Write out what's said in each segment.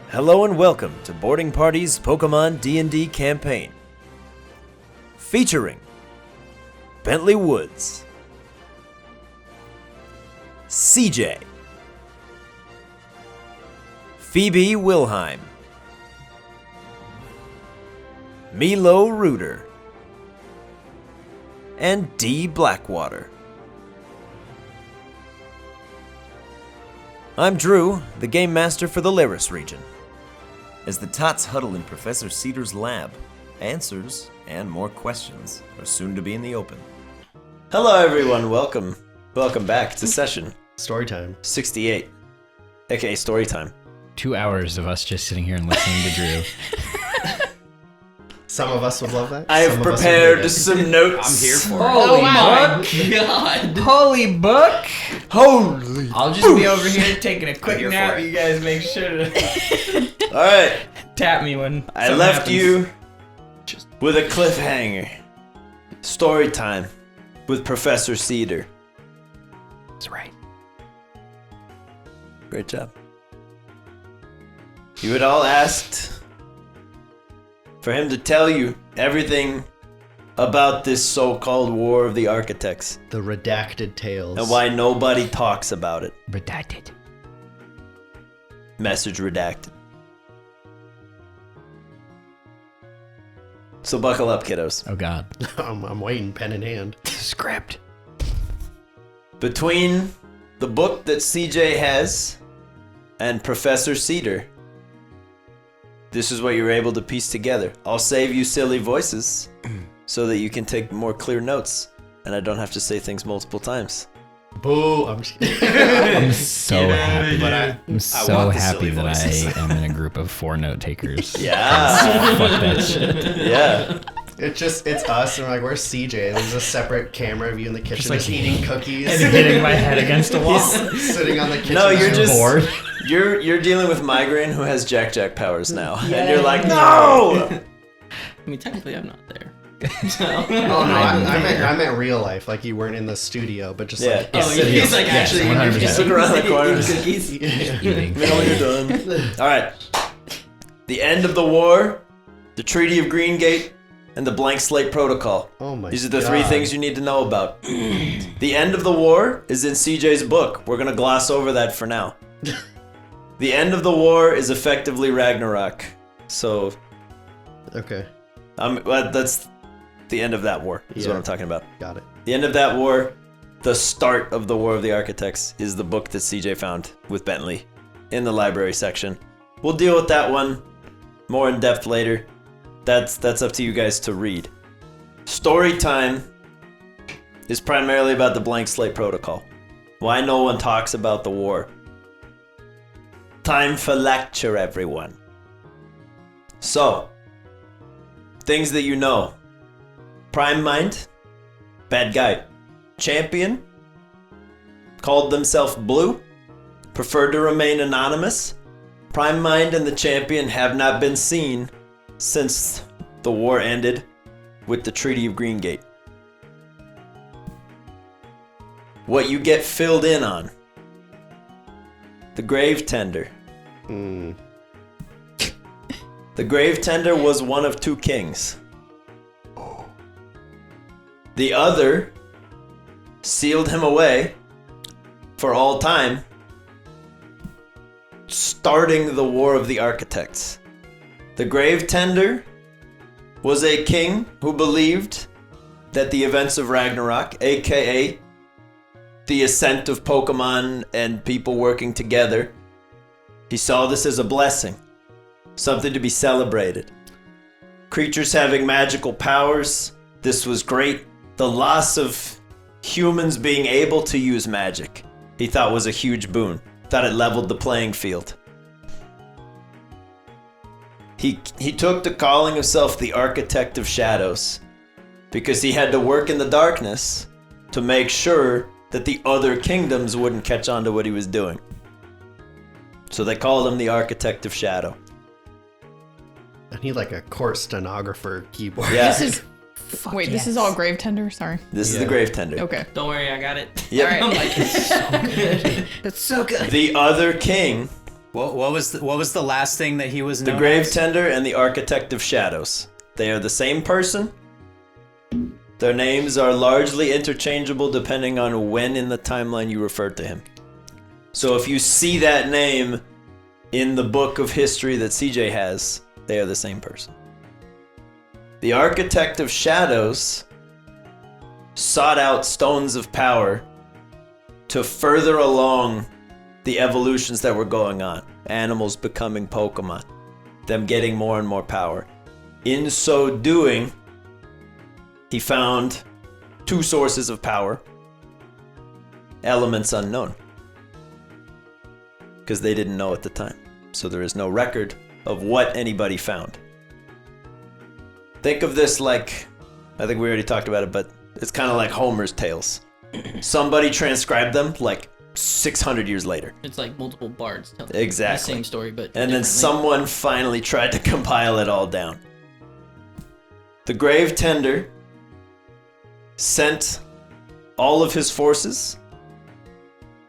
Hello and welcome to Boarding Party's Pokemon DnD campaign. Featuring Bentley Woods, CJ, Phoebe Wilheim, Milo Reuter, and D. Blackwater. I'm Drew, the Game Master for the Lyris region. As the tots huddle in Professor Cedar's lab, answers and more questions are soon to be in the open. Hello everyone, welcome back to session. Storytime. 68, aka Storytime. 2 hours of us just sitting here and listening to Drew. Some of us would love that. I have prepared some notes. I'm here for Holy it. God. Holy book! Holy I'll just be over here taking a quick Here nap. for it. You guys make sure to Alright, tap me when I something left happens. you with a cliffhanger. Story time with Professor Cedar. That's right. Great job. You had all asked for him to tell you everything about this so-called War of the Architects The redacted tales. and why nobody talks about it. Redacted. Message redacted. So buckle up, kiddos. Oh god. I'm waiting, pen in hand. Script. Between the book that CJ has and Professor Cedar, this is what you're able to piece together. I'll save you silly voices so that you can take more clear notes and I don't have to say things multiple times. Boo! I'm just I'm so happy. But I'm so want the happy silly that voices. I am in a group of 4 note takers. Yeah. Fuck that shit. Yeah. it's us, and we're like, where's CJ? And there's a separate camera of you in the kitchen, like just eating cookies, And hitting my head against a wall. sitting on the kitchen. No, you're table. just bored. You're dealing with migraine who has Jack powers now. And you're like, no! I mean, technically, I'm not there. Oh no, I meant real life. Like you weren't in the studio, but just Yeah. like Oh, he's like Yes, actually 100%. Just look around the corner. eating cookies. Eating. Let me know when you're done. Alright. The end of the war, the Treaty of Greengate, and the Blank Slate Protocol. Oh my. These are the God. 3 things you need to know about. The end of the war is in CJ's book. We're gonna gloss over that for now. The end of the war is effectively Ragnarok. So, Okay, that's the end of that war, is what Yeah. I'm talking about. got it. The end of that war, the start of the War of the Architects, is the book that CJ found with Bentley in the library section. We'll deal with that one more in depth later. That's up to you guys to read. Story time is primarily about the Blank Slate Protocol. Why no one talks about the war. Time for lecture, everyone. So, things that you know. Prime Mind, bad guy. Champion, called themselves Blue, preferred to remain anonymous. Prime Mind and the Champion have not been seen since the war ended with the Treaty of Greengate. What you get filled in on. The Grave Tender. Hmm. The Grave Tender was one of 2 kings. The other sealed him away for all time, starting the War of the Architects. The Grave Tender was a king who believed that the events of Ragnarok, aka the ascent of Pokemon and people working together, he saw this as a blessing, something to be celebrated. Creatures having magical powers, this was great. The loss of humans being able to use magic, he thought was a huge boon. Thought it leveled the playing field. He took to calling himself the Architect of Shadows because he had to work in the darkness to make sure that the other kingdoms wouldn't catch on to what he was doing. So they called him the Architect of Shadow. I need like a court stenographer keyboard. Yeah. This is Wait, this is all grave tender? Sorry. This is the Yeah. Grave Tender. Okay. Don't worry, I got it. Yep. All right. I'm like, it's so good. It's so good. The other king What was the last thing that he was known The Grave as? Tender and the Architect of Shadows. They are the same person. Their names are largely interchangeable depending on when in the timeline you refer to him. So if you see that name in the book of history that CJ has, they are the same person. The Architect of Shadows sought out stones of power to further along the evolutions that were going on. Animals becoming Pokemon. Them getting more and more power. In so doing, he found 2 sources of power. Elements unknown. Because they didn't know at the time. So there is no record of what anybody found. Think of this like, I think we already talked about it, but it's kind of like Homer's tales. Somebody transcribed them like 600 years later. It's like multiple bards telling Exactly. the same story, but And then someone finally tried to compile it all down. The Grave Tender sent all of his forces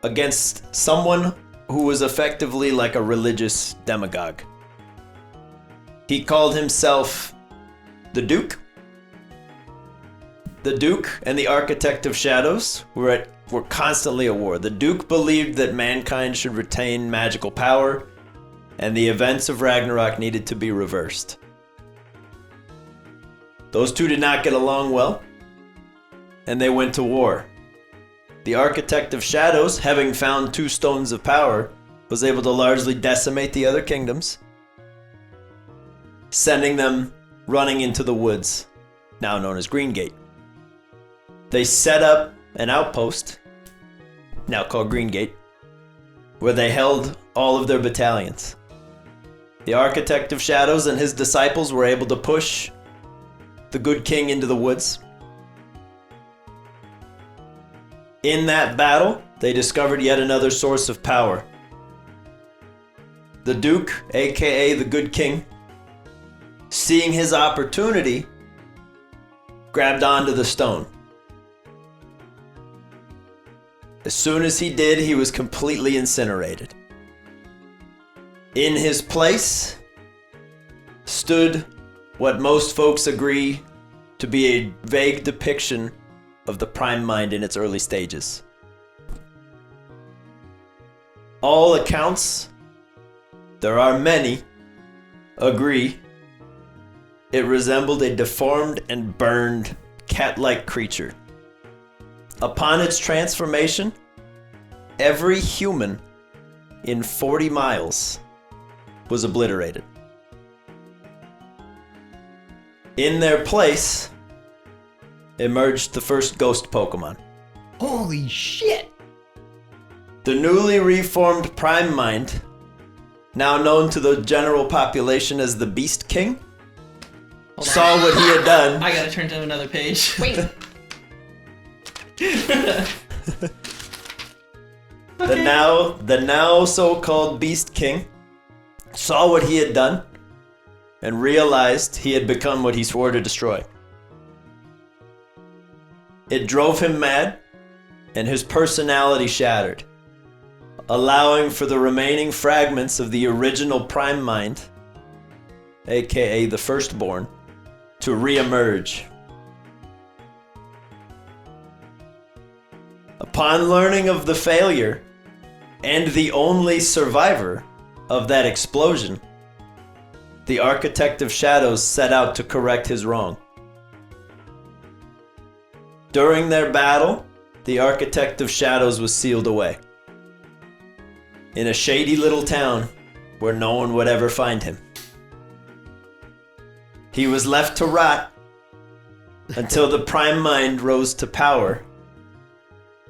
against someone who was effectively like a religious demagogue. He called himself the Duke. The Duke and the Architect of Shadows were constantly at war. The Duke believed that mankind should retain magical power, and the events of Ragnarok needed to be reversed. Those two did not get along well, and they went to war. The Architect of Shadows, having found 2 stones of power, was able to largely decimate the other kingdoms, sending them running into the woods, now known as Green Gate. They set up an outpost, now called Green Gate, where they held all of their battalions. The Architect of Shadows and his disciples were able to push the good king into the woods. In that battle, they discovered yet another source of power. The Duke, aka the Good King, seeing his opportunity, grabbed onto the stone. As soon as he did, he was completely incinerated. In his place stood what most folks agree to be a vague depiction of the Prime Mind in its early stages. All accounts, there are many, agree it resembled a deformed and burned cat-like creature. Upon its transformation, every human in 40 miles was obliterated. In their place emerged the first ghost Pokemon. Holy shit! The newly reformed Prime Mind, now known to the general population as the Beast King, saw what he had done. I gotta turn to another page. Wait. The now so-called Beast King saw what he had done and realized he had become what he swore to destroy. It drove him mad, and his personality shattered, allowing for the remaining fragments of the original Prime Mind, aka the Firstborn, to re-emerge. Upon learning of the failure, and the only survivor of that explosion, the Architect of Shadows set out to correct his wrong. During their battle, the Architect of Shadows was sealed away in a shady little town where no one would ever find him. He was left to rot until the Prime Mind rose to power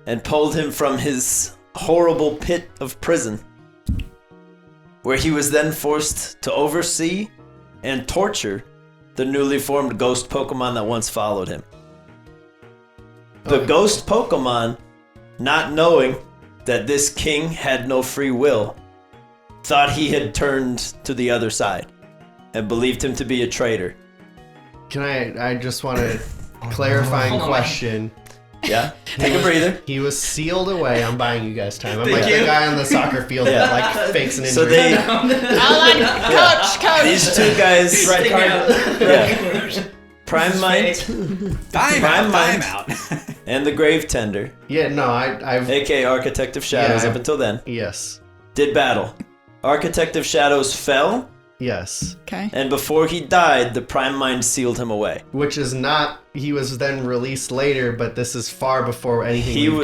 and pulled him from his horrible pit of prison, where he was then forced to oversee and torture the newly formed ghost Pokemon that once followed him. The ghost Pokemon, not knowing that this king had no free will, thought he had turned to the other side and believed him to be a traitor. I just want a clarifying Hold on. question. Yeah. Take a breather. He was sealed away. I'm buying you guys time. I'm Thank like you. the guy on the soccer field that like fakes an injury. So they, Coach. these two guys, Stick out. yeah, Prime Mind, Time Mind. out. and the Grave Tender, Yeah, no, I've aka Architect of Shadows, Yeah. up until then, yes, did battle. Architect of Shadows fell, yes. Okay. and before he died, the Prime Mind sealed him away. Which is not. He was then released later, but this is far before anything He we've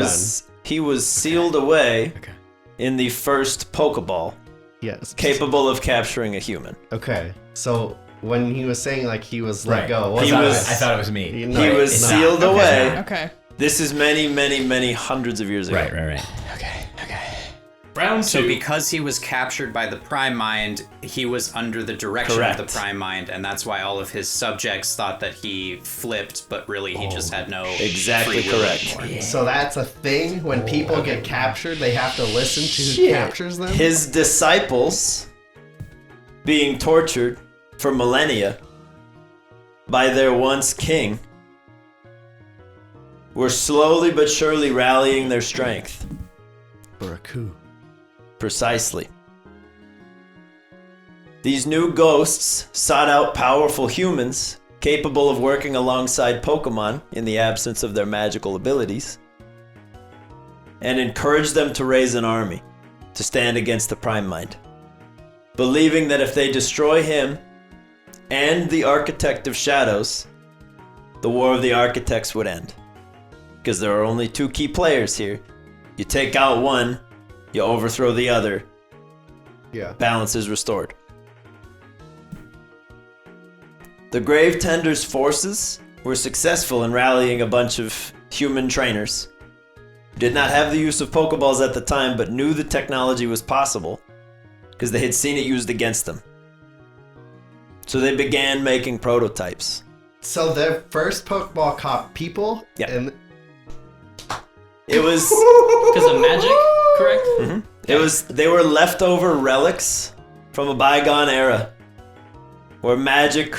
was sealed away Okay. in the first Pokeball, done. Yes. capable of capturing a human. Okay. So when he was saying like he was let go, He wasn't was- it? I thought it was me. No, He was it's not. sealed Okay. away. Okay. This is many, many, many hundreds of years ago. Right. Round So two. because he was captured by the Prime Mind, he was under the direction Correct. of the Prime Mind, and that's why all of his subjects thought that he flipped, but really he just had no Exactly free will correct. anymore. So that's a thing. When people get captured, they have to listen to who captures them. His disciples being tortured for millennia by their once king were slowly but surely rallying their strength. For a coup. Precisely. These new ghosts sought out powerful humans capable of working alongside Pokemon in the absence of their magical abilities, and encouraged them to raise an army to stand against the Prime Mind, believing that if they destroy him and the Architect of Shadows, the War of the Architects would end. Because there are only two key players here. You take out one, you overthrow the other, Yeah. balance is restored. The Grave Tender's forces were successful in rallying a bunch of human trainers who did not have the use of Pokeballs at the time but knew the technology was possible because they had seen it used against them. So they began making prototypes. So the first Pokeball caught people. Yeah. And It was Because of magic, correct? they were leftover relics from a bygone era where magic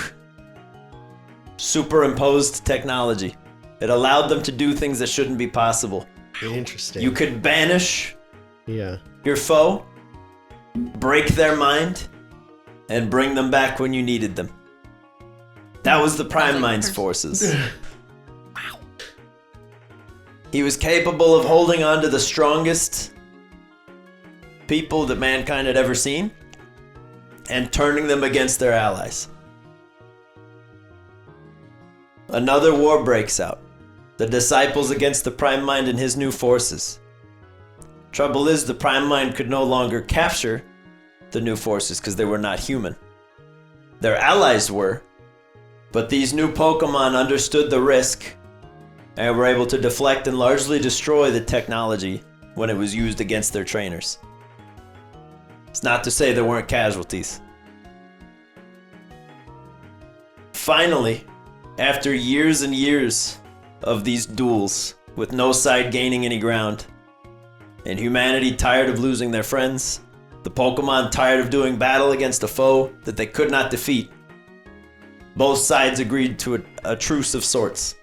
superimposed technology. It allowed them to do things that shouldn't be possible. interesting. You could banish Yeah. your foe, break their mind, and bring them back when you needed them. That was the Prime Mind's forces. He was capable of holding on to the strongest people that mankind had ever seen and turning them against their allies. Another war breaks out. The disciples against the Prime Mind and his new forces. Trouble is, the Prime Mind could no longer capture the new forces because they were not human. Their allies were, but these new Pokemon understood the risk and were able to deflect and largely destroy the technology when it was used against their trainers. It's not to say there weren't casualties. Finally, after years and years of these duels, with no side gaining any ground, and humanity tired of losing their friends, the Pokemon tired of doing battle against a foe that they could not defeat, both sides agreed to a truce of sorts.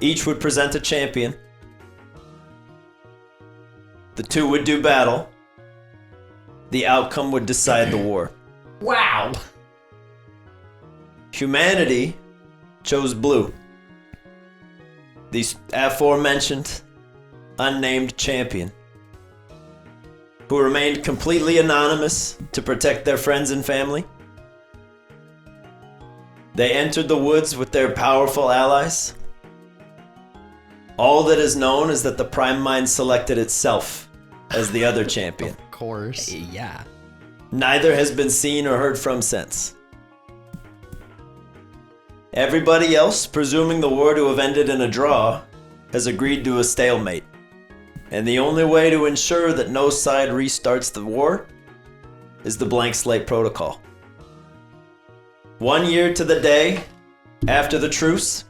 Each would present a champion. The two would do battle. The outcome would decide the war. Wow. Humanity chose blue. The aforementioned unnamed champion, who remained completely anonymous to protect their friends and family. They entered the woods with their powerful allies. All that is known is that the Prime Mind selected itself as the other champion. Of course. Yeah. Neither has been seen or heard from since. Everybody else, presuming the war to have ended in a draw, has agreed to a stalemate. And the only way to ensure that no side restarts the war is the blank slate protocol. 1 year to the day after the truce,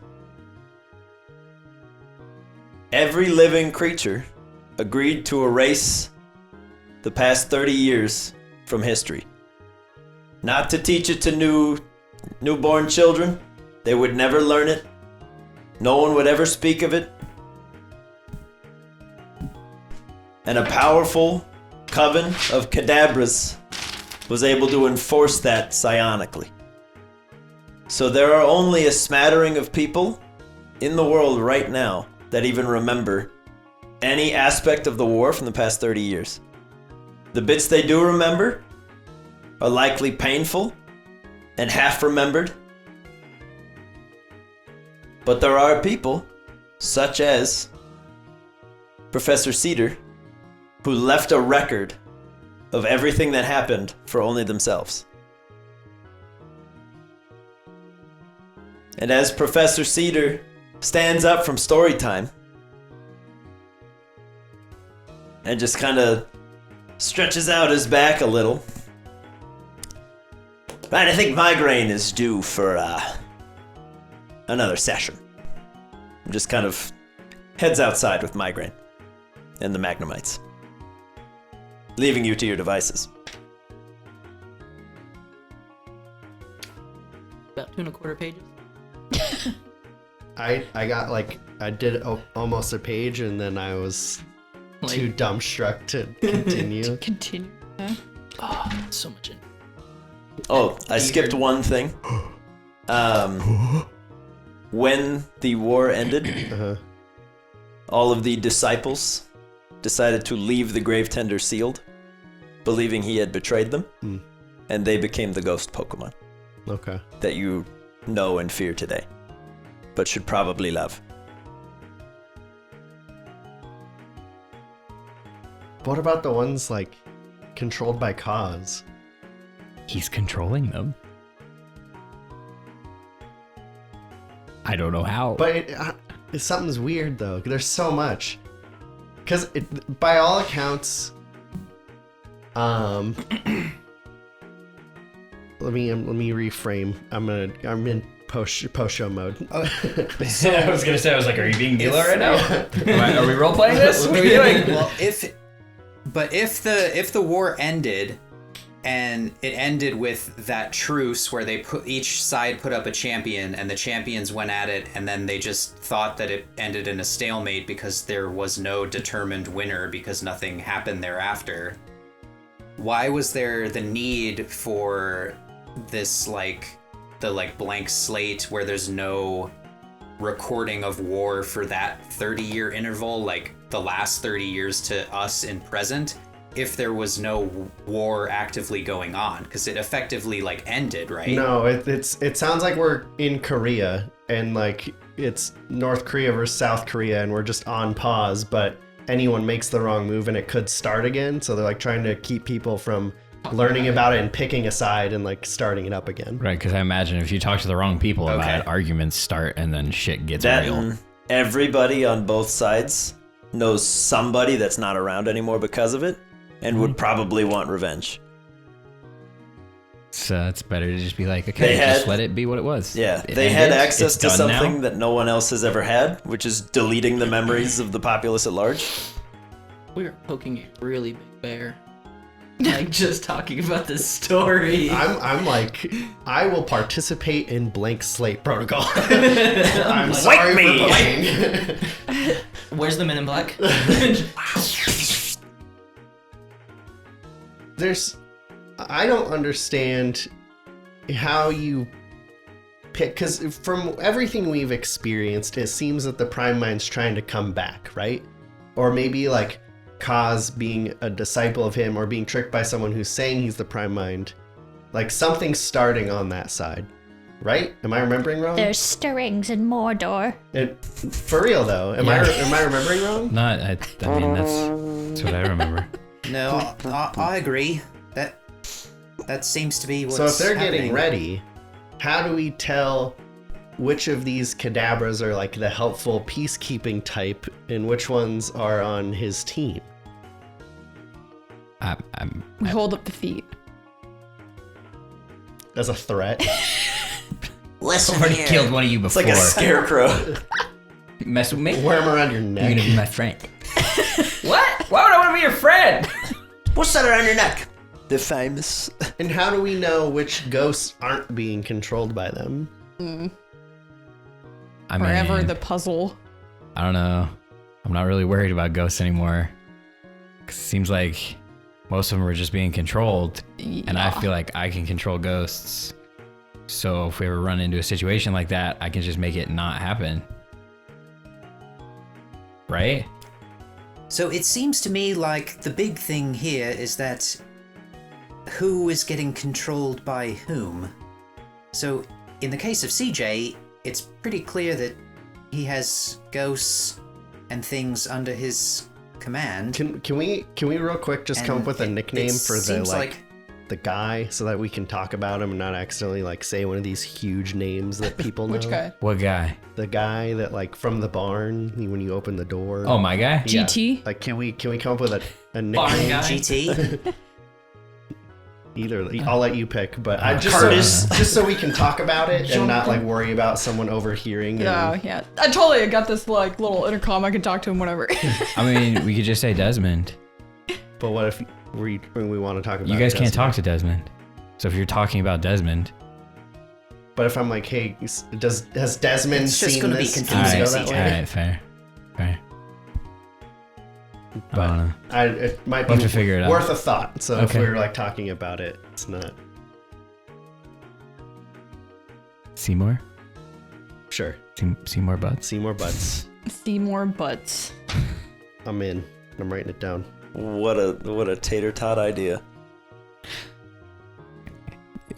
every living creature agreed to erase the past 30 years from history. Not to teach it to newborn children. They would never learn it. No one would ever speak of it. And a powerful coven of cadabras was able to enforce that psionically. So there are only a smattering of people in the world right now that even remember any aspect of the war from the past 30 years. The bits they do remember are likely painful and half remembered. But there are people, such as Professor Cedar, who left a record of everything that happened for only themselves. And as Professor Cedar stands up from story time and just kind of stretches out his back a little. Right, I think migraine is due for another session. Just kind of heads outside with migraine and the Magnemites, leaving you to your devices. About 2.25 pages. I got like, I did almost a page and then I was too dumbstruck to continue. Continue. Oh, so much in. Oh, I skipped one thing. When the war ended, all of the disciples decided to leave the grave tender sealed, believing he had betrayed them, and they became the ghost Pokemon. Okay. That you know and fear today, but should probably love. What about the ones like controlled by Kaz? He's controlling them. I don't know how. But something's weird though. There's so much. Because by all accounts, let me reframe. I'm in post show mode. I was gonna say, are you being Mila right now? Are we role playing this? What are we doing? Well, if the war ended, and it ended with that truce where each side put up a champion, and the champions went at it, and then they just thought that it ended in a stalemate because there was no determined winner because nothing happened thereafter. Why was there the need for this the blank slate where there's no recording of war for that 30-year interval, like the last 30 years to us in present, if there was no war actively going on? Because it effectively ended, right? No, it sounds like we're in Korea and it's North Korea versus South Korea and we're just on pause, but anyone makes the wrong move and it could start again. So they're trying to keep people from learning about it and picking a side and starting it up again. Right, because I imagine if you talk to the wrong people about it, arguments start and then shit gets real. Everybody on both sides knows somebody that's not around anymore because of it and would probably want revenge. So it's better to just be okay, just let it be what it was. Yeah, they had access to something that no one else has ever had, which is deleting the memories of the populace at large. We are poking a really big bear. Just talking about this story. I'm I will participate in blank slate protocol. I'm sorry for poking. Where's the Men in Black? I don't understand how you pick, because from everything we've experienced, it seems that the Prime Mind's trying to come back, right? Or maybe Kaz being a disciple of him or being tricked by someone who's saying he's the Prime Mind. Something's starting on that side, right? Am I remembering wrong? There's stirrings in Mordor. For real though, am I remembering wrong? No, I mean that's what I remember. No, I agree. That seems to be what's happening. So if they're getting ready, how do we tell which of these cadabras are the helpful peacekeeping type and which ones are on his team? We hold up the feet. As a threat? I've already killed one of you before. It's like a scarecrow. Mess with me? Wear them around your neck. You're gonna be my friend. What? Why would I want to be your friend? What's that around your neck? The famous. And how do we know which ghosts aren't being controlled by them? Forever the puzzle. I don't know. I'm not really worried about ghosts anymore. 'Cause it seems like most of them are just being controlled, and I feel like I can control ghosts. So if we ever run into a situation like that, I can just make it not happen. Right? So it seems to me like the big thing here is that who is getting controlled by whom? So in the case of CJ, it's pretty clear that he has ghosts and things under his command. Can we real quick just come up with a nickname for seems the guy so that we can talk about him and not accidentally like say one of these huge names that people know? Which guy? What guy? The guy that like from the barn when you open the door. Oh, my guy? Yeah. GT? Like can we come up with a Barn nickname? guy. GT? Either I'll let you pick, but I Curtis. just so we can talk about it and not like worry about someone overhearing. Yeah. I totally got this like little intercom. I can talk to him whenever. I mean, we could just say Desmond. But what if we want to talk about? You guys can't Desmond? talk to Desmond. So if you're talking about Desmond, But if I'm like, hey, has Desmond It's just seen gonna be this? confusing, Does it go that CJ. way? alright, fair. I But don't know. it might We'll be have to figure it out. worth a thought. So if Okay. we're like talking about it, it's not. Seymour? Sure. Seymour Butts? See more butts. Seymour Butts. I'm in. I'm writing it down. What a tater tot idea.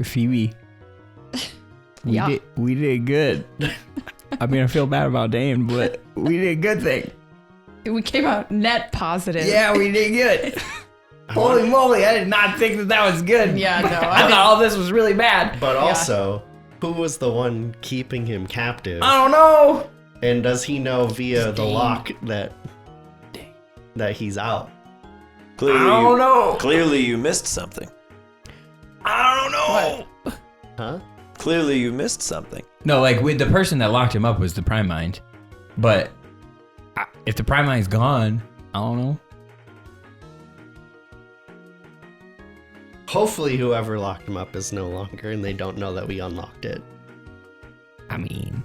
Phoebe. Yeah. We did good. I mean, I feel bad about Dane, but we did a good thing. We came out net positive. Yeah, we did good. Holy moly, I did not think that was good. Yeah, no. I thought all this was really bad. But also, who was the one keeping him captive? I don't know. And does he know via the Dane. lock that he's out? Clearly, I don't know. Clearly, you missed something. I don't know. Huh? Clearly, you missed something. No, like with the person that locked him up was the Prime Mind. But if the Prime Mind's gone, I don't know. Hopefully, whoever locked him up is no longer, and they don't know that we unlocked it. I mean,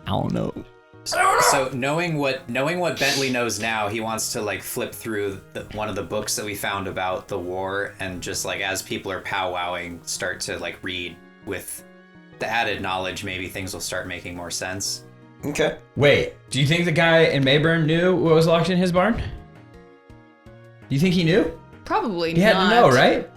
I don't know. So knowing what Bentley knows now, he wants to like flip through one of the books that we found about the war, and just like as people are powwowing, start to like read with the added knowledge. Maybe things will start making more sense. Okay. Wait, do you think the guy in Mayburn knew what was locked in his barn? Do you think he knew? Probably He not. had to know, right?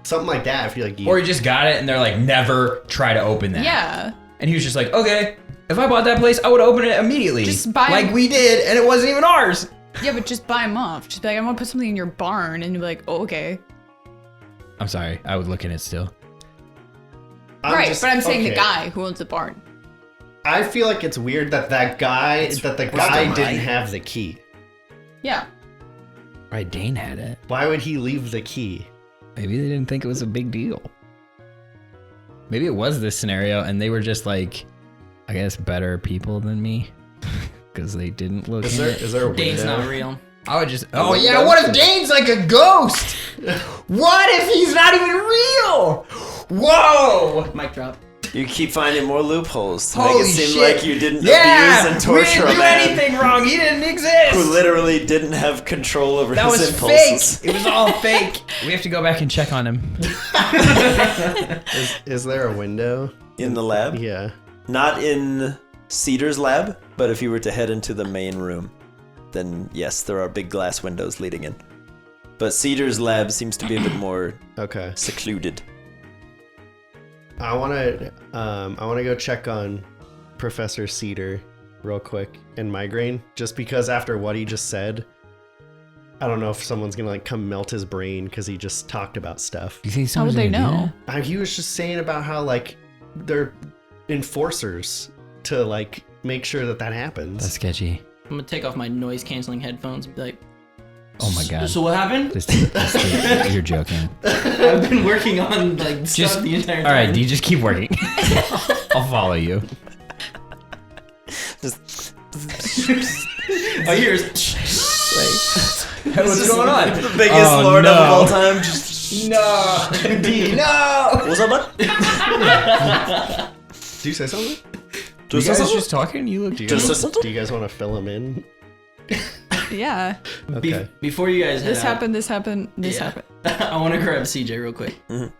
Something like that. I feel like you. Or he just got it and they're like, never try to open that. Yeah. And he was just like, okay, if I bought that place, I would open it immediately. Just buy like it. we did, and it wasn't even ours. Yeah, but just buy them off. Just be like, I want to put something in your barn. And you'll be like, oh, okay. I'm sorry, I would look in it still. But I'm saying the okay. guy who owns the barn. I feel like it's weird that the guy still didn't right. have the key. Yeah. Right, Dane had it. Why would he leave the key? Maybe they didn't think it was a big deal. Maybe it was this scenario, and they were just like, I guess, better people than me. Because they didn't look in it. Is there a window? Dane's not real. I would just. Oh yeah, what if Dane's like a ghost? What if he's not even real? Whoa! Mic drop. You keep finding more loopholes to make Holy it seem shit. like you didn't Yeah, abuse and we torture didn't a do man anything wrong. He didn't exist. who literally didn't have control over That his was impulses. fake. It was all fake. We have to go back and check on him. Is there a window? In the lab? Yeah. Not in Cedar's lab, but if you were to head into the main room, then yes, there are big glass windows leading in. But Cedar's lab seems to be a bit more Okay. secluded. I wanna go check on Professor Cedar real quick and Migraine, just because after what he just said, I don't know if someone's gonna like come melt his brain because he just talked about stuff. Do you think How would they know? He was just saying about how like they're enforcers to like make sure that happens. That's sketchy. I'm gonna take off my noise canceling headphones and be like, Oh my god. so what happened? You're joking. I've been working on like stuff the entire time. All right, D, just keep working. I'll follow you. Oh, here's What's going on? The biggest lord of all time. Just No, D, no. what's up, bud? Do you say something? You guys just talking? You look. Do you Just guys, a- do you guys want to fill him in? Yeah. Okay. Before you guys head This out, happened. This happened. This Yeah. happened. I want to grab CJ real quick.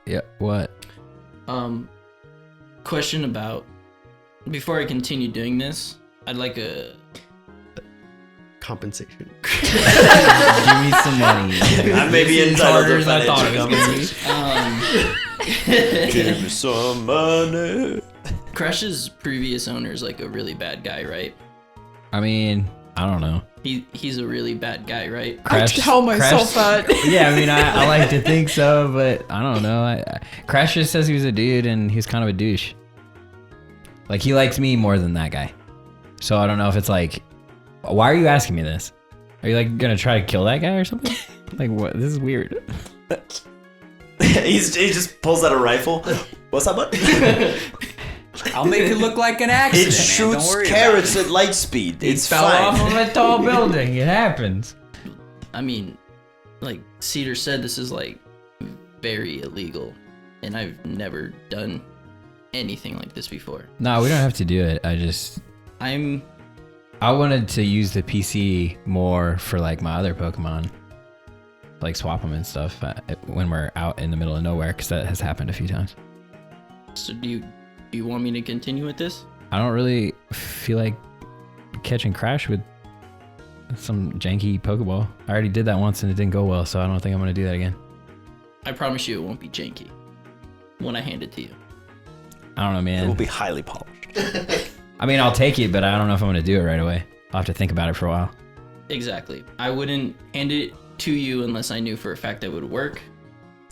Yeah. What? Question about before I continue doing this, I'd like a Compensation. Give me some money. I may be entitled to I thought it financial was gonna be. Give me some money. Crash's previous owner is like a really bad guy, right? I mean, I don't know. He's a really bad guy, right? Crash, I tell myself that. Yeah, I mean, I like to think so, but I don't know. Crash just says he was a dude and he's kind of a douche. Like, he likes me more than that guy. So I don't know if it's like, why are you asking me this? Are you like gonna try to kill that guy or something? Like, what? This is weird. He just pulls out a rifle. What's up, bud? I'll make it look like an accident. It man. shoots Don't worry carrots at light speed. It's fell fine. off of a tall building. It happens. I mean, like Cedar said, this is like very illegal, and I've never done anything like this before. No, we don't have to do it. I wanted to use the PC more for like my other Pokemon, like swap them and stuff when we're out in the middle of nowhere, because that has happened a few times. So do you want me to continue with this? I don't really feel like catching Crash with some janky Pokeball. I already did that once and it didn't go well, so I don't think I'm gonna do that again. I promise you it won't be janky when I hand it to you. I don't know, man. It will be highly polished. I mean, I'll take it, but I don't know if I'm gonna do it right away. I'll have to think about it for a while. Exactly. I wouldn't hand it to you unless I knew for a fact that would work.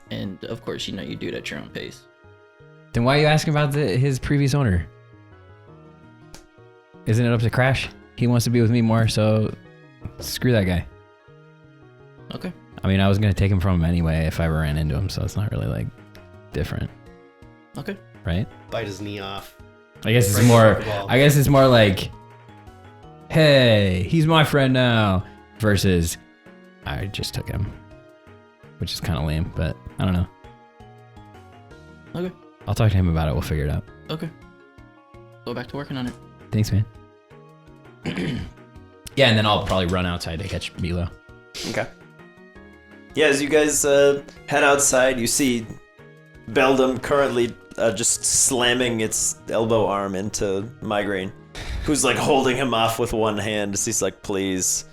And of course, you do it at your own pace. Then why are you asking about his previous owner? Isn't it up to Crash? He wants to be with me more, so screw that guy. Okay. I mean, I was gonna take him from him anyway if I ever ran into him, so it's not really like different, Okay. right? Bite his knee off. I guess it's Break more. the Pokeball. I guess it's more like, hey, he's my friend now, versus I just took him, which is kind of lame. But I don't know. Okay. I'll talk to him about it. We'll figure it out. Okay. Go back to working on it. Thanks, man. Yeah, and then I'll probably run outside to catch Milo. Okay. Yeah, as you guys head outside, you see Beldum currently just slamming its elbow arm into Migraine, who's like holding him off with one hand. He's like, please,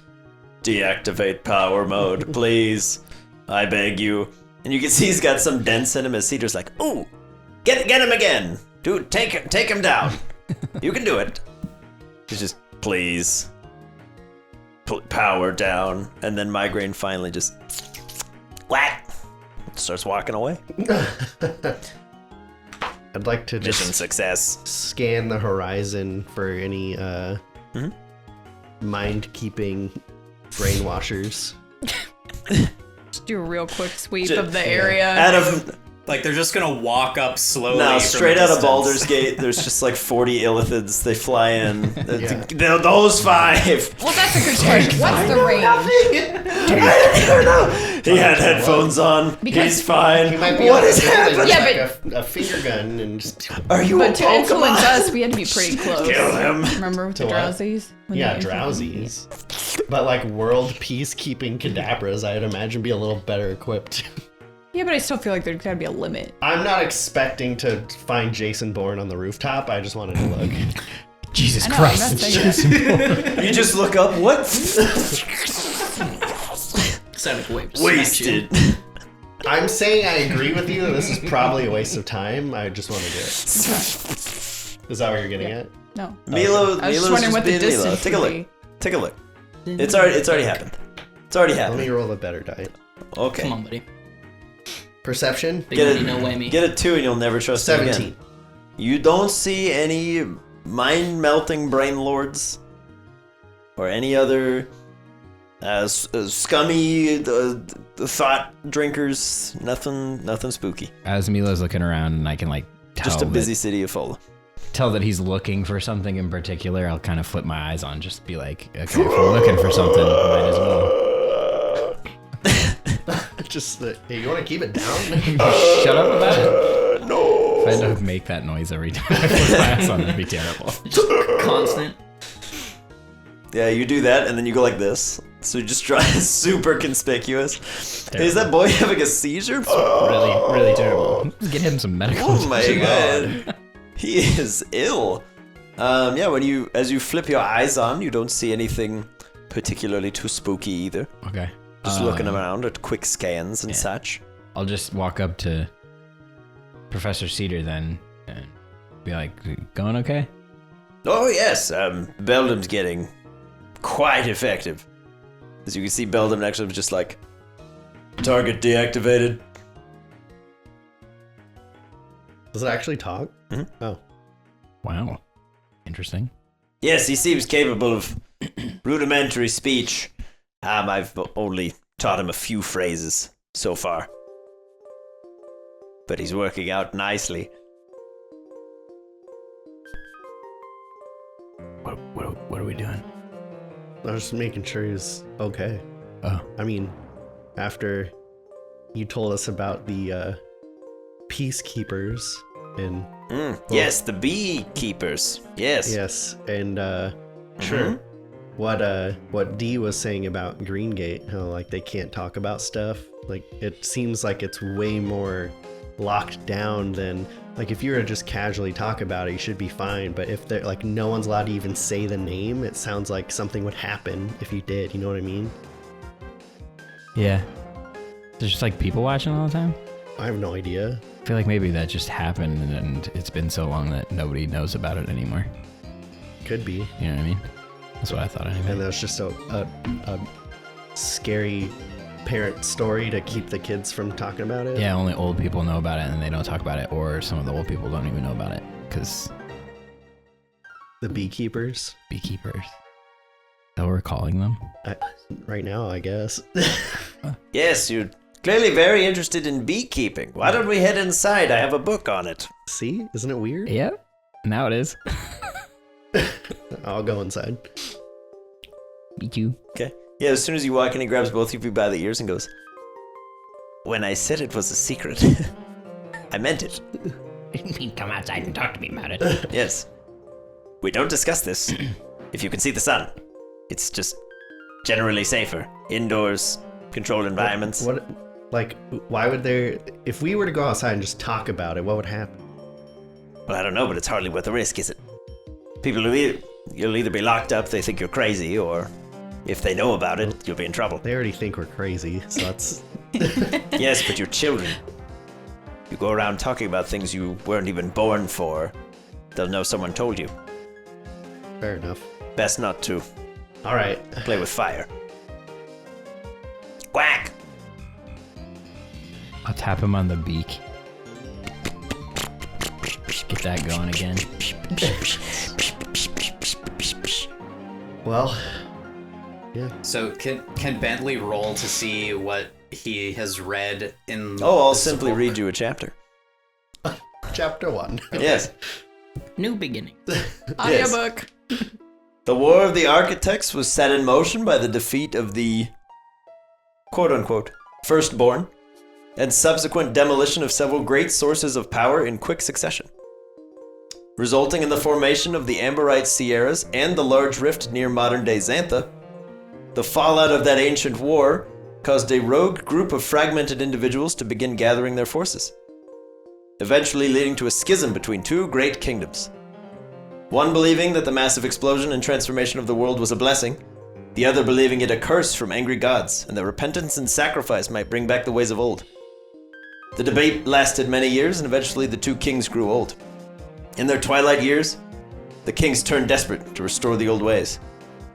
deactivate power mode, please. I beg you. And you can see he's got some dents in him as Cedar's like, ooh, get him again. Dude, take him down. You can do it. He's just, please. Power down. And then Migraine finally just whack, starts walking away. I'd like to Mission just success. scan the horizon for any mind-keeping brainwashers. Just do a real quick sweep Just- of the area. Out of Like they're just gonna walk up slowly. no, from straight a out of distance. Baldur's Gate, there's just like 40 illithids. They fly in. Yeah. Those 5. Well, that's a good question. What's the range? I don't know. He had headphones on. Because- He's fine. He might be What able is to really happening? Yeah, like a finger gun and just Are you a But to influence Pokemon? us, we had to be pretty close. Kill him. Remember with the To what? drowsies? When yeah, they influenced- drowsies. But like world peacekeeping Kadabras, I'd imagine be a little better equipped. Yeah, but I still feel like there's got to be a limit. I'm not expecting to find Jason Bourne on the rooftop. I just wanted to look. Jesus I know, I'm not Christ! saying that. You just look up. What? Sonic Wave. Wasted. I'm saying I agree with you that this is probably a waste of time. I just want to do it. Is that what you're getting at? No. Milo. I was Milo's just wondering what the being Milo. distance Take a would look. be. Take a look. It's already happened. It's already Let me happened. roll a better die. Okay. Come on, buddy. Perception? Big Get money, it. no whammy. Get a 2 and you'll never trust it again. 17. You don't see any mind-melting brain lords or any other scummy thought drinkers. Nothing spooky. As Milo's looking around, and I can like tell Just a that- busy city of Fola. tell that he's looking for something in particular, I'll kind of flip my eyes on, just be like, okay, if we're looking for something, might as well. Just hey, you want to keep it down? Shut up about it. No. If I had to make that noise every time I flip my eyes on, that'd be terrible. Just constant. Yeah, you do that and then you go like this. So just try super conspicuous. Is that boy having a seizure? Really terrible. Let's get him some medical Oh my attention. god. He is ill. Yeah, as you flip your eyes on, you don't see anything particularly too spooky either. Okay. Just looking around at quick scans and such. I'll just walk up to Professor Cedar then and be like, going okay? Oh yes, Beldam's getting quite effective. As you can see, Beldam actually was just like, target deactivated. Does it actually talk? Mhm. Oh. Wow. Interesting. Yes, he seems capable of rudimentary speech. I've only taught him a few phrases so far. But he's working out nicely. What are we doing? I was just making sure he's okay. Oh. I mean, after you told us about the peacekeepers and Yes, the beekeepers. Yes. yes, and sure. What Dee was saying about Greengate, how like they can't talk about stuff. Like it seems like it's way more locked down than like if you were to just casually talk about it, you should be fine. But if they're like no one's allowed to even say the name, it sounds like something would happen if you did. You know what I mean? Yeah. There's just like people watching all the time? I have no idea. I feel like maybe that just happened and it's been so long that nobody knows about it anymore. Could be. You know what I mean? That's what I thought anyway. And that's just a scary parent story to keep the kids from talking about it. Yeah, only old people know about it and they don't talk about it, or some of the old people don't even know about it because The beekeepers. beekeepers. Is that what we're calling them? Right now, I guess. Yes, you're clearly very interested in beekeeping. Why don't we head inside? I have a book on it. See? Isn't it weird? Yep. Now it is. I'll go inside. Me too. Okay. Yeah, as soon as you walk in, he grabs both of you by the ears and goes, "When I said it was a secret, I meant it. Come outside and talk to me about it. Yes. We don't discuss this. If you can see the sun, it's just generally safer. Indoors, controlled environments. What? Like, why would there? If we were to go outside and just talk about it, what would happen? Well, I don't know, but it's hardly worth the risk, is it? People you'll either be locked up, they think you're crazy, or if they know about it, you'll be in trouble. They already think we're crazy, so that's Yes, but you're children. You go around talking about things you weren't even born for, they'll know someone told you. fair enough. Best not to All right. play with fire. Quack! I'll tap him on the beak. Get that going again. Well, yeah. So can Bentley roll to see what he has read in? Oh, I'll this simply book? read you a chapter. Chapter 1. Yes. New beginning. Yes. Audiobook. The War of the Architects was set in motion by the defeat of the quote-unquote firstborn and subsequent demolition of several great sources of power in quick succession, resulting in the formation of the Amberite Sierras and the large rift near modern-day Xantha. The fallout of that ancient war caused a rogue group of fragmented individuals to begin gathering their forces, eventually leading to a schism between two great kingdoms. One believing that the massive explosion and transformation of the world was a blessing, the other believing it a curse from angry gods, and that repentance and sacrifice might bring back the ways of old. The debate lasted many years, and eventually the two kings grew old. In their twilight years, the kings turned desperate to restore the old ways.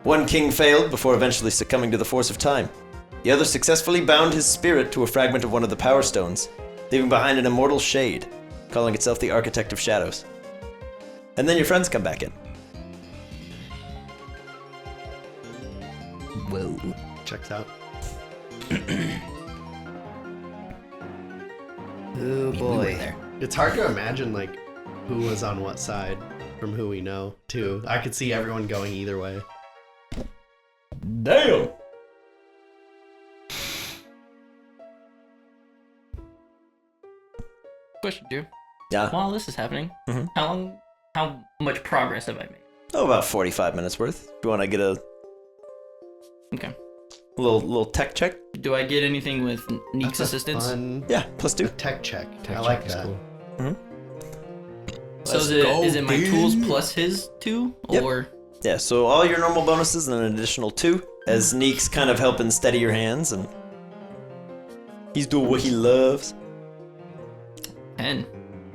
One king failed before eventually succumbing to the force of time. The other successfully bound his spirit to a fragment of one of the Power Stones, leaving behind an immortal shade, calling itself the Architect of Shadows. And then your friends come back in. Whoa. Checks out. Oh We boy. were there. It's hard to imagine, like, who was on what side from who we know, too. I could see everyone going either way. Damn! Question, Drew. Yeah. While this is happening, Mhm. how much progress have I made? Oh, about 45 minutes worth. If you want to get a... Okay. little tech check. Do I get anything with Neek's assistance? Fun Yeah, +2. tech check. Tech I like check is that. cool. So is it my tools plus his 2? Yep. Or Yeah, so all your normal bonuses and an additional 2 as Neek's kind of helping steady your hands and he's doing what he loves. 10?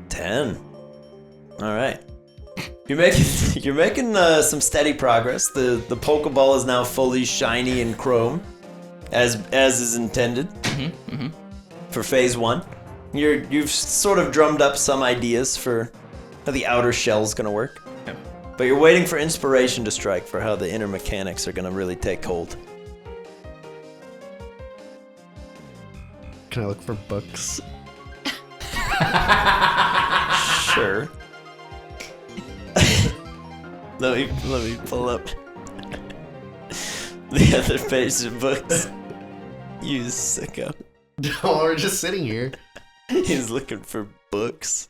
10. All right. You're making some steady progress. The Pokeball is now fully shiny and chrome, as is intended. For phase 1. You've sort of drummed up some ideas for how the outer shell's gonna work. Yep. But you're waiting for inspiration to strike for how the inner mechanics are gonna really take hold. Can I look for books? Sure. let me pull up the other page of books. You sicko. No, we're just sitting here. He's looking for books.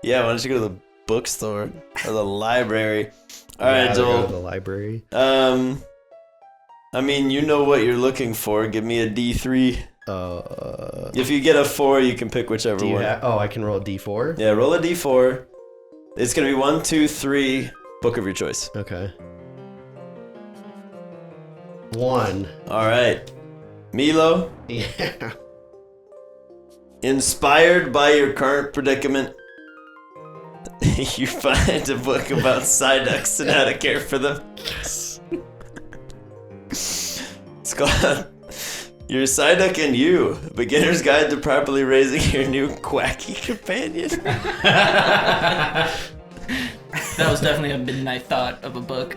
Yeah, why don't you go to the bookstore or the library? All right, Rather go Joel. to the library. I mean, you know what you're looking for. Give me a D3. If you get a 4, you can pick whichever Do you one. I can roll a D4? Yeah, roll a D4. It's gonna be 1, 2, 3. Book of your choice. Okay. 1. All right, Milo. Yeah. Inspired by your current predicament, you find a book about Psyducks and how to care for them. It's called Your Psyduck and You, A Beginner's Guide to Properly Raising Your New Quacky Companion. That was definitely a midnight thought of a book.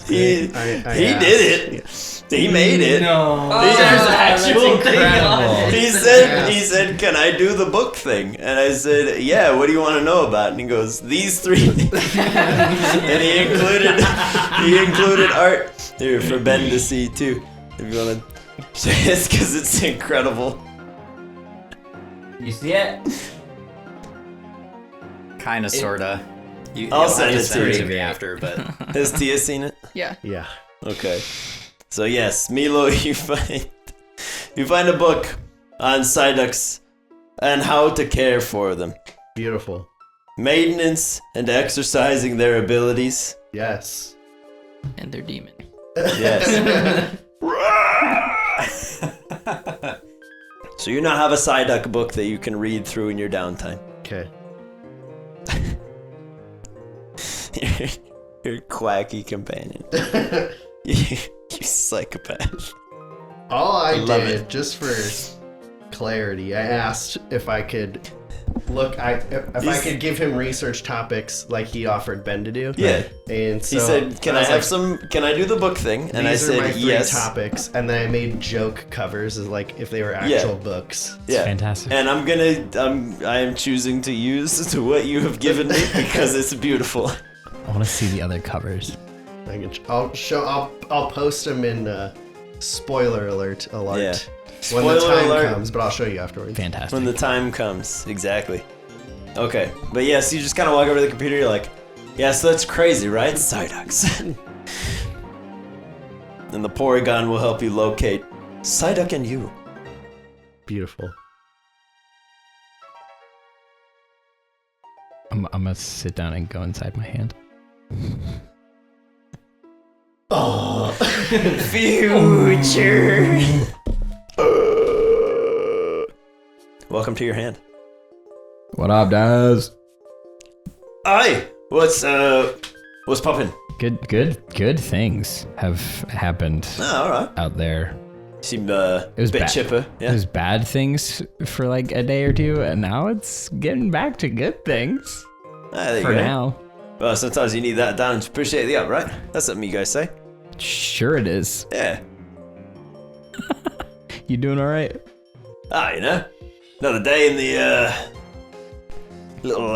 He I did it. He made it. No. There's an actual thing on it. He said, "Can I do the book thing?" And I said, "Yeah. What do you want to know about?" And he goes, "These 3." And he included art here for Ben to see too. If you want to, it's because it's incredible. You see it? Kinda, sorta. I'll send it to you. me after, but Has Tia seen it? Yeah. Yeah. Okay. So yes, Milo, you find a book on Psyducks and how to care for them. Beautiful. Maintenance and exercising their abilities. Yes. And they're demon. Yes. So you now have a Psyduck book that you can read through in your downtime. Okay. Your quacky companion. You psychopath. All I Love did, it. just for clarity, I asked if I could I could give him research topics like he offered Ben to do. Yeah. And so He said, "Can I was have like, some? Can I do the book thing?" And I These are my said, 3 "Yes." topics, and then I made joke covers as like if they were actual books. Yeah. Fantastic. And I am choosing to use what you have given me because it's beautiful. I want to see the other covers. I'll post them in spoiler alert. Yeah. When the Spoiler time alert. comes, but I'll show you afterwards. Fantastic. When the time comes, exactly. Okay, but yes, you just kind of walk over to the computer. You're like, "Yeah, so that's crazy, right? Psyducks." And the Porygon will help you locate Psyduck and you. Beautiful. I'm gonna sit down and go inside my hand. Oh. Future. Welcome to your hand. What up, guys? Aye. What's poppin'? Good things have happened Oh, all right. out there. Seem It was bit bad. chipper. Yeah. There's bad things for like a day or two, and now it's getting back to good things There you for go. now. Well, sometimes you need that down to appreciate the up, right? That's something you guys say. Sure it is. Yeah. You doing all right? You know, another day in the little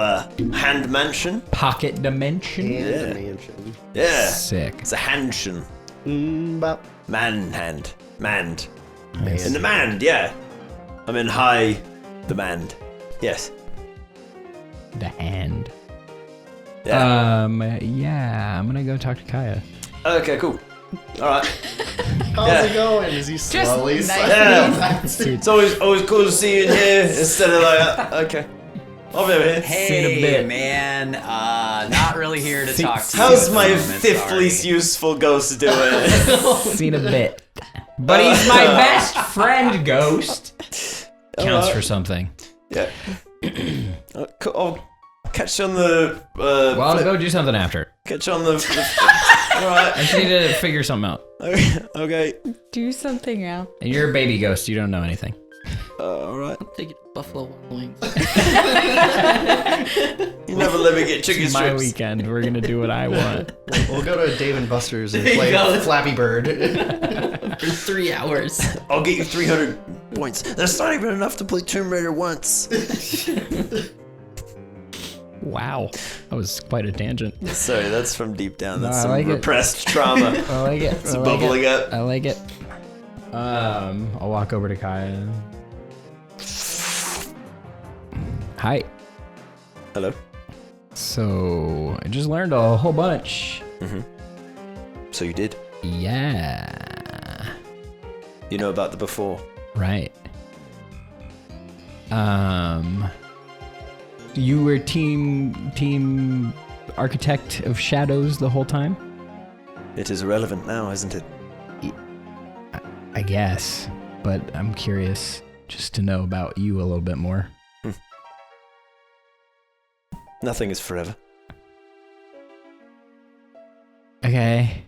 hand mansion. Pocket dimension. And a mansion. Yeah. Sick. It's a handshin. Bop. Man hand. Manned. Nice. In demand, yeah. I'm in high demand. Yes. The hand. Yeah. Yeah, I'm gonna go talk to Kaya. Okay, cool. Alright. How's it going? Is he slowly nice. sliding? It's always cool to see you in here instead of like, okay. I'll be over here. Seen a Hey, bit. man. Not really here to talk to you. How's at the my moment, fifth sorry. least useful ghost doing? Seen a bit. But he's my best friend, Ghost. Counts for something. Yeah. I'll catch you on the. Well, I'll go do something after. Catch you on the. Alright. I just need to figure something out. Okay. Do something now. And you're a baby ghost. You don't know anything. Alright. I'll take it to Buffalo Wild Wings. You never let me get chicken It's my strips. weekend. We're gonna do what I want. We'll go to Dave and Buster's and There you play go. Flappy Bird. For 3 hours. I'll get you 300 points. That's not even enough to play Tomb Raider once. Wow, that was quite a tangent. Sorry, that's from deep down. No, That's I some like it. repressed trauma. I like it. It's bubbling up. I like it. I'll walk over to Kaya. Hi. Hello. So I just learned a whole bunch. So you did. Yeah. You know about the before. Right. You were team architect of shadows the whole time? It is irrelevant now, isn't it? I guess, but I'm curious just to know about you a little bit more. Nothing is forever. Okay.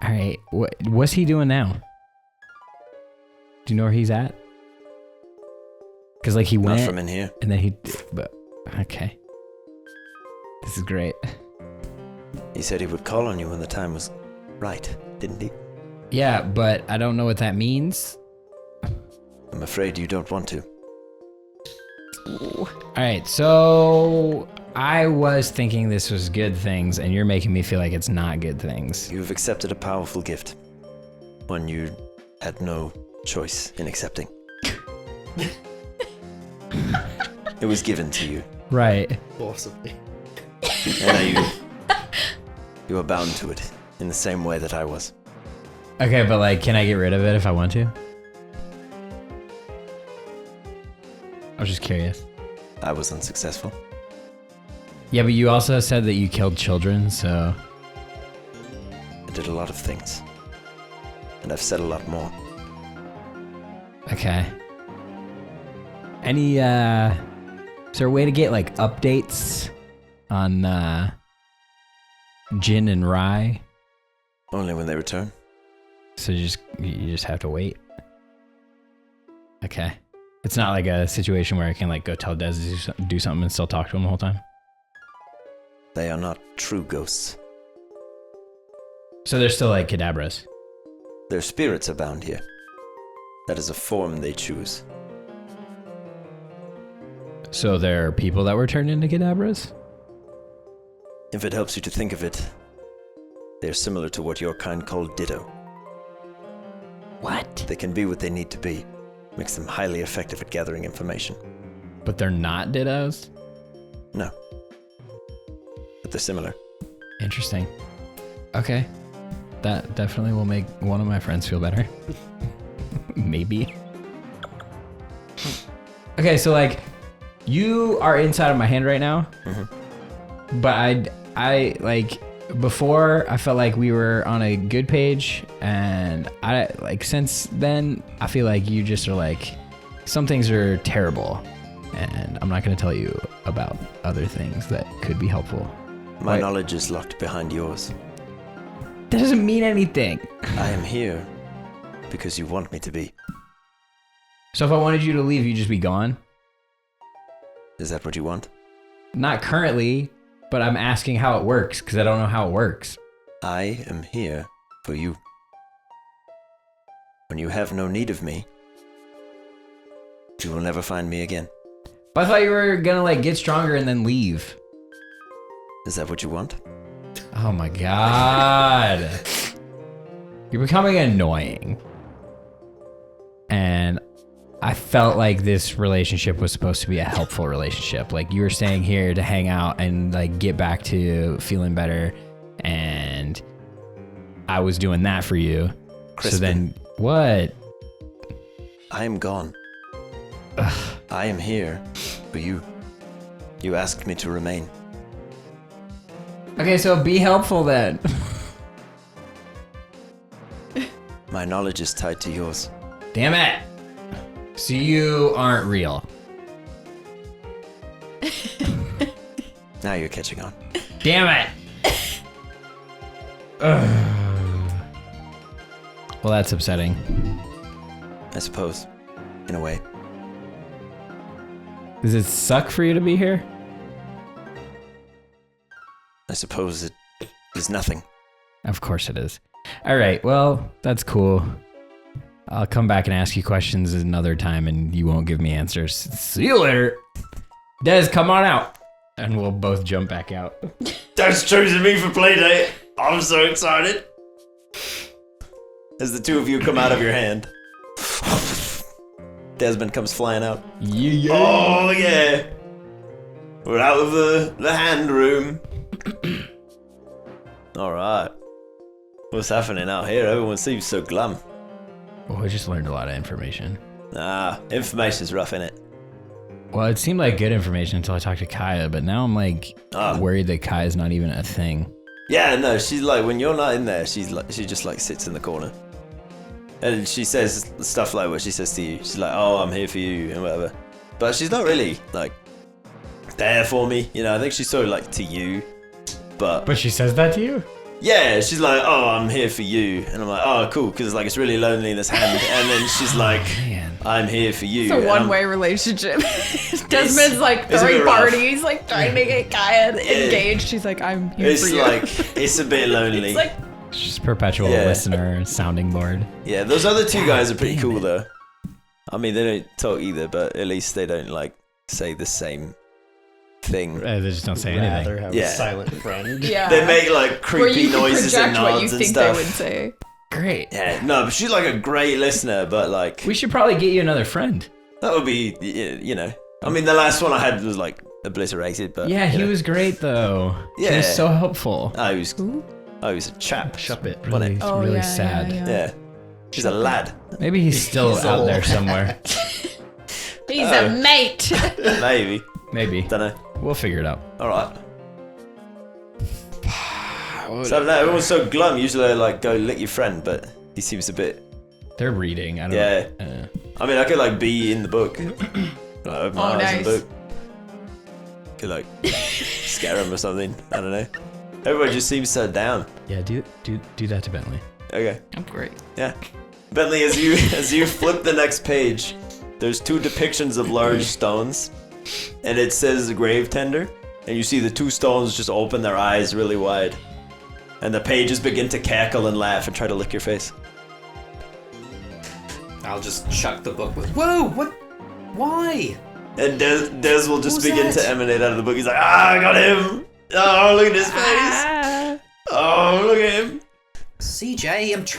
All right. What's he doing now? Do you know where he's at? Because like he Not went from in here. and then he. But okay. This is great. He said he would call on you when the time was right, didn't he? Yeah, but I don't know what that means. I'm afraid you don't want to. All right, so I was thinking this was good things, and you're making me feel like it's not good things. You've accepted a powerful gift. One you had no choice in accepting. It was given to you. Right. Awesomely. And now you are bound to it in the same way that I was. Okay, but like, can I get rid of it if I want to? I was just curious. I was unsuccessful. Yeah, but you also said that you killed children, so... I did a lot of things. And I've said a lot more. Okay. Any, is there a way to get, like, updates on, Jin and Rai? Only when they return. So you just have to wait? Okay. It's not like a situation where I can, like, go tell Des to do something and still talk to him the whole time? They are not true ghosts. So they're still, like, cadabras? Their spirits are bound here. That is a form they choose. So there are people that were turned into cadabras? If it helps you to think of it, they are similar to what your kind call ditto. What? They can be what they need to be. Makes them highly effective at gathering information. But they're not dittos? No. But they're similar. Interesting. Okay. That definitely will make one of my friends feel better. Maybe. Okay, so like, you are inside of my hand right now. Mm-hmm. But I like, before I felt like we were on a good page, and I like since then I feel like you just are like, some things are terrible, and I'm not gonna tell you about other things that could be helpful. My Right. knowledge is locked behind yours. That doesn't mean anything. I am here because you want me to be. So if I wanted you to leave, you'd just be gone? Is that what you want? Not currently, but I'm asking how it works because I don't know how it works. I am here for you. When you have no need of me, you will never find me again. But I thought you were gonna like get stronger and then leave. Is that what you want? Oh my god. You're becoming annoying. And I felt like this relationship was supposed to be a helpful relationship. Like you were staying here to hang out and like get back to feeling better and I was doing that for you. Crispin. So then, what? I am gone. I am here, but you asked me to remain. Okay, so be helpful then. My knowledge is tied to yours. Damn it. So you aren't real. Now you're catching on. Damn it. Ugh. Well, that's upsetting. I suppose, in a way. Does it suck for you to be here? I suppose it is nothing. Of course it is. All right, well, that's cool. I'll come back and ask you questions another time and you won't give me answers. See you later. Des, come on out. And we'll both jump back out. Dad's chosen me for playdate. I'm so excited. As the two of you come out of your hand, Desmond comes flying out. Yeah. Oh yeah. We're out of the hand room. Alright. What's happening out here? Everyone seems so glum. Well, I just learned a lot of information. Information's rough, innit? Well, it seemed like good information until I talked to Kaya, but now I'm like worried that Kaya's not even a thing. Yeah, no, she's like, when you're not in there, she just like sits in the corner. And she says stuff like what she says to you. She's like, oh, I'm here for you, and whatever. But she's not really, like, there for me. You know, I think she's sort of like to you. But she says that to you? yeah, she's like, oh, I'm here for you. And I'm like, oh, cool, because like it's really lonely in this hand. And then she's like, Man. I'm here for you. It's a And one-way relationship. Desmond's like it's a bit throwing rough. parties, like trying to get Kaya engaged. She's like, I'm here It's for you. like, it's a bit lonely. It's like, It's just perpetual Yeah. listener sounding board. Yeah, those other two guys are pretty damn cool it. though. I mean, they don't talk either, but at least they don't like say the same thing. They just don't say Rather anything. have Yeah. a silent friend. yeah. They make like where creepy you can noises and project what you nods and think stuff. they would say. Great. Yeah, no, but she's like a great listener, but like We should probably get you another friend. that would be, you know. I mean, the last one I had was like obliterated, but Yeah, you he know. was great though. He Yeah. was so helpful. Oh, he was a chap. Shuppet. Really, Oh, really yeah, sad. yeah. Yeah, he's a lad. Maybe he's still He's out old. there somewhere. He's a mate. Maybe. Maybe. Don't know. We'll figure it out. All right. So I don't know. Everyone's so glum. Usually, I like go lick your friend, but he seems a bit. They're reading. I don't Yeah. know. I mean, I could like be in the book. Like, open my eyes in the nice. book. Could like scare him or something. I don't know. Everyone just seems so down. Yeah, do that to Bentley. Okay. I'm great. Yeah. Bentley, as you flip the next page, there's two depictions of large stones, and it says grave tender, and you see the two stones just open their eyes really wide, and the pages begin to cackle and laugh and try to lick your face. I'll just chuck the book with. Whoa! What? Why? And Des will just Who's begin that? to emanate out of the book. He's like, I got him! Oh, look at his face! Ah. Oh, look at him! CJ,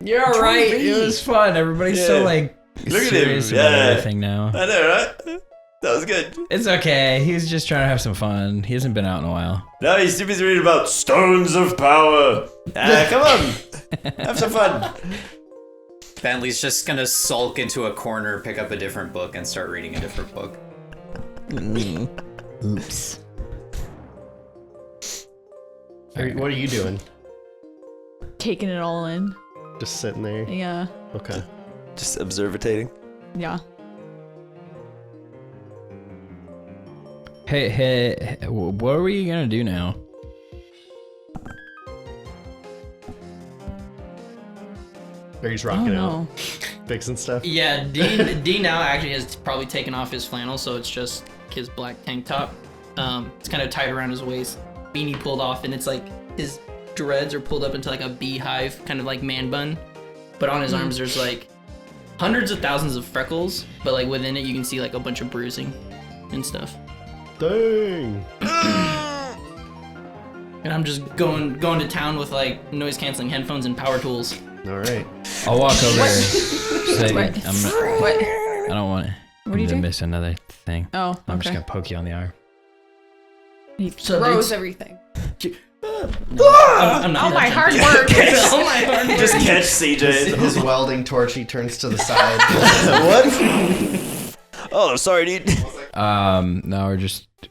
You're Try right. read. It was fun. Everybody's so Yeah. like Look at him. serious about Yeah. everything now. I know, right? That was good. It's okay. He was just trying to have some fun. He hasn't been out in a while. No, he's too busy reading about stones of power. Come on, have some fun. Bentley's just gonna sulk into a corner, pick up a different book, and start reading a different book. Oops. What are you doing? Taking it all in. Just sitting there? Yeah. Okay. Just observating. Yeah. Hey, what are we gonna do now? Or he's Oh rocking no. out, fixing stuff. Yeah, D now actually has probably taken off his flannel, so it's just his black tank top. It's kind of tied around his waist, beanie pulled off, and it's like his dreads are pulled up into like a beehive, kind of like man bun. But on his arms, there's like hundreds of thousands of freckles, but like within it, you can see like a bunch of bruising and stuff. Dang. And I'm just going to town with like noise canceling headphones and power tools. All right. I'll walk over. Say, What? What? I don't want What do you to do? miss another thing. Oh, I'm just okay. gonna poke you on the arm. He So throws it's- everything. I'm not Oh, my that hard tempted. work. Oh my hard work. Just catch CJ. His welding torch, he turns to the side. What? Oh, sorry, dude. No,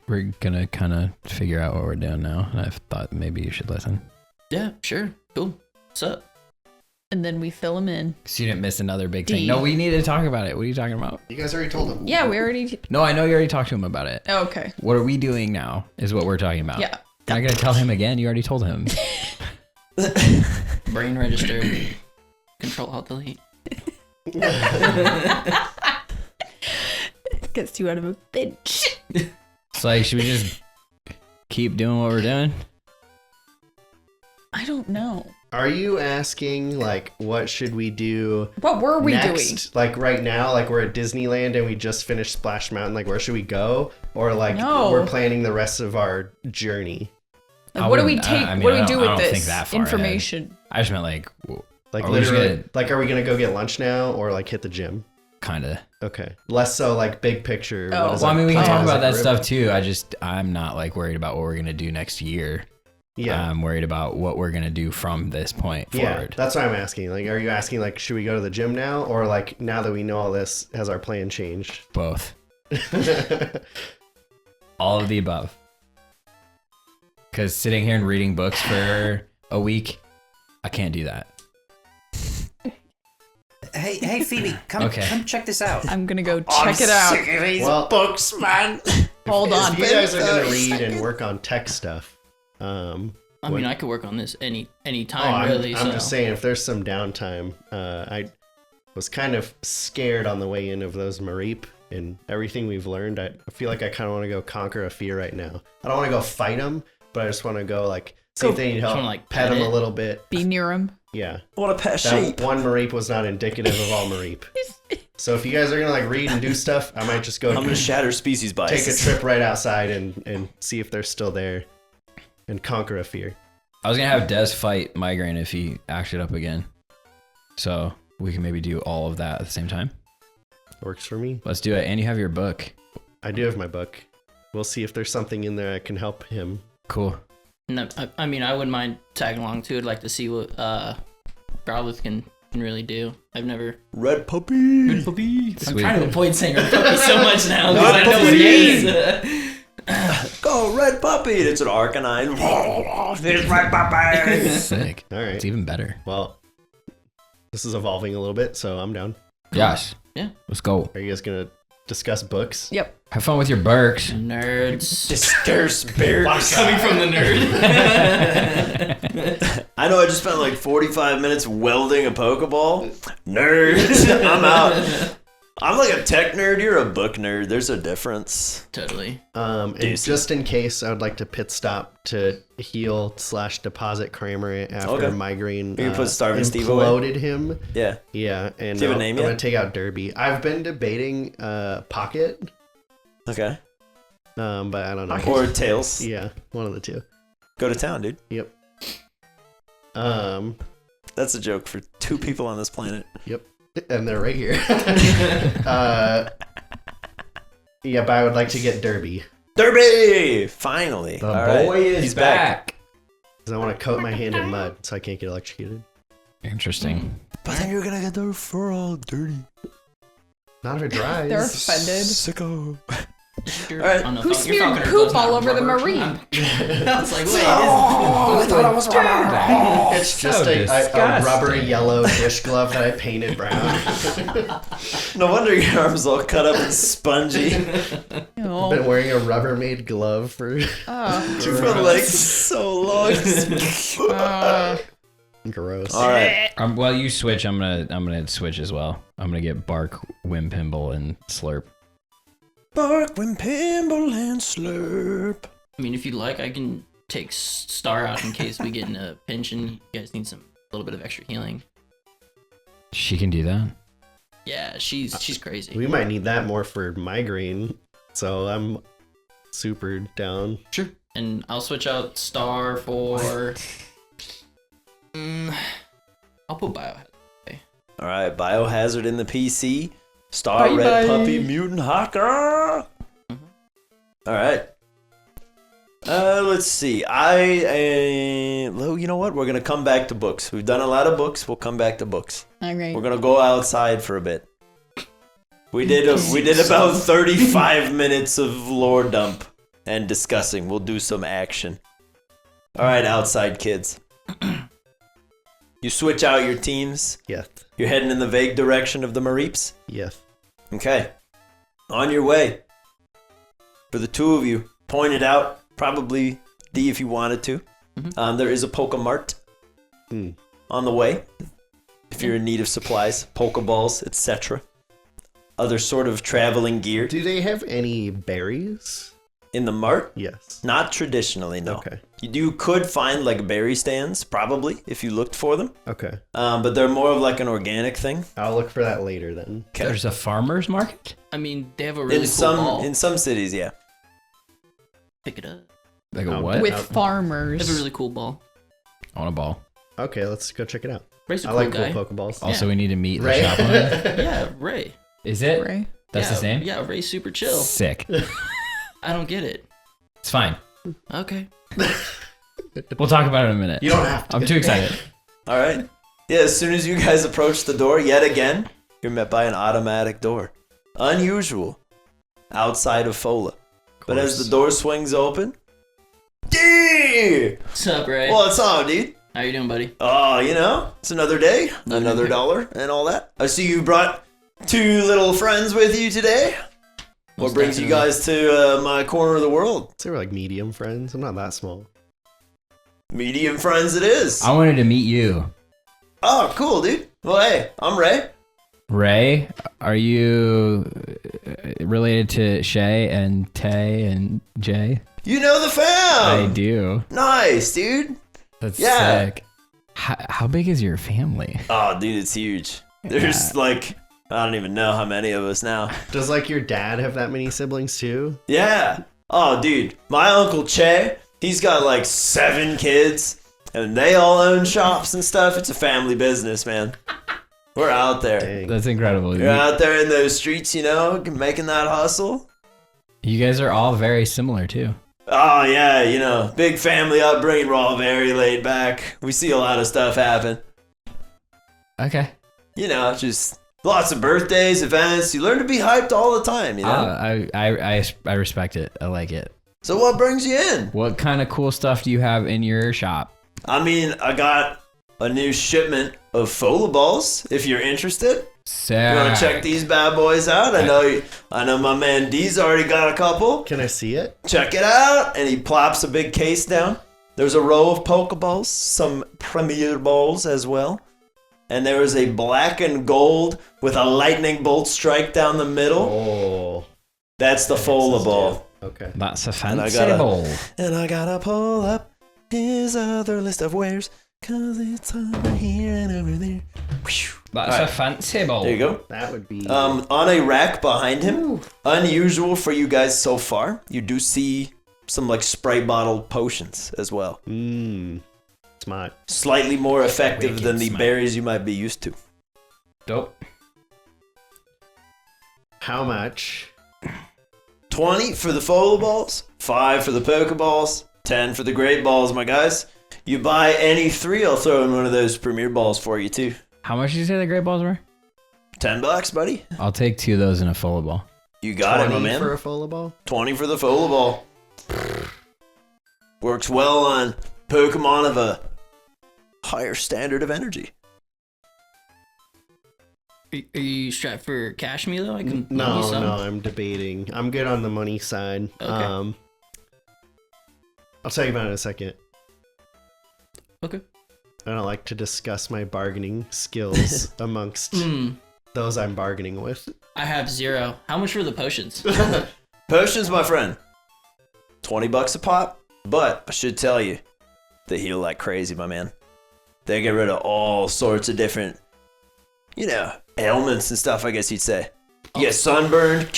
we're gonna kind of figure out what we're doing now. And I thought maybe you should listen. Yeah, sure. Cool. What's up? And then we fill him in. So you didn't miss another big D. thing. No, we need to talk about it. What are you talking about? You guys already told him. Yeah, we already. No, I know you already talked to him about it. Oh, okay. What are we doing now is what we're talking about. Yeah. I'm not gonna tell him again. You already told him. Brain register. Control Alt Delete. Gets you out of a pinch. It's like, should we just keep doing what we're doing? I don't know. Are you asking, like, what should we do What were we next? doing? Like, right now, like, we're at Disneyland and we just finished Splash Mountain. Like, where should we go? Or, like, No. we're planning the rest of our journey? Like, I what do we wouldn't- take? I mean, what do I we do don't- I with don't think this that far ahead. information? I just meant like, Like, Are we just literally, gonna- like, are we going to go get lunch now or, like, hit the gym? kind of. Okay. Less so, like, big picture. Oh. what is Well, I our mean, we can plan talk as a about that group? stuff too. I'm not like worried about what we're gonna do next year. Yeah. I'm worried about what we're gonna do from this point Yeah, forward. that's what I'm asking. Like, are you asking, like, should we go to the gym now? Or, like, now that we know all this, has our plan changed? Both. All of the above. Because sitting here and reading books for a week, I can't do that. Hey, Phoebe, come check this out. I'm gonna go check it out. Well, Books, man. Hold on. if you guys are going to read and work on tech stuff, I mean, I could work on this any time, I'm, really. I'm so. just saying, if there's some downtime, I was kind of scared on the way in of those Mareep and everything we've learned. I feel like I kind of want to go conquer a fear right now. I don't want to go fight them, but I just want to go, like, see if they need help, Just wanna, like, pet pet them a it. little bit. Be near him. Yeah. What a pet That sheep. one Mareep was not indicative of all Mareep. So if you guys are going to, like, read and do stuff, I might just go I'm gonna shatter species bias. take a trip right outside and see if they're still there and conquer a fear. I was gonna have Des fight Migraine if he acted up again. So we can maybe do all of that at the same time. Works for me. Let's do it. And you have your book. I do have my book. We'll see if there's something in there that can help him. Cool. No, I mean, I wouldn't mind tagging along too. I'd like to see what Growlithe can really do. I've never. Red puppy. I'm Sweet. trying to avoid saying Red Puppy so much now Red because I know what Puppy. he is. Go, red puppy. It's an Arcanine. It's red puppy. Sick. All right. It's even better. Well, this is evolving a little bit, so I'm down. Yes. Yeah. Let's go. Are you guys gonna discuss books? Yep. Have fun with your Burks. Nerds. Disperse bears. Coming from the nerd. I know I just spent like 45 minutes welding a Pokeball. Nerd. I'm out. I'm like a tech nerd. You're a book nerd. There's a difference. Totally. And Decent. just in case, I would like to pit stop to heal / deposit Kramer after Okay. Migraine You can put Starving Steve away? imploded him. Yeah. Yeah, and Do you have a name I'm yet? gonna take out Derby. I've been debating Pocket, Okay. but I don't know. Or Tails. Yeah, one of the two. Go to town, dude. Yep. Um, That's a joke for 2 people on this planet. Yep. And they're right here. Yeah, but I would like to get Derby. Derby! Finally. The All right. boy is He's back. Because I want to coat my hand in mud so I can't get electrocuted. Interesting. But then you're gonna get their fur all dirty. Not if it dries. They're offended. Sicko. Alright. Who smeared poop all over the marine? I was like, wait. I thought I was wrong. It's just So a disgusting. rubbery yellow dish glove that I painted brown. No wonder your arm's all cut up and spongy. Oh. Been wearing a Rubbermaid glove for Oh. For like so long. gross. All right. Well, you switch. I'm gonna switch as well. I'm gonna get Bark, Wimpimble, and Slurp. Bark, Wimpimble, and Slurp. I mean, if you'd like, I can take Star out in case we get in a pinch and you guys need a little bit of extra healing. She can do that. Yeah, she's crazy. We might need that more for migraine, so I'm super down. Sure. And I'll switch out Star for. I'll put Biohazard. All right. Biohazard in the PC. Star Bye Red bye. Puppy Mutant Hacker. All right. Let's see. You know what? We're gonna come back to books. We've done a lot of books. We'll come back to books. All right. We're gonna go outside for a bit. We did about 35 minutes of lore dump and discussing. We'll do some action. All right, outside kids. You switch out your teams. Yes. You're heading in the vague direction of the Mareeps. Yes. Okay. On your way. For the two of you, pointed out, probably D if you wanted to. There is a Pokemart on the way. If you're in need of supplies, Pokeballs, etc. Other sort of traveling gear. Do they have any berries? In the Mart? Yes. Not traditionally, no. Okay. You could find like berry stands, probably, if you looked for them. Okay. But they're more of like an organic thing. I'll look for that later then. Okay. There's a farmer's market? I mean, they have a really cool ball. In some cities, yeah. Pick it up. Like a Oh, what? With They farmers. have a really cool ball. I want a ball. Okay, let's go check it out. Ray's a I cool like guy. cool Pokeballs. Also, we need to meet the Right? shop owner. Yeah, Ray. Is it? Right. That's yeah, his name? Yeah, Ray's super chill. Sick. I don't get it. It's fine. Okay. We'll talk about it in a minute. You don't have to. I'm too excited. All right. Yeah, as soon as you guys approach the door, yet again, you're met by an automatic door. Unusual. Outside of Fola. But as the door swings open... D! What's up, Ray? What's up, dude? How you doing, buddy? Oh, it's another day, another dollar, and all that. I see you brought two little friends with you today. What Most brings you definitely. guys to my corner of the world? So we're like medium friends. I'm not that small. Medium friends it is. I wanted to meet you. Oh, cool, dude. Well, hey, I'm Ray. Ray, are you related to Shay and Tay and Jay? You know the fam. I do. Nice, dude. That's Yeah. sick. How big is your family? Oh, dude, it's huge. There's like, I don't even know how many of us now. Does like your dad have that many siblings too? Yeah. Oh, dude, my uncle Che, he's got like 7 kids, and they all own shops and stuff. It's a family business, man. We're out there. Dang. That's incredible. You're out there in those streets, making that hustle. You guys are all very similar too. Oh, yeah, big family upbringing. We're all very laid back. We see a lot of stuff happen. Okay. Just lots of birthdays, events. You learn to be hyped all the time, I respect it. I like it. So what brings you in? What kind of cool stuff do you have in your shop? I mean, I got a new shipment of Fola balls, if you're interested. Sick. You want to check these bad boys out? I know my man D's already got a couple. Can I see it? Check it out. And he plops a big case down. There's a row of Pokeballs, some Premier Balls as well. And there is a black and gold with a lightning bolt strike down the middle. Oh. That's the Fola ball. Okay. That's a And I fancy gotta- bowl. And I gotta pull up his other list of wares, 'cause it's over here and over there. Whew. That's Alright. a fancy bowl. There you go. That would be. On a rack behind him, unusual for you guys so far, you do see some like spray bottle potions as well. Smart. Slightly more effective Wicked than the smart. berries you might be used to. Dope. How much? 20 for the Fola balls, 5 for the Pokeballs, 10 for the Great Balls, my guys. You buy any 3, I'll throw in one of those Premier Balls for you too. How much did you say the great balls were? $10, buddy. I'll take 2 of those in a full ball. You got it, my 20 man. for a Fola ball? 20 for the Fola ball. Works well on Pokemon of a higher standard of energy. Are you strapped for cash me though? I can give you No, some. no, I'm debating. I'm good on the money side. Okay. I'll tell you about it in a second. Okay. I don't like to discuss my bargaining skills amongst those I'm bargaining with. I have 0. How much for the potions? Potions, my friend. $20 a pop, but I should tell you, they heal like crazy, my man. They get rid of all sorts of different, ailments and stuff, I guess you'd say. You get sunburned,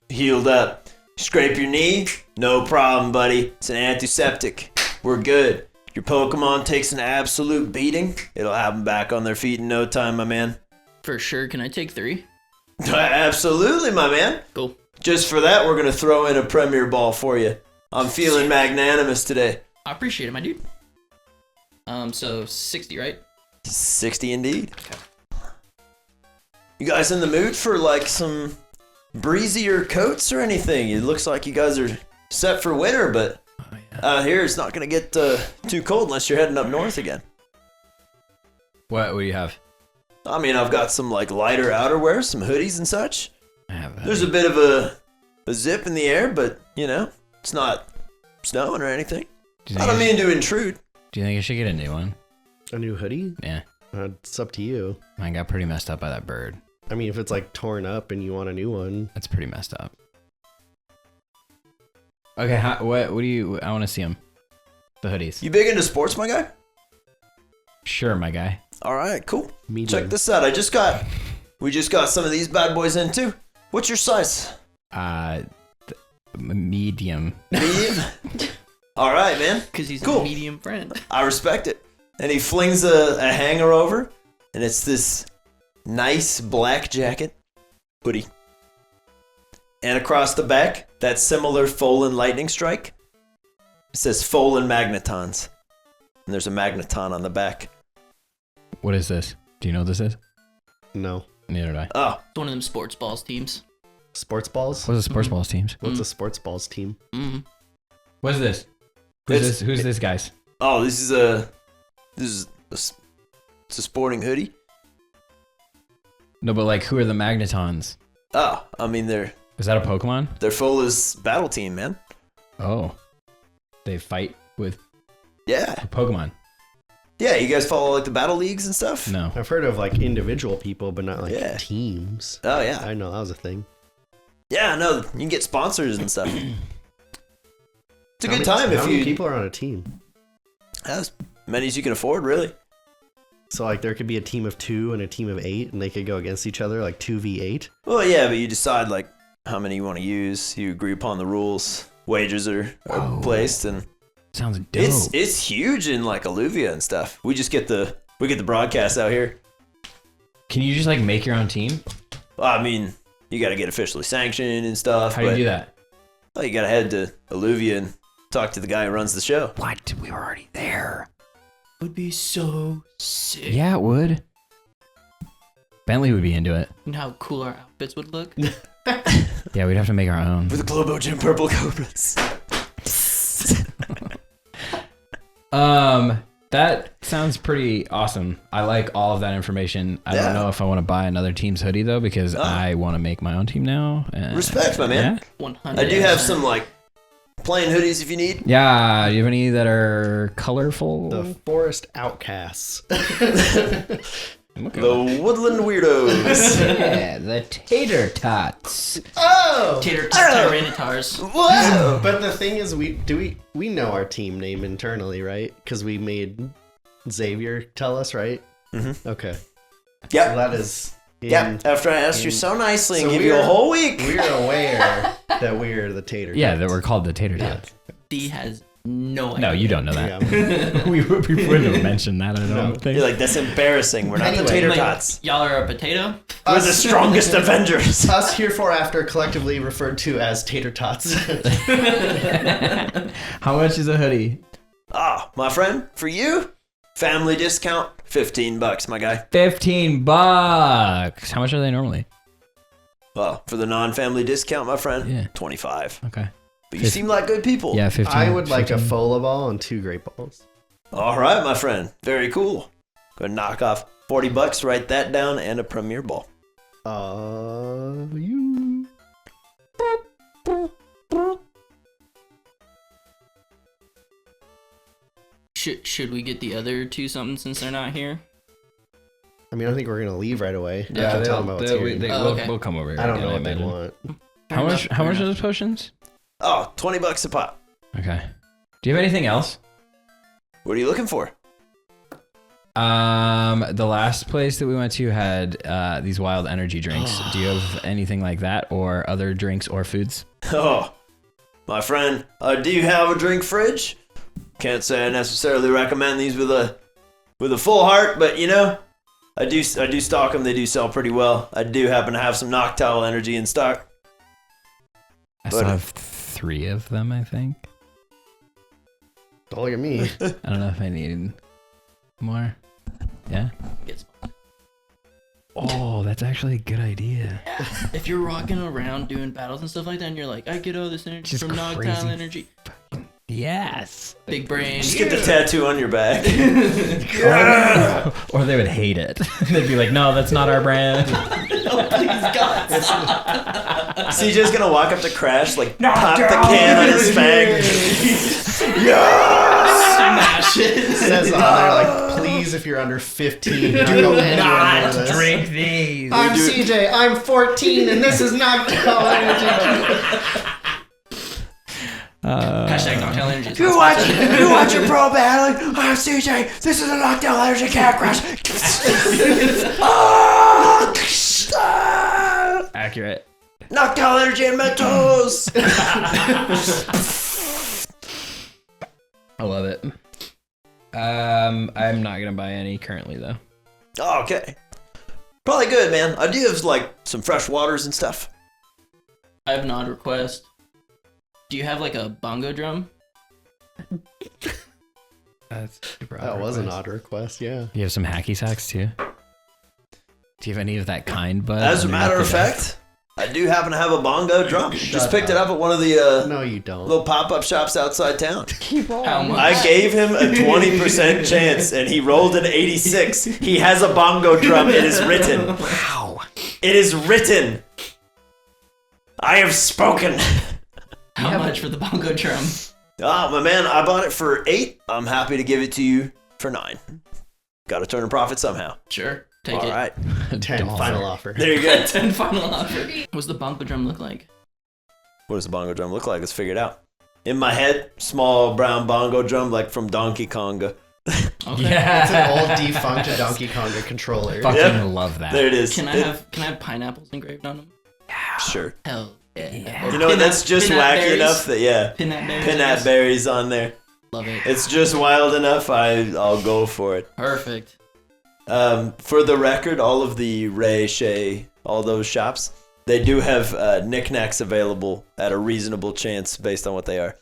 healed up. Scrape your knee, no problem, buddy. It's an antiseptic. We're good. Your Pokemon takes an absolute beating. It'll have them back on their feet in no time, my man. For sure. Can I take 3? Absolutely, my man. Cool. Just for that, we're going to throw in a Premier Ball for you. I'm feeling magnanimous today. I appreciate it, my dude. So 60, right? 60 indeed. You guys in the mood for like some breezier coats or anything? It looks like you guys are set for winter, but out here it's not gonna get too cold unless you're heading up north again. What do you have? I mean, I've got some like lighter outerwear, some hoodies and such. I have There's a bit of a zip in the air, but you know, it's not snowing or anything. I don't mean to intrude. Do you think I should get a new one? A new hoodie? Yeah. It's up to you. Mine got pretty messed up by that bird. I mean, if it's like torn up and you want a new one. That's pretty messed up. Okay, what do you... I want to see them. The hoodies. You big into sports, my guy? Sure, my guy. All right, cool. Medium. Check this out. We just got some of these bad boys in too. What's your size? Medium. Medium? All right, man. Because he's Cool. a medium friend. I respect it. And he flings a hanger over, and it's this nice black jacket, hoodie. And across the back, that similar Folan lightning strike. It says Folan Magnetons. And there's a magneton on the back. What is this? Do you know what this is? No. Neither do I. Oh, It's one of them sports balls teams. Sports balls? What's the sports balls teams? What's a sports balls team? Mm-hmm. What is this? Who's this, guys? oh, this is a it's a sporting hoodie. No, but like, who are the Magnetons? Oh, I mean they're Is that a Pokemon? Fola's battle team, man. Oh. They fight with Yeah. a Pokemon. Yeah, you guys follow like the battle leagues and stuff? No. I've heard of like individual people, but not like Yeah. teams. Oh yeah. I know that was a thing. Yeah, no, you can get sponsors and stuff. It's a How good many- time how if many you people are on a team? as many as you can afford, really. So like there could be a team of 2 and a team of 8, and they could go against each other like 2v8. Well, yeah, but you decide like how many you want to use. You agree upon the rules. Wagers are placed, and Sounds dope. it's huge in like Alluvia and stuff. We just get the broadcast out here. Can you just like make your own team? I mean, you got to get officially sanctioned and stuff. How do you do that? Oh, you got to head to Alluvia and talk to the guy who runs the show. What? We were already there. Would be so sick. Yeah, it would. Bentley would be into it. You know how cool our outfits would look? Yeah, we'd have to make our own. For the Globo Gym Purple Cobras. That sounds pretty awesome. I like all of that information. I Yeah. don't know if I want to buy another team's hoodie though, because I want to make my own team now. Respect, my man. 100. I do have some like plain hoodies if you need. Yeah. Do you have any that are colorful? The forest outcasts. The Woodland Weirdos. Yeah, the tater tots. Oh! Tater Tyrannitars. Whoa! But the thing is, we know our team name internally, right? Because we made Xavier tell us, right? Mm-hmm. Okay. So Yep. that is. Yep. After I asked you so nicely and so give you a we're- whole week. We're aware that we're the tater. Yeah, tots. that we're called the tater tots. D has no idea. No, you don't know that. Yeah. we wouldn't have mentioned that. I don't think. You're like, that's embarrassing. We're not Anyway, the tater Like, tots. y'all are a potato? We're the strongest Avengers. Us herefore collectively referred to as tater tots. How much is a hoodie? Ah, my friend, for you, family discount, $15, my guy. $15. How much are they normally? Well, for the non-family discount, my friend, Yeah. 25. Okay. But you seem like good people. Yeah, 15. I would like a 15. Fola ball and 2 great balls. All right, my friend. Very cool. Gonna knock off $40. Write that down, and a Premier Ball. You. Should we get the other two something since they're not here? I mean, I think we're gonna leave right away. I Yeah, can tell them about what's here. okay. we'll come over here. I don't again, know what they imagine. want. How much? How much are those potions? Oh, $20 a pop. Okay. Do you have anything else? What are you looking for? The last place that we went to had these wild energy drinks. Do you have anything like that, or other drinks or foods? Oh, my friend, I do have a drink fridge. Can't say I necessarily recommend these with a full heart, but you know, I do stock them. They do sell pretty well. I do happen to have some Noctowl energy in stock. I But- still have 3 of them, I think. Don't look at me. I don't know if I need more. Yeah. Gets- Oh, that's actually a good idea. If you're rocking around doing battles and stuff like that, and you're like, I get all this energy Just from Noctowl crazy. energy. Yes. Big brain. Just get the tattoo on your back. Or they would hate it. They'd be like, no, that's not our brand. CJ's gonna walk up to Crash, like, pop the can on his fang. Smash it. It says on there, like, please, if you're under 15, do not Drink these. I'm CJ, I'm 14, and this is Noctowl Energy. Hashtag Noctowl energy. You watch your pro battling. I'm CJ. This is a Noctowl Energy Cat Crash. Accurate. Noctowl Energy and Mentos. I love it. I'm not gonna buy any currently though. Oh, okay. Probably good, man. I do have like some fresh waters and stuff. I have an odd request. Do you have like a bongo drum? That's super That was an odd request, yeah. You have some hacky sacks too. Do you have any of that kind, bud? As a matter of fact, I do happen to have a bongo drum. Just picked it up at one of the No, you don't. little pop-up shops outside town. How much? I gave him a 20% chance, and he rolled an 86. He has a bongo drum. It is written. Wow. It is written. I have spoken. How much for the bongo drum? Oh, my man, I bought it for 8. I'm happy to give it to you for 9. Got to turn a profit somehow. Sure. Take All it. right. 10, final offer. There you go. 10 final offer. What's the bongo drum look like? What does a bongo drum look like? Let's figure it out. In my head, small brown bongo drum like from Donkey Konga. Okay. Yeah. It's an old defunct Donkey Konga controller. Fucking Yep. love that. There it is. Can I have pineapples engraved on them? Sure. Hell yeah. Yeah. You know what? That's just wacky berries. enough that, yeah. Pinat berries. I Pinat guess. berries on there. Love it. It's just wild enough. I'll go for it. Perfect. For the record, all of the Ray, Shay, all those shops, they do have knickknacks available at a reasonable chance based on what they are.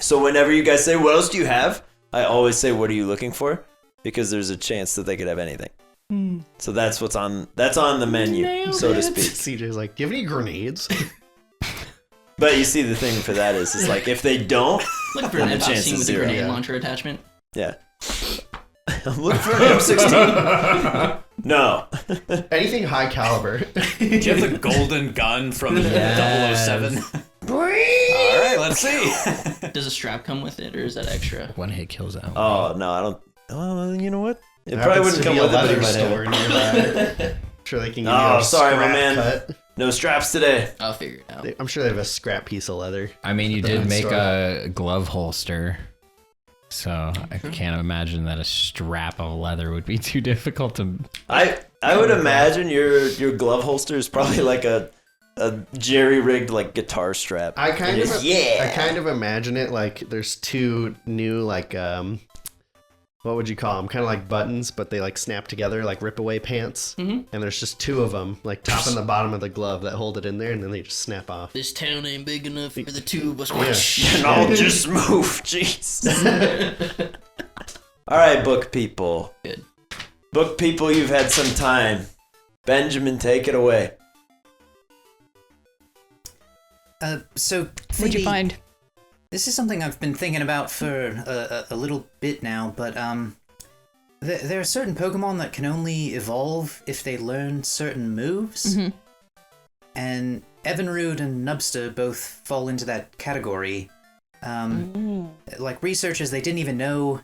So whenever you guys say, what else do you have? I always say, what are you looking for? Because there's a chance that they could have anything. So that's on the menu, so to speak. CJ's like, do you have any grenades? But you see, the thing for that is like, if they don't, Look for then an the chance M16 is with a zero. grenade Yeah. launcher attachment. Yeah. I'm looking for an M16. No. Anything high caliber. Do you have the golden gun from 007? All right, let's see. Does a strap come with it, or is that extra? One hit kills that. Oh, no, I don't. Oh, you know what? It There probably happens wouldn't to come be a with it, but leather it might have store it. nearby. I'm sure they can give Oh, you a sorry, my scrap man. cut. No straps today. I'll figure it out. I'm sure they have a scrap piece of leather. I mean, you The did gun make store. a glove holster, so I can't imagine that a strap of leather would be too difficult to. I would imagine your glove holster is probably like a jerry rigged like guitar strap. I kind It of is- yeah. I kind of imagine it like there's two new like what would you call them? Kind of like buttons, but they like snap together like rip away pants. Mhm. And there's just two of them, like top and the bottom of the glove that hold it in there, and then they just snap off. This town ain't big enough for the two of us. Yeah. And I'll just move. Jeez. All right, book people. Good. Book people, you've had some time. Benjamin, take it away. So, What'd you Phoebe, find? this is something I've been thinking about for a little bit now, but there are certain Pokemon that can only evolve if they learn certain moves. Mhm. And Evinrude and Nubster both fall into that category. Like researchers, they didn't even know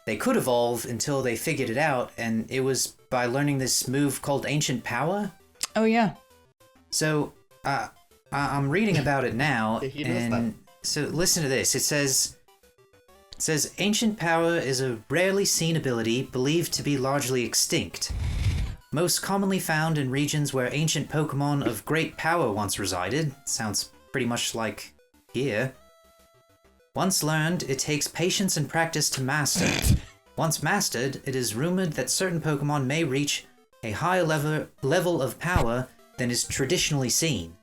they could evolve until they figured it out, and it was by learning this move called Ancient Power. Oh yeah. So, I'm reading about it now, He knows and so listen to this. It says, Ancient Power is a rarely seen ability believed to be largely extinct. Most commonly found in regions where ancient Pokemon of great power once resided. Sounds pretty much like here. Once learned, it takes patience and practice to master. Once mastered, it is rumored that certain Pokemon may reach a higher level of power than is traditionally seen.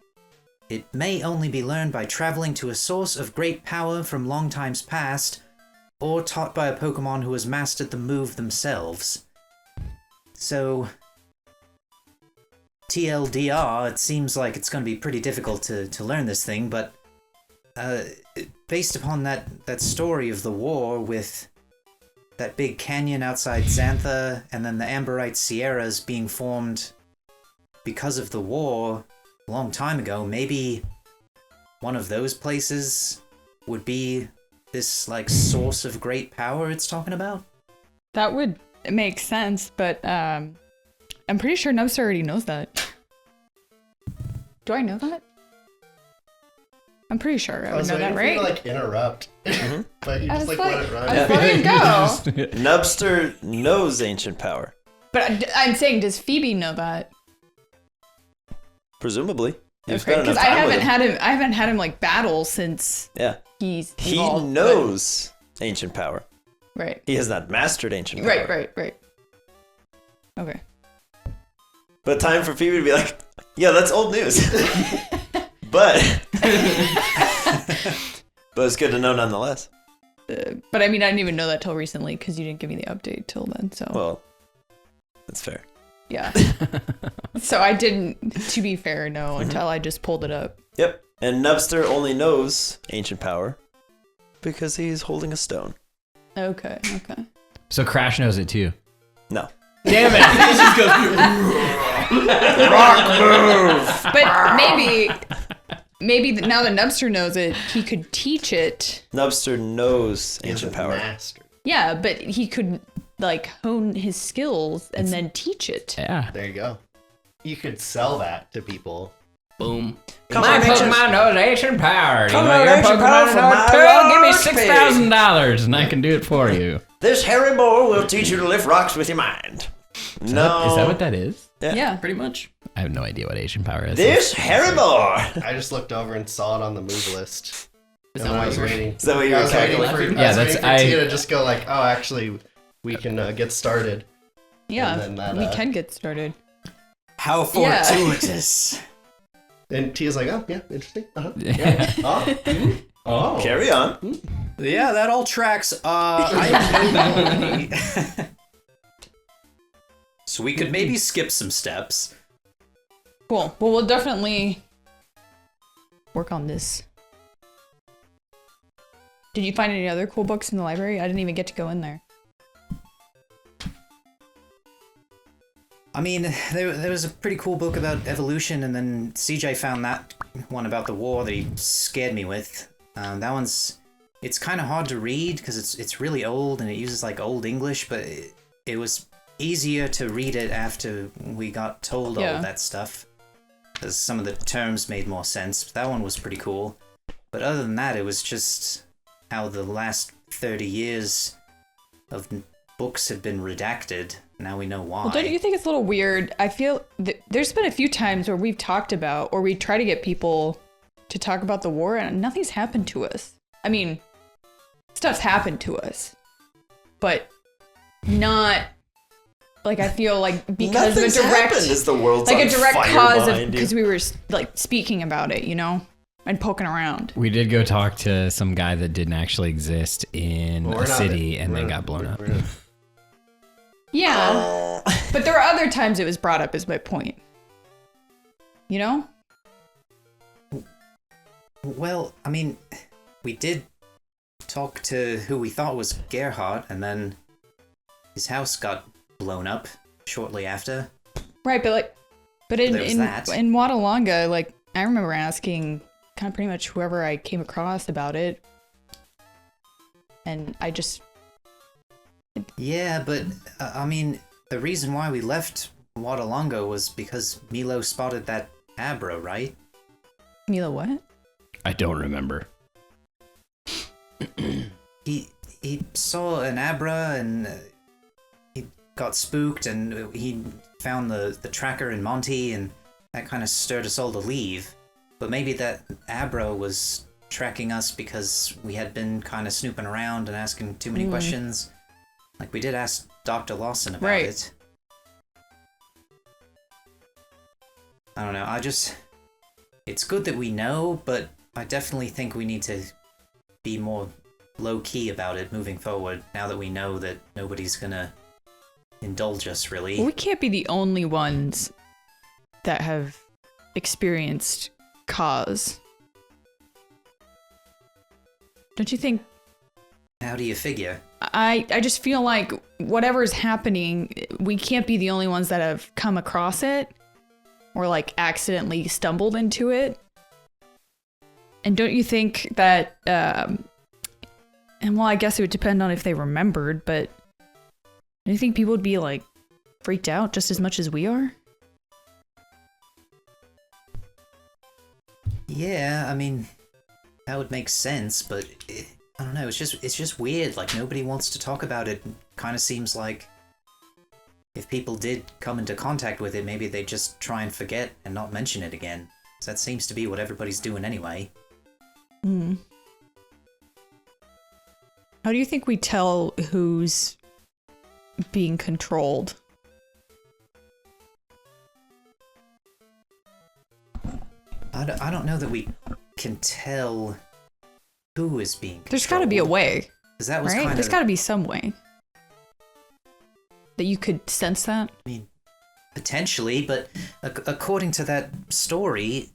It may only be learned by traveling to a source of great power from long times past, or taught by a Pokemon who has mastered the move themselves. So, TLDR, it seems like it's going to be pretty difficult to learn this thing, but based upon that story of the war with that big canyon outside Xantha, and then the Amberite Sierras being formed because of the war a long time ago, maybe one of those places would be this, like, source of great power it's talking about? That would make sense, but I'm pretty sure Nubs already knows that. Do I know that? I'm pretty sure I would know that, right? I was waiting for you to, like, interrupt. But you I just, was like, let it run. I was letting it go. Nubster knows ancient power. But I'm saying, does Phoebe know that? Presumably. You've Okay, spent enough because I time with haven't him. had him like battle since Yeah. he's He evolved, knows ancient power. but- right. He has not mastered ancient power. Right. Okay. But time for Phoebe to be like, yeah, that's old news. but it's good to know nonetheless. But I mean, I didn't even know that till recently because you didn't give me the update till then. So Well, that's fair. yeah. So I didn't, to be fair, know until I just pulled it up. Yep. And Nubster only knows ancient power because he's holding a stone. Okay. So Crash knows it too. No. Damn it! But maybe now that Nubster knows it, he could teach it. Nubster knows ancient power. Master. Yeah, but he could like hone his skills and then teach it. Yeah. There you go. You could sell that to people. Boom. My Pokemon knows ancient power. You Come want on, your ancient power Pokemon for to know my it too? Give me large $6,000 and I can do it for you. This hairy boar will teach you to lift rocks with your mind. Is that what that is? Yeah. Pretty much. I have no idea what ancient power is. This hairy boar. I just looked over and saw it on the move list. Is And that I why was you were- waiting. Is that what you I were was waiting calculating? for, Yeah, I was that's- waiting for I- Tia to just go like, oh, actually, we can get started. Yeah, And then that, we can get started. How Yeah. fortuitous. And Tia's like, oh, yeah, interesting. Uh-huh. Yeah. Oh. Oh. Carry on. Yeah, that all tracks. I know. So we could maybe skip some steps. Cool. Well, we'll definitely work on this. Did you find any other cool books in the library? I didn't even get to go in there. I mean, there was a pretty cool book about evolution, and then CJ found that one about the war that he scared me with. That one's... It's kind of hard to read because it's really old and it uses like old English, but it was easier to read it after we got told all Yeah. of that stuff. Because some of the terms made more sense. That one was pretty cool. But other than that, it was just how the last 30 years of books have been redacted. Now we know why. Well, don't you think it's a little weird? I feel there's been a few times where we've talked about, or we try to get people to talk about the war, and nothing's happened to us. I mean, stuff's happened to us, but not like I feel like because Nothing's of a direct, happened as the world's like on a direct fire cause of behind you. because we were like speaking about it, you know, and poking around. We did go talk to some guy that didn't actually exist in Well, a we're not- city and then we're- got blown up. we're not- Yeah, but there were other times it was brought up. Is my point. You know? Well, I mean, we did talk to who we thought was Gerhardt, and then his house got blown up shortly after. Right, but in There was that. in Wadalonga, like I remember asking kind of pretty much whoever I came across about it, and I just Yeah, but I mean, the reason why we left Wadalonga was because Milo spotted that Abra, right? Mila what? I don't remember. He saw an Abra and he got spooked, and he found the tracker in Monty, and that kind of stirred us all to leave. But maybe that Abra was tracking us because we had been kind of snooping around and asking too many questions. Like, we did ask Dr. Lawson about Right. it. I don't know, it's good that we know, but I definitely think we need to be more low-key about it moving forward, now that we know that nobody's gonna indulge us, really. Well, we can't be the only ones that have experienced cause. Don't you think? How do you figure? I just feel like whatever's happening, we can't be the only ones that have come across it or like accidentally stumbled into it. And don't you think that, and well, I guess it would depend on if they remembered, but do you think people would be like freaked out just as much as we are? Yeah, I mean, that would make sense, but I don't know. It's just weird. Like, nobody wants to talk about it. Kind of seems like if people did come into contact with it, maybe they'd just try and forget and not mention it again. So that seems to be what everybody's doing anyway. Hmm. How do you think we tell who's being controlled? I don't know that we can tell who is being controlled. There's got to be a way, because that was right? kind There's of. got to be some way that you could sense that. I mean, potentially, but according to that story,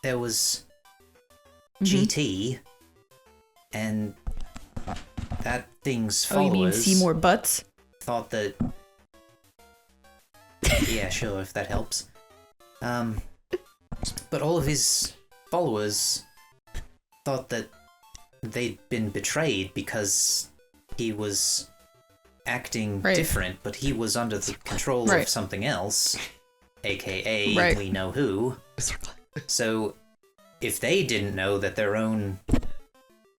there was GT, and that thing's Oh, you mean followers Seymour Butts? thought that. Yeah, sure, if that helps. But all of his followers thought that they'd been betrayed because he was acting different, but he was under the control of something else, aka we know who. So if they didn't know that their own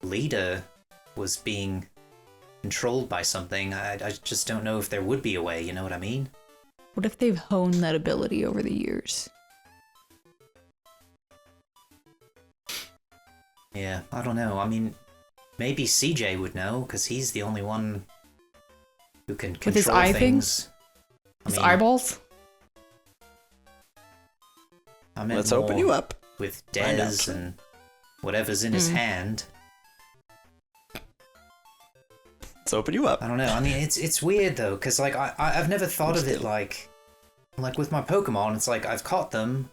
leader was being controlled by something, I just don't know if there would be a way, you know what I mean? What if they've honed that ability over the years? Yeah, I don't know. I mean, maybe CJ would know, because he's the only one who can control with his eye things. His eyeballs? I meant Let's open you up. with Find out. Dez and whatever's in his hand. Let's open you up. I don't know. I mean, it's weird though, because like I've never thought of it like with my Pokemon. It's like I've caught them.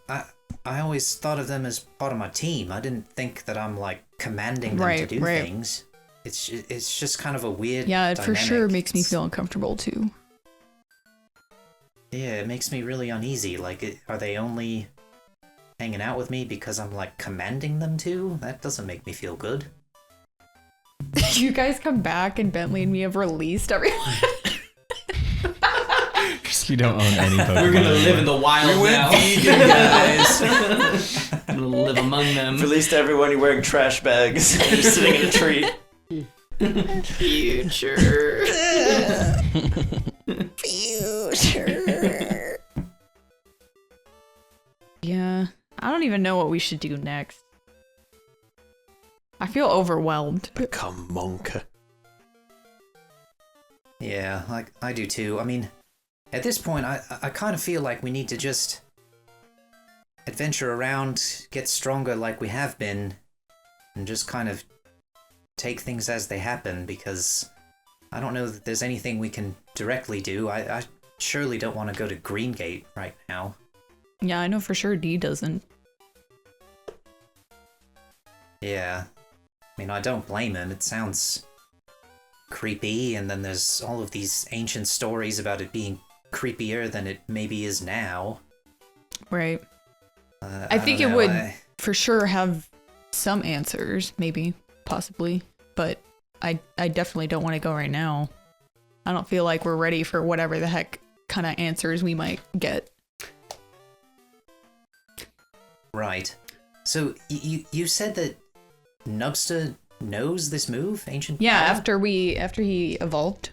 I always thought of them as part of my team. I didn't think that I'm like commanding them to do things. It's just kind of a weird. Yeah, it for sure dynamic. makes me feel uncomfortable too. Yeah, it makes me really uneasy. Like, are they only hanging out with me because I'm like commanding them to? That doesn't make me feel good. You guys come back and Bentley and me have released everyone. You don't own any Pokemon. We're gonna live in the wild now. vegan, guys. Gonna live among them. Released everyone, you're wearing trash bags. You're sitting in a tree. Future. Yeah, I don't even know what we should do next. I feel overwhelmed. Become monk. Yeah, like I do too. I mean, at this point, I kind of feel like we need to just adventure around, get stronger like we have been, and just kind of take things as they happen, because I don't know that there's anything we can directly do. I surely don't want to go to Greengate right now. Yeah, I know for sure D doesn't. Yeah. I mean, I don't blame him. It sounds creepy, and then there's all of these ancient stories about it being creepier than it maybe is now. Right. I think don't it know, would for sure have some answers, maybe, possibly, but I definitely don't want to go right now. I don't feel like we're ready for whatever the heck kind of answers we might get. Right. So you said that Nubster knows this move, Ancient Yeah, Kaya? after he evolved.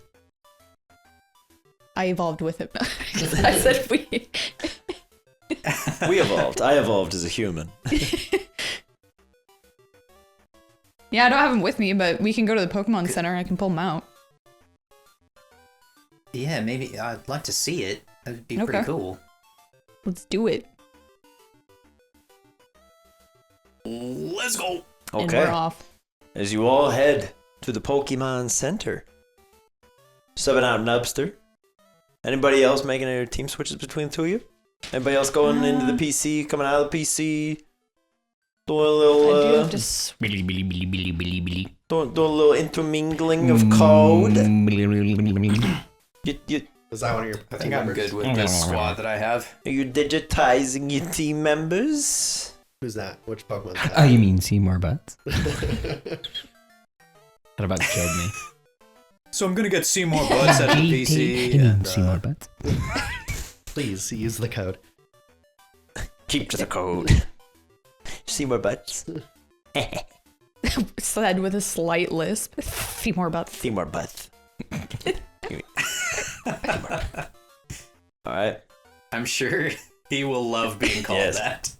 I evolved with him. I said we. We evolved. I evolved as a human. Yeah, I don't have him with me, but we can go to the Pokemon Center and I can pull him out. Yeah, maybe I'd like to see it. That'd be Okay. pretty cool. Let's do it. Let's go. And Okay. we're off. As you all head to the Pokemon Center. Subbing out Nubster. Anybody else making any team switches between the two of you? Anybody else going into the PC, coming out of the PC? Doing a little, I do have to doing a little intermingling of code. Is that one of your? I think I'm good with this squad that I have. Are you digitizing your team members? Who's that? Which Pokemon? Is that? Oh, you mean Seymour Butts? That about killed me. So I'm gonna get Seymour Butts at the PC. You mean and, Seymour Butts? Please use the code. Keep to the code. See more butts. said with a slight lisp. See more about See more butts. All right. I'm sure he will love being called Yes. that.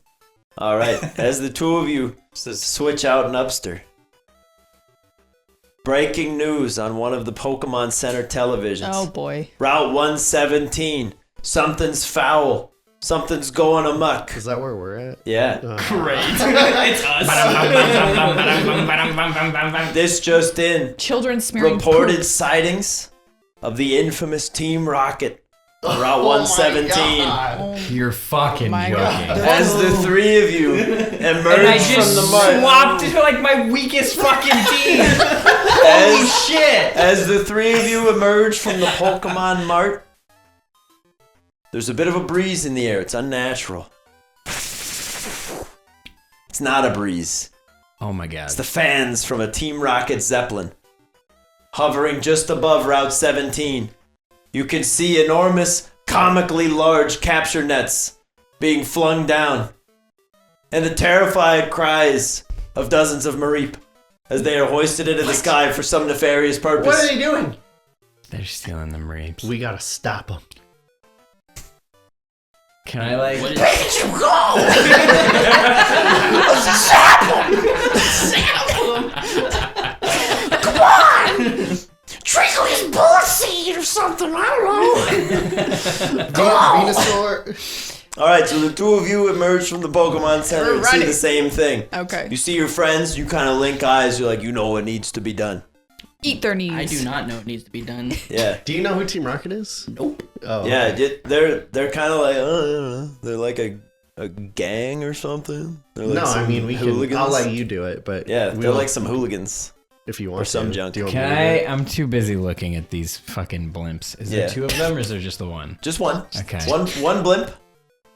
All right. As the two of you switch out Nubster. Breaking news on one of the Pokemon Center televisions. Oh boy. Route 117. Something's foul. Something's going amok. Is that where we're at? Yeah. Great. It's us. This just in. Children smearing Reported poop. sightings of the infamous Team Rocket on Route 117. You're fucking my joking. God. As the three of you And I emerge from just the mud. swapped to like my weakest fucking team. As, Shit. as the three of you emerge from the Pokemon Mart, there's a bit of a breeze in the air. It's unnatural. It's not a breeze. Oh my god. It's the fans from a Team Rocket zeppelin. Hovering just above Route 17, you can see enormous, comically large capture nets being flung down, and the terrified cries of dozens of Mareep as they are hoisted into the sky for some nefarious purpose. What are they doing? They're stealing them rapes. We gotta stop them. Can I like? What is Treacle his bullet seed or something, I don't know. Venusaur. Alright, so the two of you emerge from the Pokemon Center and see Alrighty. the same thing. Okay. You see your friends, you kind of link eyes, you're like, you know what needs to be done. Eat their knees. I do not know it needs to be done. Yeah. Do you know who Team Rocket is? Nope. Oh, Yeah, okay. they're kind of like, I don't know, they're like a gang or something. They're like No, I some mean we can. hooligans. I'll let you do it, but Yeah, we they're will- like some hooligans. if you want or some to. junk. Do you want Can me to do it? I'm too busy looking at these fucking blimps. Is there Yeah. two of them or is there just the one? Just one. Okay. One blimp.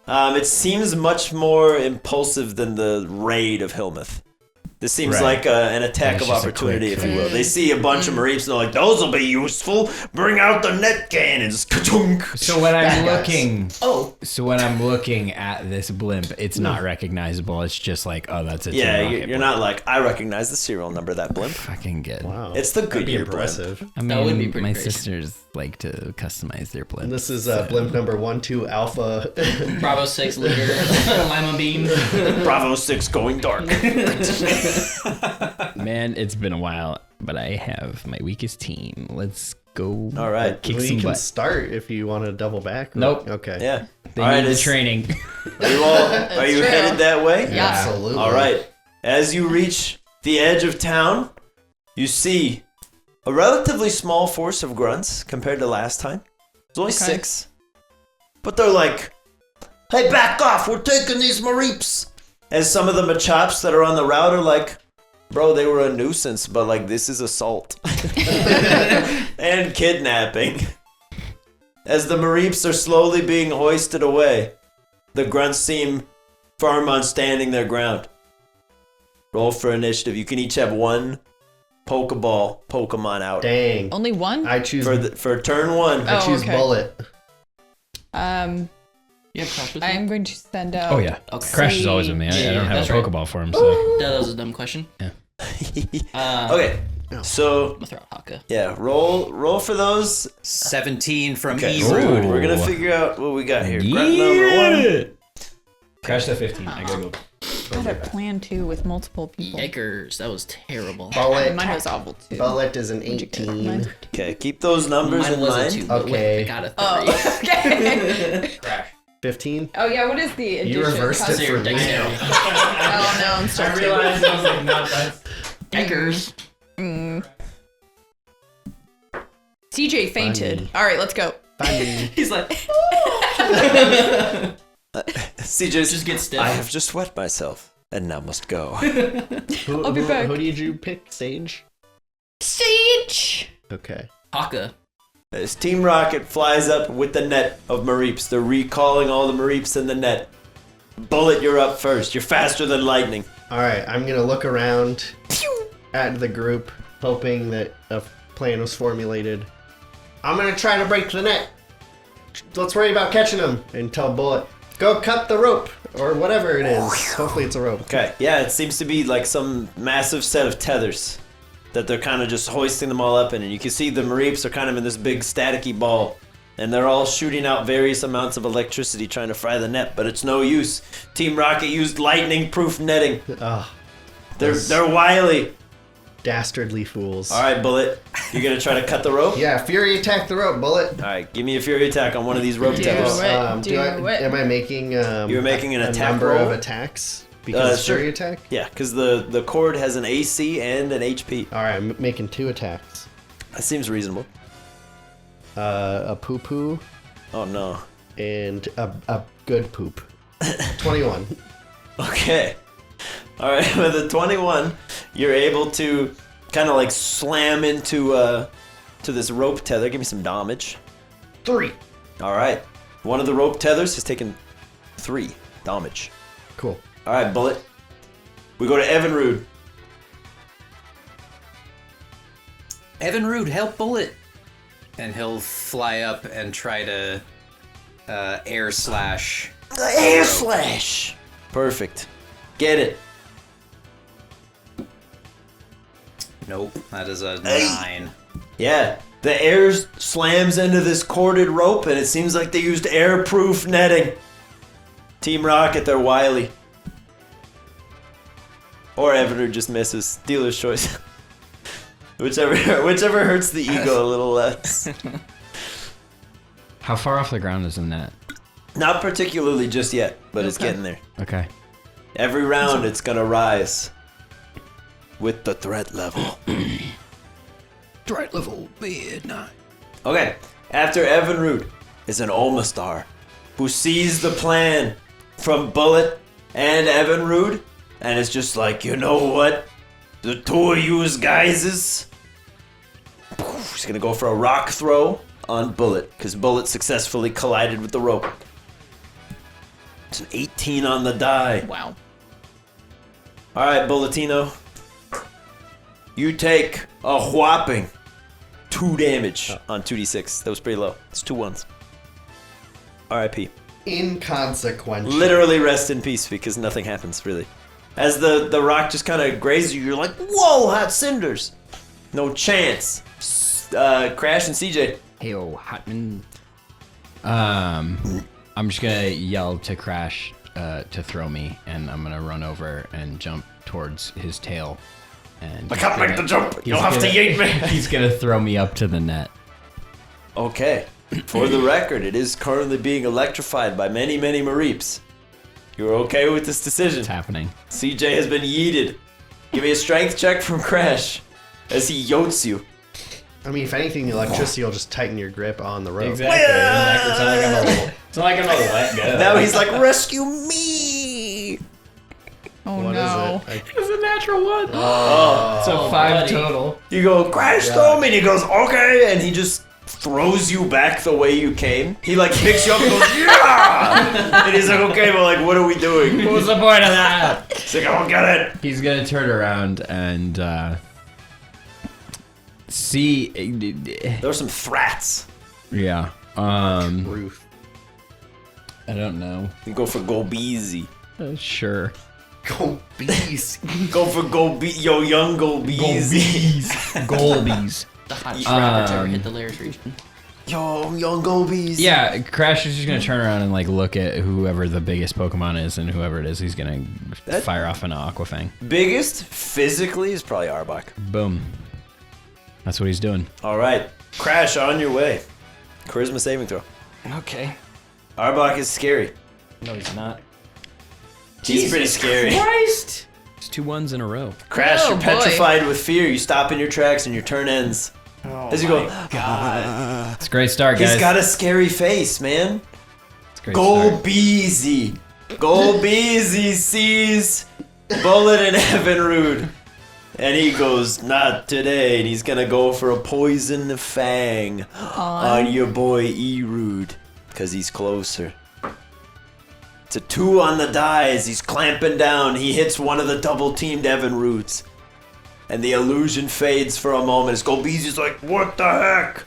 It seems much more impulsive than the raid of Hillmouth. This seems Right. like an attack It's of just a opportunity, quick if you will. thing. They see a bunch of Mareeps and they're like, those will be useful. Bring out the net cannons. Ka-chunk. So when I'm Bad guys. looking, Oh, so when I'm looking at this blimp, it's not recognizable. It's just like, oh, that's a Yeah, Team Rocket you're blimp. not like, I recognize the serial number of that blimp. Fucking good. Wow, It's the that'd be Goodyear blimp. impressive. I mean, That would be pretty my great. sisters like to customize their blimps. And this is blimp number 1-2 Alpha. Bravo 6 leader, Lima Beam. Bravo 6 going dark. Man, it's been a while, but I have my weakest team. Let's go. All right. Kick We some can butt. start if you want to double back. Nope. Okay. Yeah. They All right, need the is- training. Are you all? Are you true. headed that way? Yeah. Absolutely. All right. As you reach the edge of town, you see a relatively small force of grunts compared to last time. There's only Okay. 6, but they're like, "Hey, back off! We're taking these Mareeps." As some of the Machops that are on the route are like, "Bro, they were a nuisance, but like this is assault and kidnapping." As the Mareeps are slowly being hoisted away, the grunts seem firm on standing their ground. Roll for initiative. You can each have one Pokeball Pokemon out Dang. Only one? I choose. for turn 1. I Oh, choose okay. Bullet. You have Crash with I you? am going to send out. Oh yeah, Okay. Crash is always with me. I Yeah, don't have that's a right. Pokeball for him, so That was a dumb question. Okay, No. so I'm gonna throw out Haka. yeah, roll for those. 17 from Okay, E so Root. we're gonna figure out what we got here. Grunt number 1. Crash the 15. I gotta go. I had a plan too with multiple people. Yikers, that was terrible. Bullet. Mine was awful too. Bullet is an 18. Mine's- Okay, keep those numbers Mine in was a mind. 2, but Okay. I got a 3. Oh, okay. 15. Oh yeah, what is the addition? You reversed it So your for me. dexterity. Oh no, I'm starting. I was like, not that. Yikers. CJ fainted. Funny. All right, let's go. Funny. He's like, CJ's just get stiff. I have just wet myself and now must go. I'll be back. Who did you pick? Sage? Sage. Okay. Haka. As Team Rocket flies up with the net of Mareeps, they're recalling all the Mareeps in the net. Bullet, you're up first. You're faster than lightning. All right, I'm gonna look around at the group, hoping that a plan was formulated. I'm gonna try to break the net. Let's worry about catching him and tell Bullet, go cut the rope or whatever it is. Hopefully it's a rope. Okay, yeah, it seems to be like some massive set of tethers that they're kind of just hoisting them all up in, and you can see the Mareeps are kind of in this big staticky ball, and they're all shooting out various amounts of electricity trying to fry the net, but it's no use. Team Rocket used lightning-proof netting. Ah, They're wily. dastardly fools. All right, Bullet, you're gonna try to cut the rope. Yeah, Fury attack the rope, Bullet. All right, give me a fury attack on one of these rope Do tethers. it. Am I making? You're making an a attack number roll? of attacks because Sure. Fury attack. Yeah, because the cord has an AC and an HP. All right, I'm making 2 attacks. That seems reasonable. A poo poo Oh no. and a good poop. 21. Okay. All right, with a 21, you're able to kind of like slam into to this rope tether. Give me some damage. 3. All right. One of the rope tethers has taken 3 damage. Cool. All right, Bullet. We go to Evinrude. Evinrude, help Bullet. And he'll fly up and try to air slash. The air slash. Perfect. Get it. Nope, that is a 9. Yeah. The air slams into this corded rope, and it seems like they used airproof netting. Team Rocket, they're wily. Or Evinrude just misses. Dealer's choice. whichever hurts the ego a little less. How far off the ground is the net? Not particularly just yet, but it's getting there. Okay. Every round, it's gonna rise with the threat level. Threat level B9. Okay, after Evinrude is an Olmastar who sees the plan from Bullet and Evinrude, and it's just like, you know what? The 2 of you guys, he's gonna go for a rock throw on Bullet, because Bullet successfully collided with the rope. It's an 18 on the die. Wow. Alright, Bulletino. You take a whopping 2 damage on 2d6. That was pretty low. It's 2 1s. R.I.P. Inconsequential. Literally rest in peace because nothing happens, really. As the rock just kind of grazes you, you're like, whoa, hot cinders. No chance. Crash and CJ. Hey, Hotman. I'm just gonna yell to Crash to throw me, and I'm gonna run over and jump towards his tail. And I can't make the jump. You'll have to yeet me. He's gonna throw me up to the net. Okay. For the record, it is currently being electrified by many, many Mareeps. You're okay with this decision? It's happening. CJ has been yeeted. Give me a strength check from Crash as he yotes you. I mean, if anything, the electricity will just tighten your grip on the rope. Exactly. It's not like I'm gonna let go. Now he's like, rescue me! Oh What no. is it? It's a natural 1. Oh. So 5 buddy. total. You go, Crash, throw me! And he goes, okay! And he just throws you back the way you came. He like picks you up and goes, yeah! And he's like, okay, but like, what are we doing? What was the point of that? He's like, I don't get it! He's gonna turn around and see. There were some thrats. Yeah. Ruth. I don't know. You go for Golbeezy. Sure. Go bees. Go for yo, young Golbeezy. Golbies. The hottest rockets ever hit the Lair's region. Yo, young Golbeezy. Yeah, Crash is just gonna turn around and like look at whoever the biggest Pokemon is, and whoever it is, he's gonna fire off an Aquafang. Biggest physically is probably Arbok. Boom. That's what he's doing. All right, Crash, on your way. Charisma saving throw. Okay. Arbok is scary. No, he's not. He's pretty scary. Christ! It's 2 1s in a row. Crash, Oh, you're boy. petrified with fear. You stop in your tracks and your turn ends. As you go, God. It's a great start, guys. he's got a scary face, man. It's a great start. Golbeezy. Golbeezy sees Bullet and Evinrude. And he goes, not today. And he's going to go for a poison fang on your boy Erude. Because he's closer. It's a 2 on the die as he's clamping down. He hits one of the double-teamed Evinrudes. And the illusion fades for a moment. As Golbeezy's like, what the heck?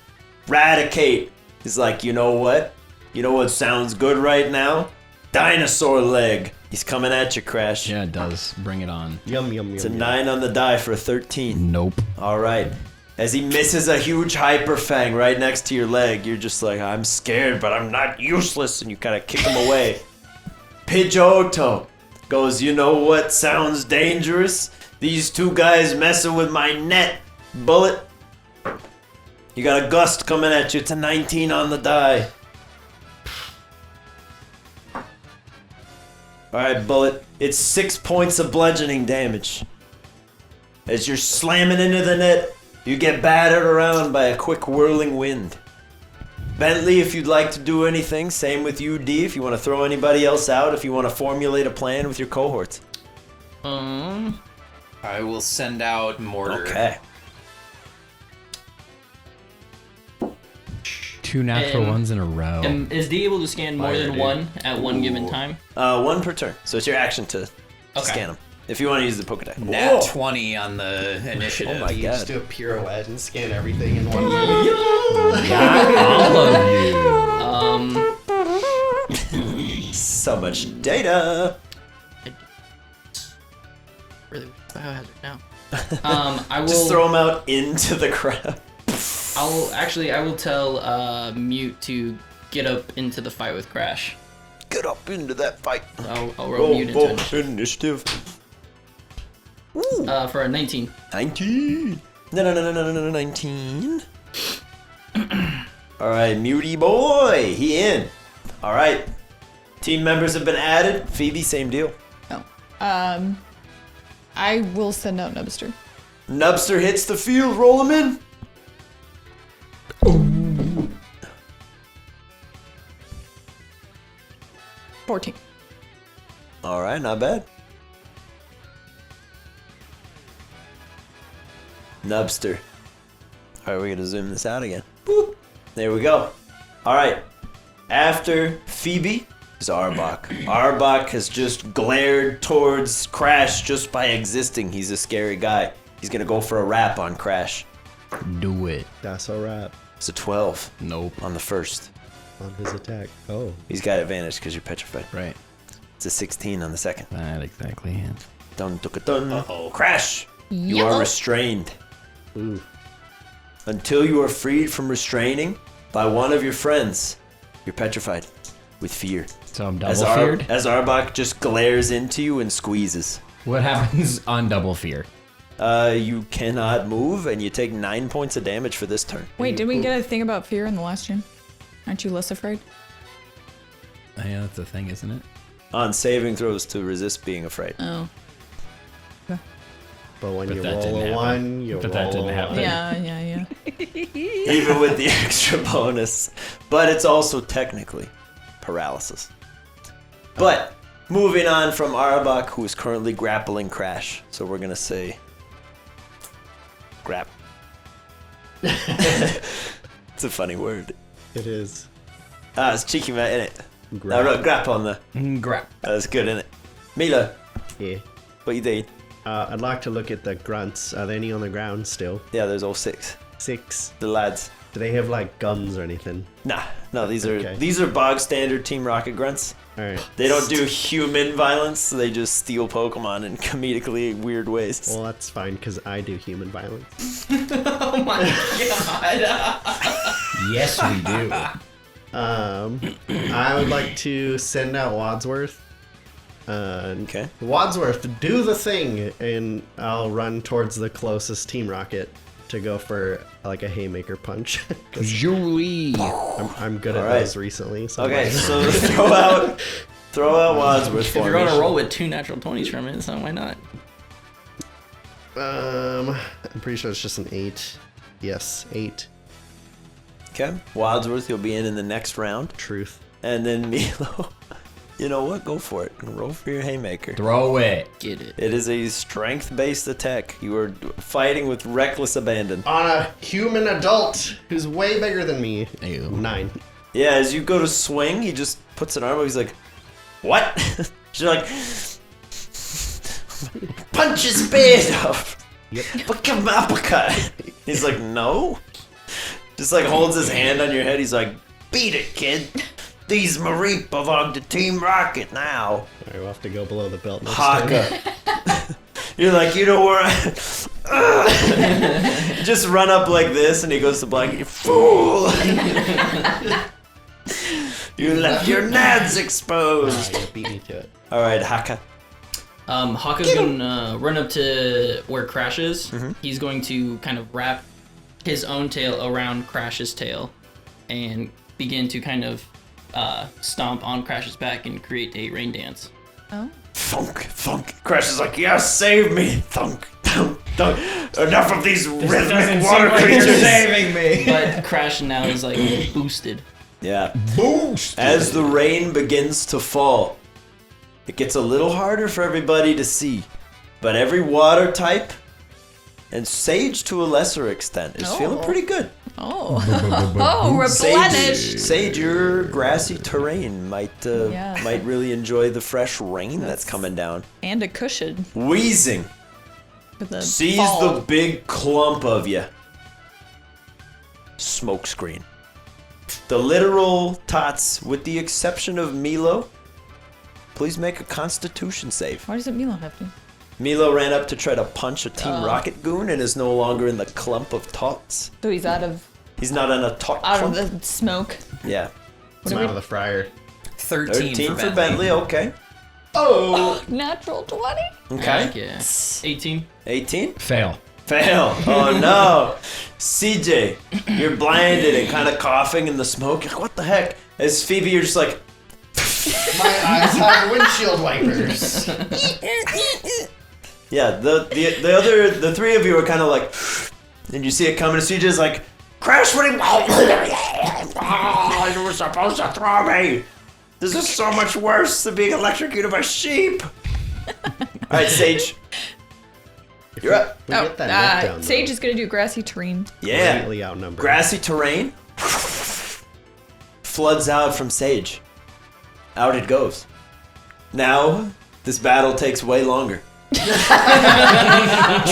Radicate. He's like, you know what? You know what sounds good right now? Dinosaur leg. He's coming at you, Crash. Yeah, it does. Bring it on. Yum, yum, yum. It's a yum. 9 on the die for a 13. Nope. All right. As he misses a huge hyper fang right next to your leg, you're just like, I'm scared, but I'm not useless. And you kind of kick him away. Pidgeotto goes, you know what sounds dangerous? These 2 guys messing with my net. Bullet. You got a gust coming at you. It's a 19 on the die. Alright, Bullet. It's 6 points of bludgeoning damage. As you're slamming into the net, you get battered around by a quick whirling wind. Bentley, if you'd like to do anything, same with you, D, if you want to throw anybody else out, if you want to formulate a plan with your cohorts. I will send out Mortar. Okay. 2 natural And- ones in a row. And is D able to scan more Fire, than dude. one at one given time? 1 per turn. So it's your action to Okay. scan them. If you want to use the Pokedex. Nat Whoa. 20 on the initiative. Oh my You god. just do a pirouette and scan everything in one. All of you. So much data. Really biohazard now. I will Just throw them out into the crowd. I will tell Mute to get up into the fight with Crash. Get up into that fight. I'll roll Mute into initiative. for a 19. 19. No, 19. Alright, Muty boy. He in. Alright. Team members have been added. Phoebe, same deal. I will send out Nubster. Nubster hits the field. Roll him in. 14. Alright, not bad. Nubster. Alright, we're gonna zoom this out again. Boop. There we go. Alright. After Phoebe is Arbok. Arbok has just glared towards Crash just by existing. He's a scary guy. He's gonna go for a wrap on Crash. Do it. That's alright. It's a 12 Nope. on the first. On his attack. Oh. He's got advantage because you're petrified. Right. It's a 16 on the second. Not exactly. Yeah. Dun, dun, dun. Uh-oh. Crash! You Yellow. are restrained. Ooh. Until you are freed from restraining by one of your friends, you're petrified with fear. So I'm double feared. As Arbok just glares into you and squeezes. What happens on double fear? You cannot move, and you take 9 points of damage for this turn. Wait, did we get a thing about fear in the last gen? Aren't you less afraid? Oh, yeah, that's the thing, isn't it? On saving throws to resist being afraid. Oh. But when But you that roll didn't a happen. 1, you But roll that didn't a happen. 1. Yeah. Even with the extra bonus. But it's also technically paralysis. But moving on from Arbok, who is currently grappling Crash. So we're going to say grap. It's a funny word. It is. It's cheeky man in it. I Grab. wrote grap on the. Grap. That's good, in it? Mila, Yeah. what you did? I'd like to look at the grunts. Are there any on the ground still? Yeah, there's all 6. 6. The lads. Do they have like guns or anything? Nah, no, these Okay. are bog standard Team Rocket grunts. Alright. They don't do human violence, they just steal Pokemon in comedically weird ways. Well, that's fine because I do human violence. Oh my god. Yes, we do. I would like to send out Wadsworth. Okay. Wadsworth, do the thing, and I'll run towards the closest Team Rocket to go for like a haymaker punch. 'Cause Julie. I'm good at Alright. those recently. So Okay, so throw out Wadsworth If for you're me. gonna roll with 2 natural 20s from it, so why not? I'm pretty sure it's just an 8. Yes, 8. Okay. Wadsworth, you'll be in the next round. Truth. And then Milo, you know what? Go for it. Roll for your haymaker. Throw it. Get it. It is a strength-based attack. You are fighting with reckless abandon. On a human adult who's way bigger than me. Ew. 9. Yeah, as you go to swing, he just puts an arm up. He's like, what? You're like, punch his beard off. Yep. But come uppercut. He's like, no. Just like holds his hand on your head. He's like, beat it, kid. These Mareep belong to Team Rocket now. All right, we'll have to go below the belt next time. Haka. You're like, you know where I... Just run up like this, and he goes to blanket. You fool! You left your nads exposed. Yeah, beat me to it. All right, Haka. Haka's gonna run up to where Crash is. He's going to kind of wrap his own tail around Crash's tail and begin to kind of stomp on Crash's back and create a rain dance. Oh. Thunk, thunk. Crash is like, yes, save me. Thunk, thunk, thunk. Enough of these rhythmic water creatures. saving me. But Crash now is like boosted. Yeah. Boost. As the rain begins to fall, it gets a little harder for everybody to see. But every water type, and Sage to a lesser extent, is feeling pretty good. Oh. Oh, replenish. Sage, your grassy terrain might Yeah. might really enjoy the fresh rain that's coming down. And a cushion. Wheezing With the sees fall. the big clump of you. Smoke screen. The literal tots, with the exception of Milo, please make a Constitution save. Why does it Milo have to? Milo ran up to try to punch a Team Rocket goon and is no longer in the clump of tots. So he's out of He's not in a tot clump. the smoke. Yeah. I'm out of the fryer. 13 for Bentley, okay. Oh! Natural 20. Okay. Yeah. 18. 18? Fail. Fail. Oh no. CJ, you're blinded and kind of coughing in the smoke. You're like, what the heck? As Phoebe, you're just like, My eyes have windshield wipers. yeah, the three of you are kind of like, and you see it coming, and CJ's like, Crash, what are you were supposed to throw me. This is so much worse than being electrocuted by sheep. Alright, Sage. You're up. We get that neck down, Sage is gonna do grassy terrain. Yeah. Greatly outnumbered. Grassy terrain floods out from Sage. Out it goes. Now, this battle takes way longer.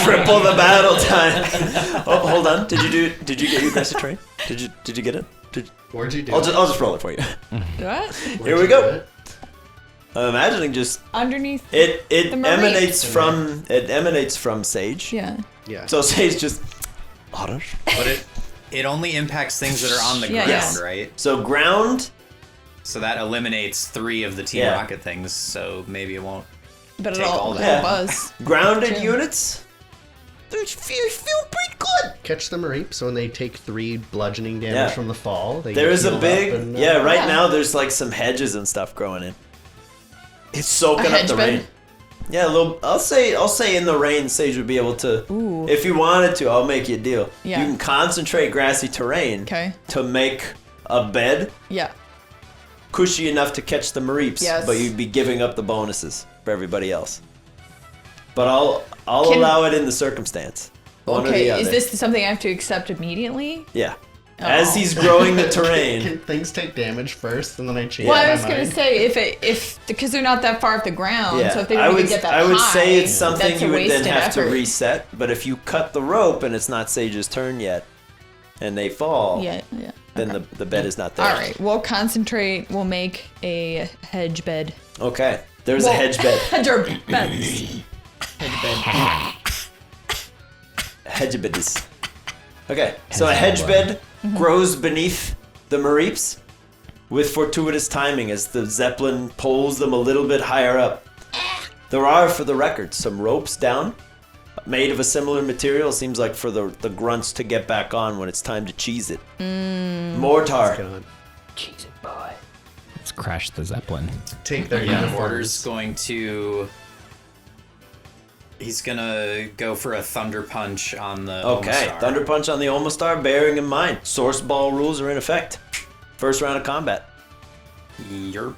Triple the battle time. Oh, hold on. Did you get your grassy terrain? Did you get it? Where'd you do I'll it? just roll it for you. What? Here we go. I'm imagining just Underneath. it The Mareep. emanates from Sage. Yeah. Yeah. So Sage just otter. But it only impacts things that are on the Yeah, ground, yeah. right? So ground. So that eliminates 3 of the Team Yeah. Rocket things, so maybe it won't. But Take it'll all that. Yeah. buzz. Grounded Sure. units. They feel pretty good. Catch the Mareep, so when they take 3 bludgeoning damage Yeah. from the fall, they There get is a healed big up and, right Yeah. now there's like some hedges and stuff growing in. It's soaking A up hedge the bed? rain. Yeah, a little. I'll say in the rain, Sage would be able to. Ooh. If you wanted to, I'll make you a deal. Yeah. You can concentrate grassy terrain Okay. to make a bed Yeah. cushy enough to catch the Mareeps, Yes. but you'd be giving up the bonuses for everybody else. But I'll Can- allow it in the circumstance. One or Okay. the other. Is this something I have to accept immediately? Yeah. As Oh. he's growing the terrain. Can things take damage first, and then I change Well, my I was gonna mind? say if because they're not that far off the ground, Yeah, so if they I don't would, even get that I would high, say it's something that's a you would then wasted have to effort. reset. But if you cut the rope and it's not Sage's turn yet, and they fall, Yeah. then okay. the bed is not there. All right, we'll concentrate. We'll make a hedge bed. Okay. There's a Well- hedge bed. Hedge or beds. Hedge beds. Okay. So a hedge bed grows beneath the Mareeps with fortuitous timing as the zeppelin pulls them a little bit higher up. There are, for the record, some ropes down, made of a similar material. Seems like for the grunts to get back on when it's time to cheese it. Mortar. Get on. Let's crash the Zeppelin. Take their Yeah, uniforms. Order's going to He's gonna go for a thunder punch on the Okay, Omastar. Thunder Punch on the Omastar, bearing in mind, Source Ball rules are in effect. First round of combat. Yerp.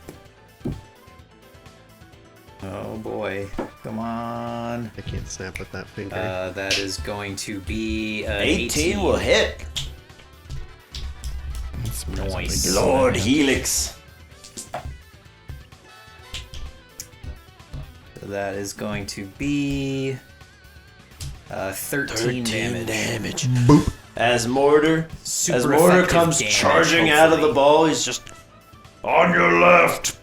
Oh boy. Come on. I can't snap with that finger. That is going to be 18 will hit. Nice. Lord Helix. That is going to be 13 damage. Boop. As Mortar Super comes effective charging damage, out of the hopefully. ball, he's just on your left,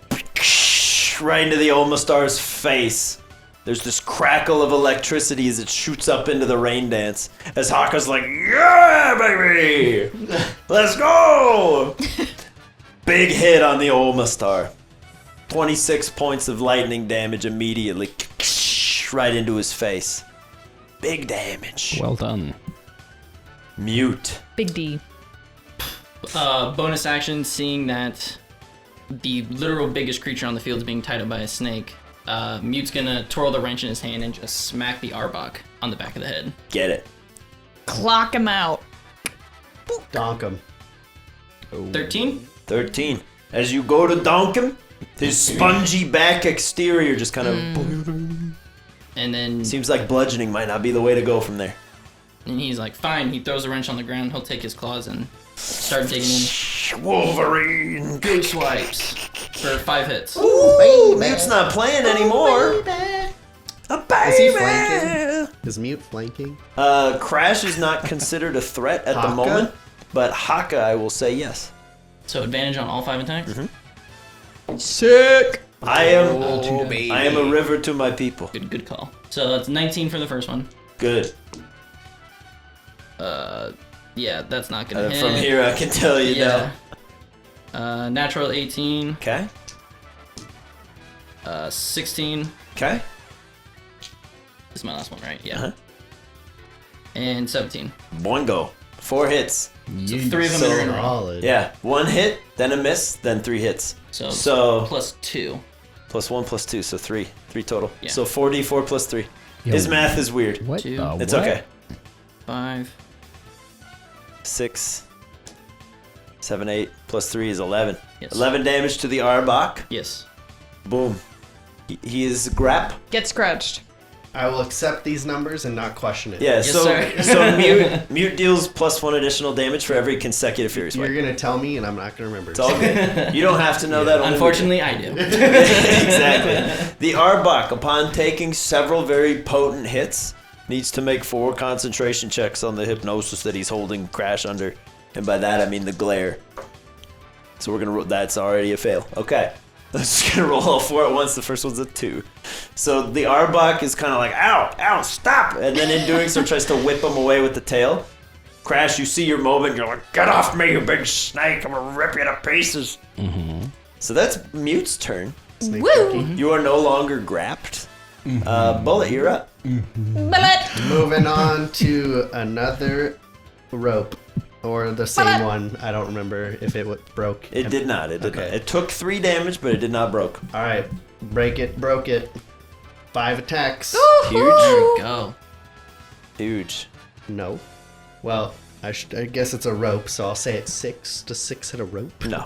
right into the Omastar's face. There's this crackle of electricity as it shoots up into the rain dance. As Haka's like, yeah, baby, let's go. Big hit on the Omastar. 26 points of lightning damage immediately, right into his face. Big damage. Well done. Mute. Big D. Bonus action, seeing that the literal biggest creature on the field is being tied up by a snake. Mute's gonna twirl the wrench in his hand and just smack the Arbok on the back of the head. Get it. Clock him out. Donk him. 13? 13. As you go to donk him, his spongy back exterior just kind of And then seems like bludgeoning might not be the way to go from there. and he's like, fine. He throws the wrench on the ground. He'll take his claws and start digging in. Wolverine. Good swipes for 5 hits. Ooh, Mute's not playing anymore. A baby. Is he flanking? Is Mute flanking? Crash is not considered a threat at the Haka? moment, but Haka, I will say yes. So advantage on all 5 attacks. Sick. I am baby. I am a river to my people. Good call. So that's 19 for the first one. Good. Yeah, that's not gonna hit. From here, I can tell you Yeah. now. Natural 18, Okay. 16 Okay. is my last one, right? Yeah. Uh-huh. And 17. Boingo. 4 hits. So 3 of them So- are in a row. Solid. Yeah. 1 hit, then a miss, then 3 hits. So plus 2. Plus 1 plus 2, so 3. 3 total. Yeah. So 4d4 plus 3. Yo, His math is weird. What? 2. the It's what? okay. 5. 6, 7, 8, plus 3 is 11. Yes. 11 damage to the Arbok. Yes. Boom. He is grap. Get scratched. I will accept these numbers and not question it. Yeah, Yes, so sir. so mute deals plus 1 additional damage for every consecutive Fury Swipe. You're gonna tell me, and I'm not gonna remember. It's all good. You don't have to know that. only Unfortunately, I do. Exactly. The Arbok, upon taking several very potent hits, needs to make 4 concentration checks on the hypnosis that he's holding Crash under. And by that, I mean the glare. So we're going to that's already a fail. Okay. Let's just going to roll all 4 at once. The first one's a 2. So the Arbok is kind of like, ow, ow, stop. And then in doing so, tries to whip him away with the tail. Crash, you see your moment. You're like, get off me, you big snake. I'm going to rip you to pieces. So that's Mute's turn. Snake Woo! turkey. You are no longer grapped. Bullet, you're up. Bullet. Moving on to another rope. Or the same one. I don't remember if it broke. It did not. It did Okay. not. It took 3 damage, but it did not broke. All right. Break it. Broke it. 5 attacks. Huge. There we go. Huge. No. Well, I guess it's a rope, so I'll say it's 6 to 6 hit a rope. No.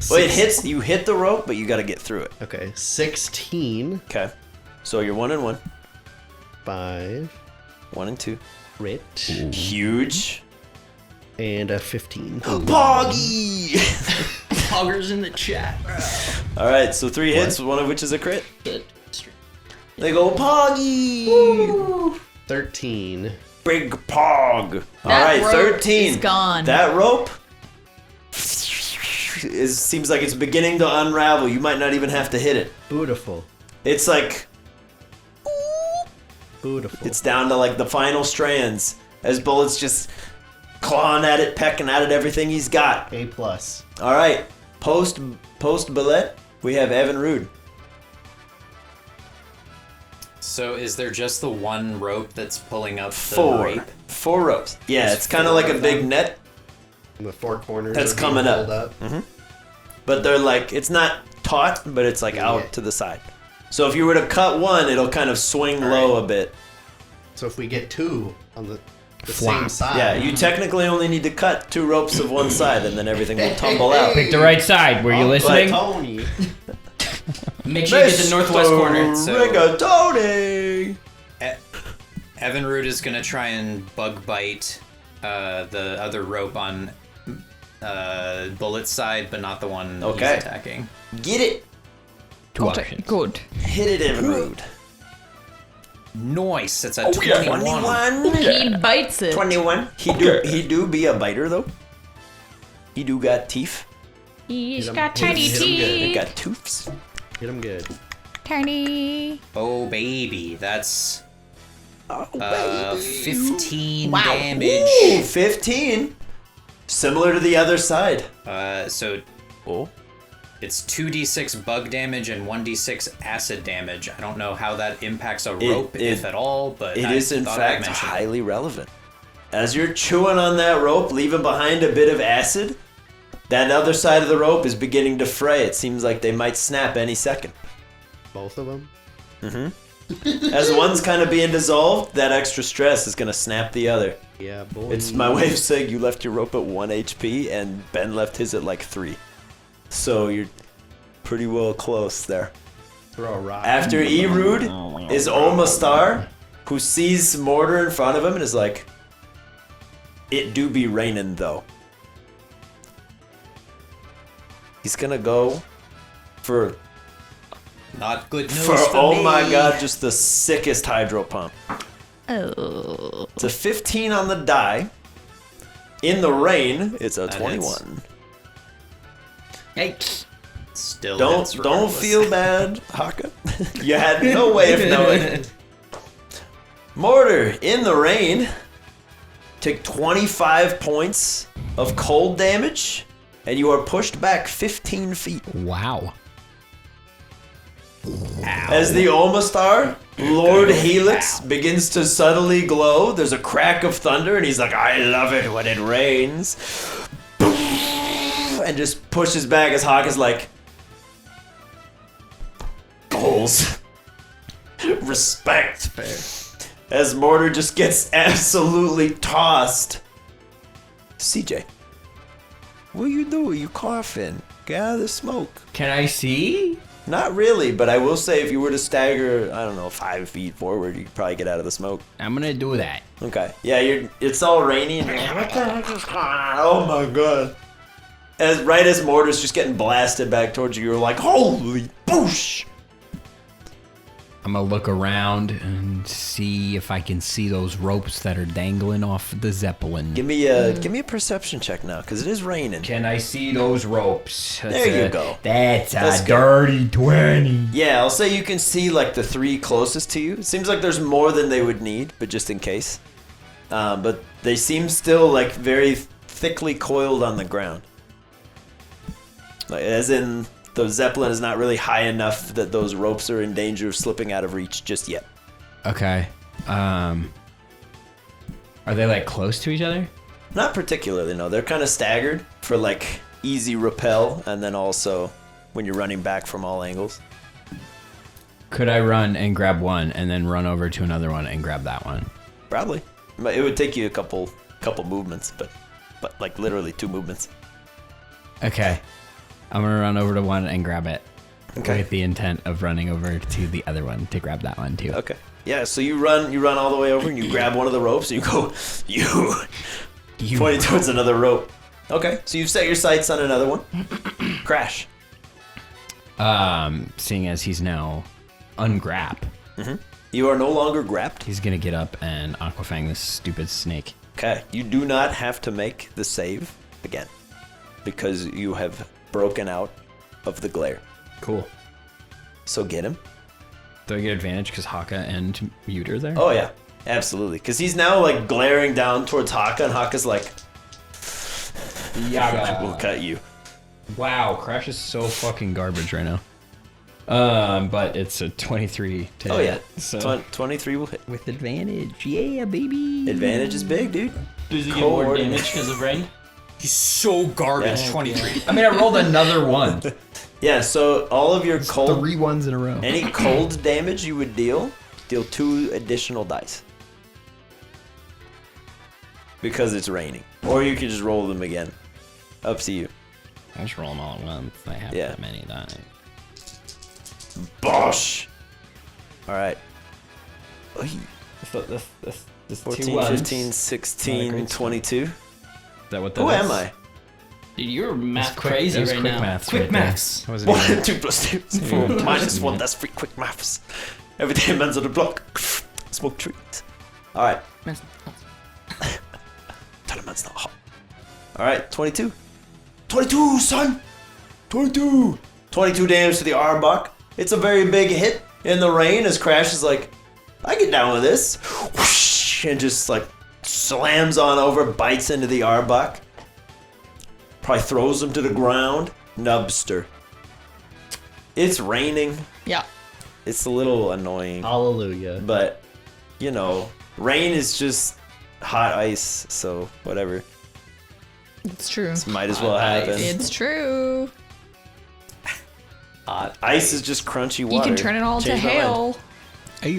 Well, it hits. You hit the rope, but you got to get through it. Okay. 16. Okay. So you're 1 and 1. 5. 1 and 2. Crit. Huge. And a 15. Poggy. Poggers in the chat. All right. So 3 hits, one of which is a crit. Good. They go Poggy. 13. Big Pog. All That right. rope 13. is gone. That rope seems like it's beginning to unravel. You might not even have to hit it. Beautiful. It's like Beautiful. it's down to like the final strands as Bullet's just clawing at it, pecking at it, everything he's got. A+. All right, post Bullet, we have Evan Rude. So is there just the one rope that's pulling up the 4 rape? 4 ropes. Yeah, There's it's kind of 4 like a of big them? net, And the 4 corners That's are being coming up. pulled but they're like it's not taut, but it's like Yeah. out to the side. So if you were to cut one, it'll kind of swing low a bit. So if we get 2 on the Flop. same side. Yeah, you technically only need to cut 2 ropes of one side, and then everything will tumble out. Pick the right side. Were you listening? Tony. Make sure you get the northwest corner. So- Rigatoni! Evinrude is gonna try and bug bite the other rope on Bullet's side, but not the one Okay. he's attacking. Get it! Two Okay, options. good. Hit it, Evinrude. Nice. It's a 21. 21. He bites it. 21. He do be a biter though. He do got teeth. He's Hit 'em- got hit 'em- tiny hit 'em good. He teeth. got tooths. Hit him good. Tiny. Oh baby, that's Oh, 15 Wow. damage. Ooh, 15. Similar to the other side. So Oh. it's 2d6 bug damage and 1d6 acid damage. I don't know how that impacts a rope, if at all, but It I is in thought I'd fact mention it. highly relevant. As you're chewing on that rope, leaving behind a bit of acid, that other side of the rope is beginning to fray. It seems like they might snap any second. Both of them. As one's kind of being dissolved, that extra stress is going to snap the other. Yeah, boy. It's my way of saying you left your rope at 1 HP and Ben left his at like 3. So you're pretty well close there. Throw a rock. After Erud is Olmastar, who sees Mortar in front of him and is like, it do be raining though. He's gonna go for Not good news for for oh me. my god, just the sickest hydro pump. Oh. It's a 15 on the die. In the rain, it's a That 21. Hey, Still Don't hits regardless. feel bad, Haka. You had no way of knowing. Mortar in the rain. Take 25 points of cold damage, and you are pushed back 15 feet. Wow. As the Olmastar, Lord Helix, begins to subtly glow, there's a crack of thunder, and he's like, I love it when it rains. And just pushes back as Hawk is like, goals. Respect. As Mortar just gets absolutely tossed. CJ, what you do? You coughing? Get out of the smoke. Can I see? Not really, but I will say if you were to stagger, I don't know, 5 feet forward, you could probably get out of the smoke. I'm gonna do that. Okay. Yeah, it's all rainy and you're like, what the heck is going on? Oh my god. Right as Mortar's just getting blasted back towards you, you're like, holy boosh! I'm gonna look around and see if I can see those ropes that are dangling off the zeppelin. Give me a perception check now, because it is raining. Can I see those ropes? There you go. That's That's a good. dirty 20. Yeah, I'll say you can see like the 3 closest to you. It seems like there's more than they would need, but just in case. But they seem still like very thickly coiled on the ground. Like, as in, the zeppelin is not really high enough that those ropes are in danger of slipping out of reach just yet. Okay. Are they like close to each other? Not particularly, no. They're kind of staggered for like easy rappel, and then also when you're running back from all angles. Could I run and grab one and then run over to another one and grab that one? Probably. But it would take you a couple movements, but like literally 2 movements. Okay. I'm gonna run over to one and grab it. Okay. With the intent of running over to the other one to grab that one too. Okay. Yeah, so you run all the way over and you grab one of the ropes and you go, you pointing towards another rope. Okay, so you've set your sights on another one. Crash. Seeing as he's now ungrap, You are no longer grabbed. he's gonna get up and aquafang this stupid snake. Okay, you do not have to make the save again because you have broken out of the glare. Cool. So get him. Do I get advantage because Haka and Mute are there? Oh yeah, absolutely. Because he's now like glaring down towards Haka, and Haka's like, we'll cut you. Wow, Crash is so fucking garbage right now. But it's a 23 to Oh yeah, hit, so 23 will hit. with advantage, yeah, baby. Advantage is big, dude. does he get more Coordinate. damage because of rain? He's so garbage. Yeah. 23. I mean, I rolled another one. Yeah, so all of your cold, 3 ones in a row. any cold damage you would deal 2 additional dice. Because it's raining. Or you could just roll them again. Up to you. I just roll them all at once. I have Yeah. that many dice. Bosh! Alright. This 14, 15, 16, 22. Is that what that Who is? am I? Dude, you're math quick- crazy that's right quick now. maths Quick right there. maths. I wasn't 1 even- and 2 plus 2 is 4. Minus 1, that's free quick maths. Everything ends on the block. Smoke trees. Alright. Tell him that's not hot. Alright, 22. 22, son! 22! 22 damage to the Arbok. It's a very big hit in the rain as Crash is like, I get down with this. Whoosh, and just like slams on over, bites into the Arbok. Probably throws him to the ground. Nubster. It's raining. Yeah. It's a little annoying. Hallelujah. But, you know, rain is just hot ice, so whatever. It's true. Might as well happen. It's true. Ice is just crunchy water. You can turn it all to Change my mind. hail. Are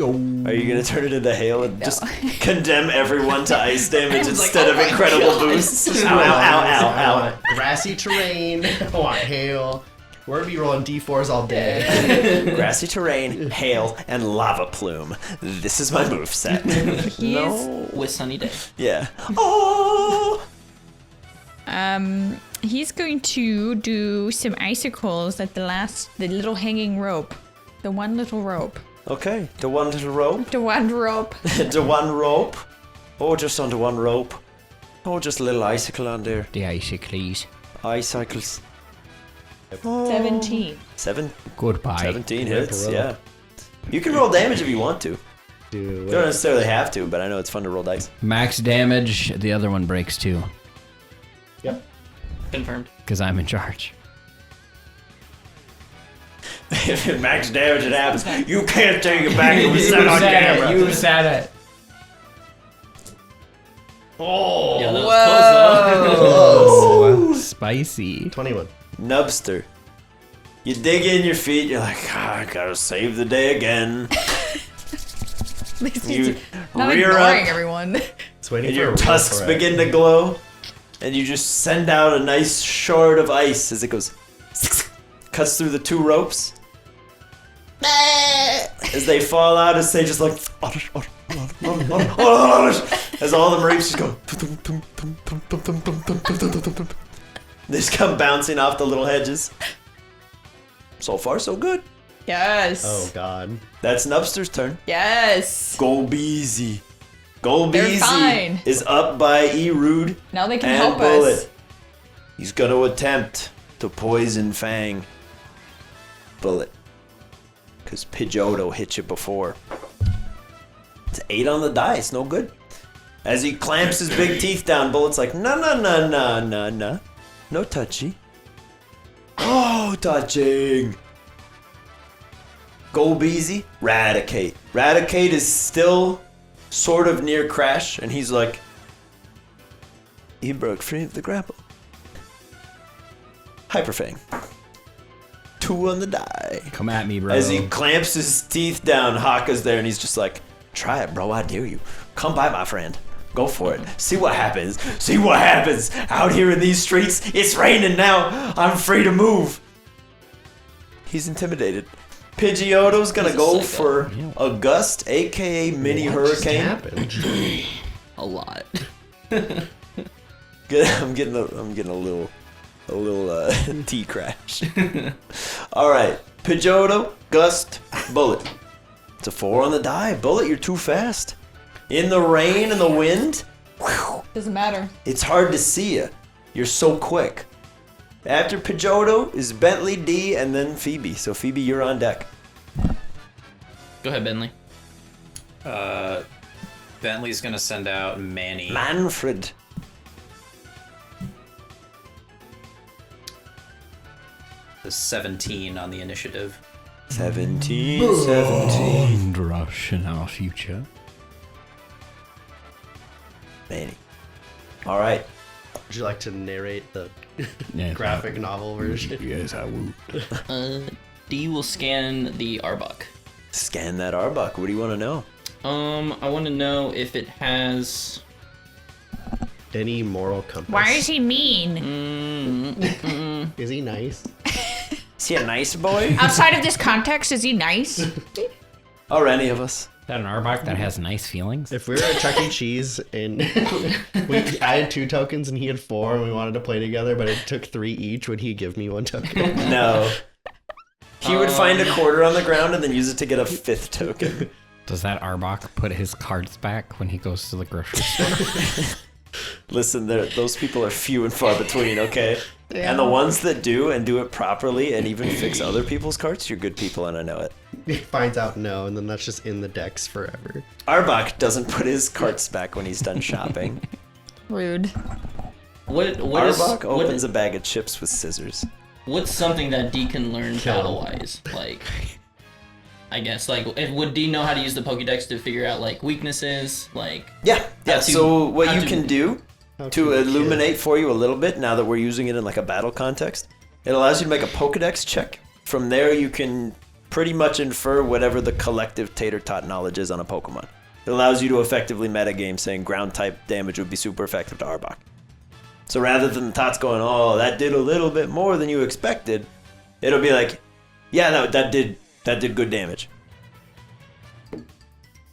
you gonna turn it into hail and No. just condemn everyone to ice damage like, instead oh of my incredible God. boosts? Ow, I ow, ow, ow. want grassy terrain. I want hail. We're gonna be rolling D4s all day. Grassy terrain, hail, and lava plume. This is my moveset. No. With Sunny Day. Yeah. Oh. He's going to do some icicles at the little hanging rope. The one little rope. Okay. The one little rope. The one rope. The one rope. Oh, just on the one rope. Oh, just a little icicle on there. The icicles. Icicles. 17. Goodbye. 17 Good hits, roll. yeah. You can roll damage if you want to. Do You don't necessarily have to, but I know it's fun to roll dice. Max damage. The other one breaks too. Yep. Confirmed. Because I'm in charge. If it max damage, it happens. You can't take it back. It was said on camera. You said it. Oh, Yeah, that was close though. Oh, spicy. 21. Nubster. You dig in your feet. You're like, I gotta save the day again. At least You he's not rear ignoring up, everyone. It's waiting and for a your roll tusks for it. begin to glow, and you just send out a nice shard of ice as it goes, cuts through the 2 ropes. As they fall out, as they just like, as all the Marines just go, they just come bouncing off the little hedges. So far, so good. Yes. Oh god. That's Nubster's turn. Yes. Golbeezy. They're Golbeezy fine. is up by E-Rude Now they can and help Bullet. us. He's gonna attempt to poison Fang. Bullet. Because Pidgeotto hit you before. It's 8 on the die, it's no good. As he clamps his big teeth down, Bullet's like, no. No touchy. Oh, touching. Golbeezy, Raticate. Raticate is still sort of near Crash, and he's like, he broke free of the grapple. Hyperfang. 2 on the die. Come at me, bro. As he clamps his teeth down, Haka's there, and he's just like, try it, bro, I dare you. Come by, my friend. Go for it. See what happens. See what happens. Out here in these streets, it's raining now. I'm free to move. He's intimidated. Pidgeotto's gonna He's a go psycho. for a gust, aka mini What just hurricane. happened? A lot. Good. I'm getting a little T crash. All right, Pidgeotto, gust, Bullet. It's a 4 on the die. Bullet, you're too fast. In the rain and the wind, whew, Doesn't matter. it's hard to see you. You're so quick. After Pidgeotto is Bentley, D, and then Phoebe. So Phoebe, you're on deck. Go ahead, Bentley. Bentley's gonna send out Manny. Manfred. The 17 on the initiative. 17, 17. And rush in our future. Manny. All right. Would you like to narrate the Yeah. graphic novel version? Yes, I would. D will scan the Arbok. Scan that Arbok. What do you want to know? I want to know if it has. Any moral compass? Why is he mean? Is he nice? Is he a nice boy? Outside of this context, is he nice? Or any of us? Is that an Arbok that has nice feelings? If we were at Chuck E. Cheese and I had 2 tokens and he had 4 and we wanted to play together, but it took 3 each, would he give me 1 token? No. He would find a quarter on the ground and then use it to get a 5th token. Does that Arbok put his cards back when he goes to the grocery store? Listen, those people are few and far between, okay? And the ones that do and do it properly and even fix other people's cards, you're good people and I know it. He finds out no, and then that's just in the decks forever. Arbok doesn't put his carts back when he's done shopping. Rude. What Arbok opens a bag of chips with scissors. What's something that D can learn Kill. battle-wise? Like, I guess, like, would D know how to use the Pokédex to figure out, like, weaknesses? Like, Yeah. How to- So what how you to- can do How to to illuminate for you a little bit, now that we're using it in like a battle context, it allows you to make a Pokedex check. From there, you can pretty much infer whatever the collective tater tot knowledge is on a Pokemon. It allows you to effectively metagame saying ground type damage would be super effective to Arbok. So rather than the tots going, oh, that did a little bit more than you expected, it'll be like, yeah, no, that did good damage.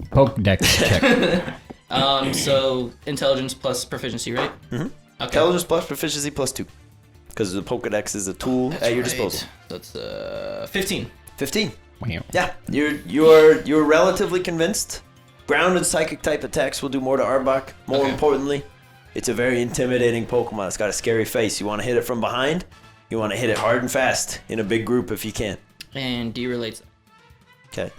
Pokedex check. So intelligence plus proficiency, right? Mm-hmm. Okay. Intelligence plus proficiency plus 2. Because the Pokedex is a tool at your disposal. That's 15. 15. Wow. Yeah, you're relatively convinced. Ground and psychic type attacks will do more to Arbok. More Okay. importantly, it's a very intimidating Pokemon. It's got a scary face. You want to hit it from behind. You want to hit it hard and fast in a big group if you can. And D relates. Okay.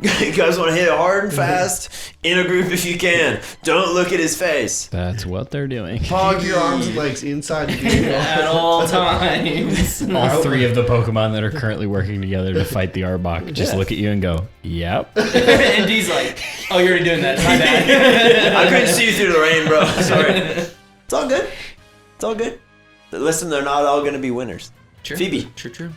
You guys want to hit it hard and fast in a group if you can. Don't look at his face. That's what they're doing. Hog your arms and legs inside the vehicle. At all times. All 3 of the Pokemon that are currently working together to fight the Arbok just look at you and go, yep. And D's like, oh, you're already doing that. My bad. I couldn't see you through the rain, bro. Sorry. It's all good. It's all good. Listen, they're not all going to be winners. True. Phoebe. True.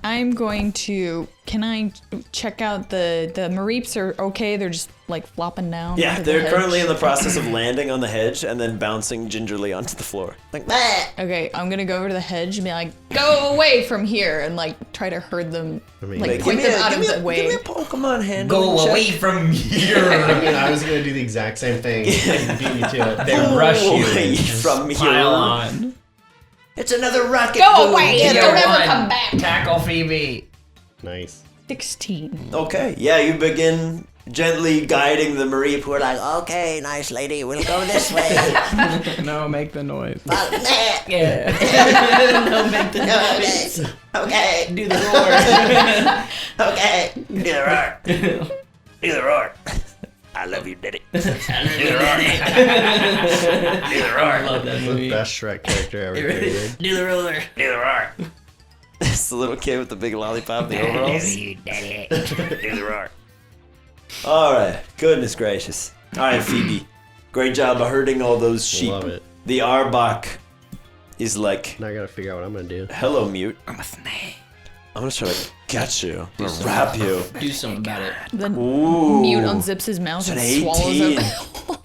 I'm going to. Can I check out the Mareeps are okay? They're just like flopping down. Yeah, onto the they're hedge? currently in the process of landing on the hedge and then bouncing gingerly onto the floor. Like, Okay, I'm gonna go over to the hedge and be like, "Go away from here!" and like try to herd them, like point them out of the way. Give me a Pokemon handling Go check. away from here. I mean, I was gonna do the exact same thing. You beat me to it. They rush you away and just from pile here. on. It's another rocket. Go boom. away! Get Don't it. ever come back! Tackle Phoebe. Nice. 16. Okay, yeah, you begin gently guiding the Mareep who are like, okay, nice lady, we'll go this way. No, make the noise. Yeah. No, make the noise. Okay. Do the roar. Okay. Do the roar. Do the roar. I love you, Diddy. Do the roar. Do the I roar. love that The movie. best Shrek character ever created. Do the roller. Do the roar. It's the little kid with the big lollipop and the overalls. Do the roar. Alright, goodness gracious. Alright, Phoebe. Great job of herding all those sheep. Love it. The Arbok is like, Now I gotta figure out what I'm gonna do. hello, mute. I'm a snake. I'm gonna try to catch you. I'm gonna wrap you. Do something about it. Then Ooh. Mute unzips his mouth It's and an swallows 18. it.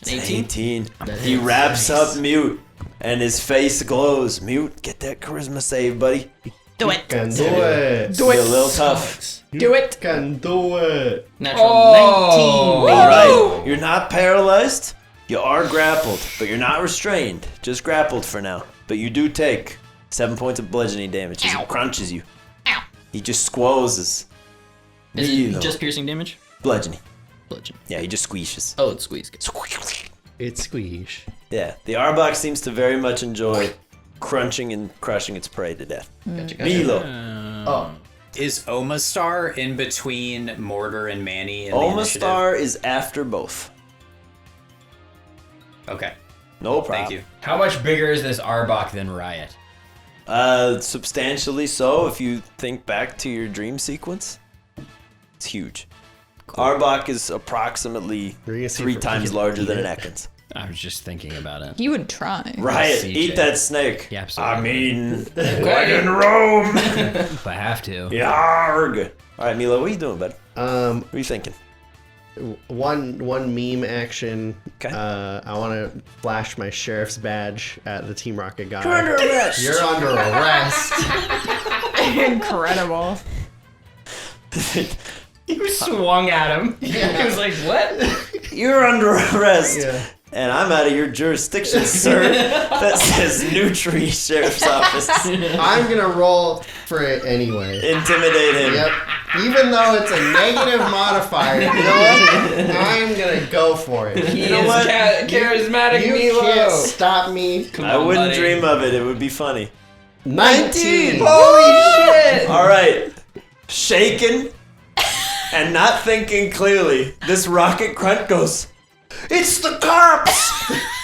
It's an 18? 18. He wraps up Mute, and his face glows. Mute, get that charisma save, buddy. Do it. Can do it. Do it. A little tough. Do it. Can do it. Natural Oh. 19. All right, you're not paralyzed. You are grappled, but you're not restrained. Just grappled for now. But you do take 7 points of bludgeoning damage as he crunches you. Ow. He just squozes. Is You know. it just piercing damage? Bludgeoning. Bludgeon. Yeah, he just squeezes. Oh, it's squeeze. It's squeesh. Yeah, the Arbok seems to very much enjoy crunching and crushing its prey to death. Gotcha. Milo. Oh, Is Omastar in between Mortar and Manny in the initiative? Omastar is after both. Okay, No problem. thank you. How much bigger is this Arbok than Riot? Substantially so. If you think back to your dream sequence, it's huge. Arbok is approximately We're gonna see 3 if we times can larger eat than an it. Ekans. I was just thinking about it. He would try. Riot, CJ. eat that snake. Yeah, absolutely. I mean, when in Rome. If I have to. Yarg. All right, Milo, what are you doing, bud? What Um, are you thinking? one meme action. Okay. I want to flash my sheriff's badge at the Team Rocket guy. You're under arrest. You're under arrest. Incredible. You swung at him. He was like, what? You're under arrest. Yeah. And I'm out of your jurisdiction, sir. That says Nutri Sheriff's Office. I'm gonna roll for it anyway. Intimidate him. Yep. Even though it's a negative modifier, you know what? I'm gonna go for it. He know is what? charismatic You Milo. can't stop me. I wouldn't dream of it. It would be funny. 19. Holy shit! All right. Shaken and not thinking clearly, this rocket grunt goes, "It's the cops!"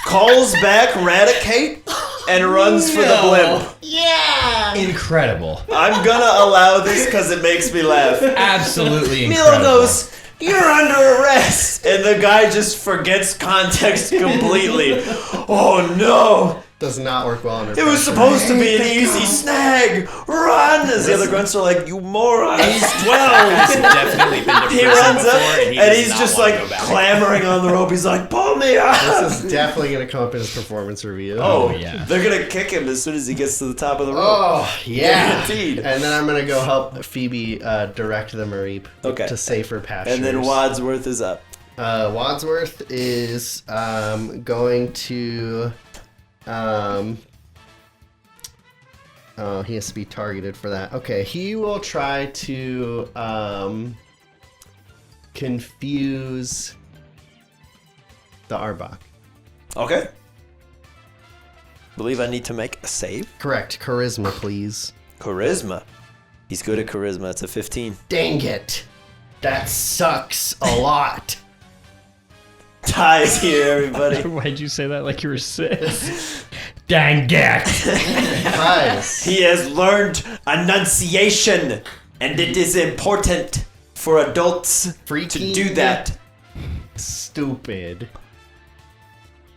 Calls back Radicate and runs for the blimp. Yeah. Incredible. I'm gonna allow this because it makes me laugh. Absolutely Milo incredible. goes, "You're under arrest!" And the guy just forgets context completely. Oh no! Does not work well under It was pressure. supposed to be an easy snag! Run! As the other grunts are like, "You moron, he's 12! He's definitely been to He prison runs before, up and, he and does he's not just want like to go back. clamoring on the rope. He's like, "Pull me up!" This is definitely gonna come up in his performance review. Oh, yeah. They're gonna kick him as soon as he gets to the top of the rope. Oh, yeah. Guaranteed. And then I'm gonna go help Phoebe direct the Mareep Okay. to safer pastures. And then Wadsworth is up. Wadsworth is going to. Oh, he has to be targeted for that. Okay, he will try to confuse the Arbok. Okay. Believe I need to make a save. Correct. Charisma, please. Charisma. He's good at charisma. It's a 15. Dang it. That sucks a lot. Ties here, everybody. Why'd you say that like you were sick? Dang it! Guys. He has learned enunciation, and it is important for adults to Freaking do that. Stupid.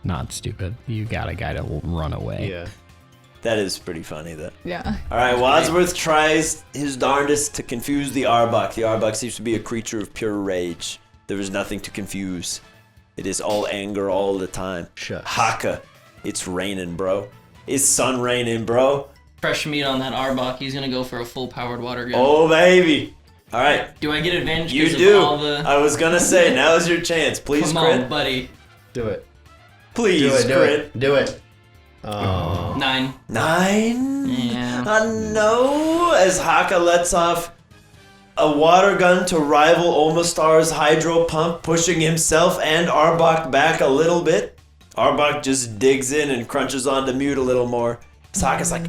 Not stupid. You got a guy to run away. Yeah. That is pretty funny, though. Yeah. All right, Wadsworth tries his darndest to confuse the Arbok. The Arbok seems to be a creature of pure rage. There is nothing to confuse. It is all anger all the time. Shucks. Haka, it's raining, bro. It's sun raining, bro. Fresh meat on that Arbok. He's gonna go for a full powered water gun. Oh, baby. All right, Do I get advantage? you 'cause do. Of all the... I was going to say, now is your chance. Please Come crit. on, buddy. Do it. Please Do it. Do crit. it. Do it. Oh. 9. 9? Yeah. No. As Haka lets off a water gun to rival Omastar's hydro pump, pushing himself and Arbok back a little bit. Arbok just digs in and crunches onto mute a little more. Haka's like,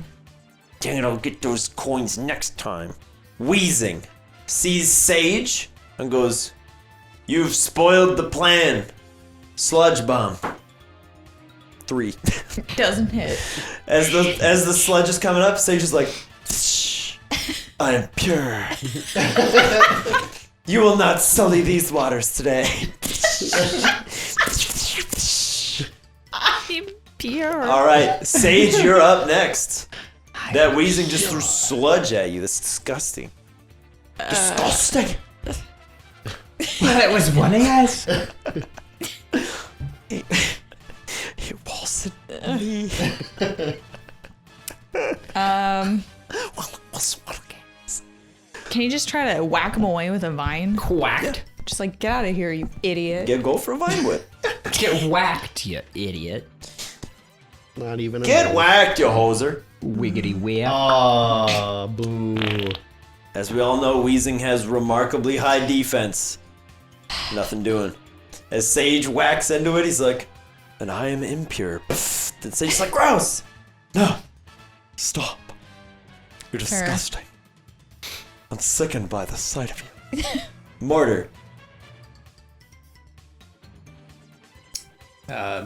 "Dang it, I'll get those coins next time." Wheezing, sees Sage and goes, "You've spoiled the plan. Sludge bomb." 3. Doesn't hit. As the sludge is coming up, Sage is like, "Shh, I am pure. You will not sully these waters today." I'm pure. All right, Sage, you're up next. That wheezing just threw sludge at you. That's disgusting. Disgusting. That was one of us. It wasn't me. Can you just try to whack him away with a vine? Whacked. Just like, get out of here, you idiot. Go for a vine whip. Get whacked, you idiot. Not even a Get minute. whacked, you hoser. Wiggity whip. Oh, boo. As we all know, Wheezing has remarkably high defense. Nothing doing. As Sage whacks into it, he's like, "And I am impure." Pfft. Then Sage's like, "Gross! No! Stop. You're disgusting. I'm sickened by the sight of you." Mortar.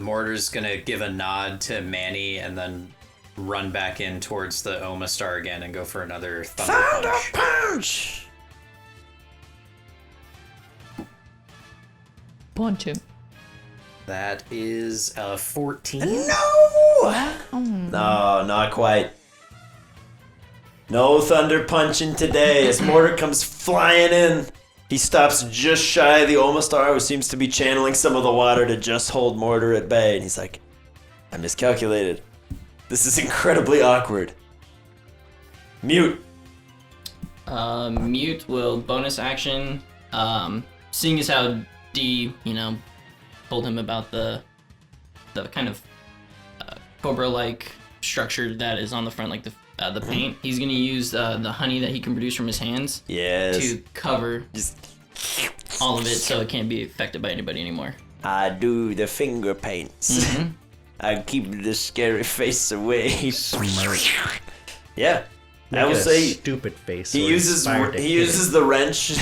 Mortar's gonna give a nod to Manny and then run back in towards the Oma Star again and go for another Thunder Punch. Punch! Punch him. That is 14. No! No, not quite. No thunder punching today as Mortar comes flying in. He stops just shy of the Omastar, who seems to be channeling some of the water to just hold Mortar at bay. And he's like, I miscalculated. This is incredibly awkward. Mute. Mute will bonus action. Seeing as how D, told him about the kind of cobra-like structure that is on the front, like the paint. He's gonna use the honey that he can produce from his hands to cover all of it, so it can't be affected by anybody anymore. I do the finger paints. Mm-hmm. I keep the scary face away. Smart. Yeah, Make I will a say stupid face. he or uses inspired to hit the wrench.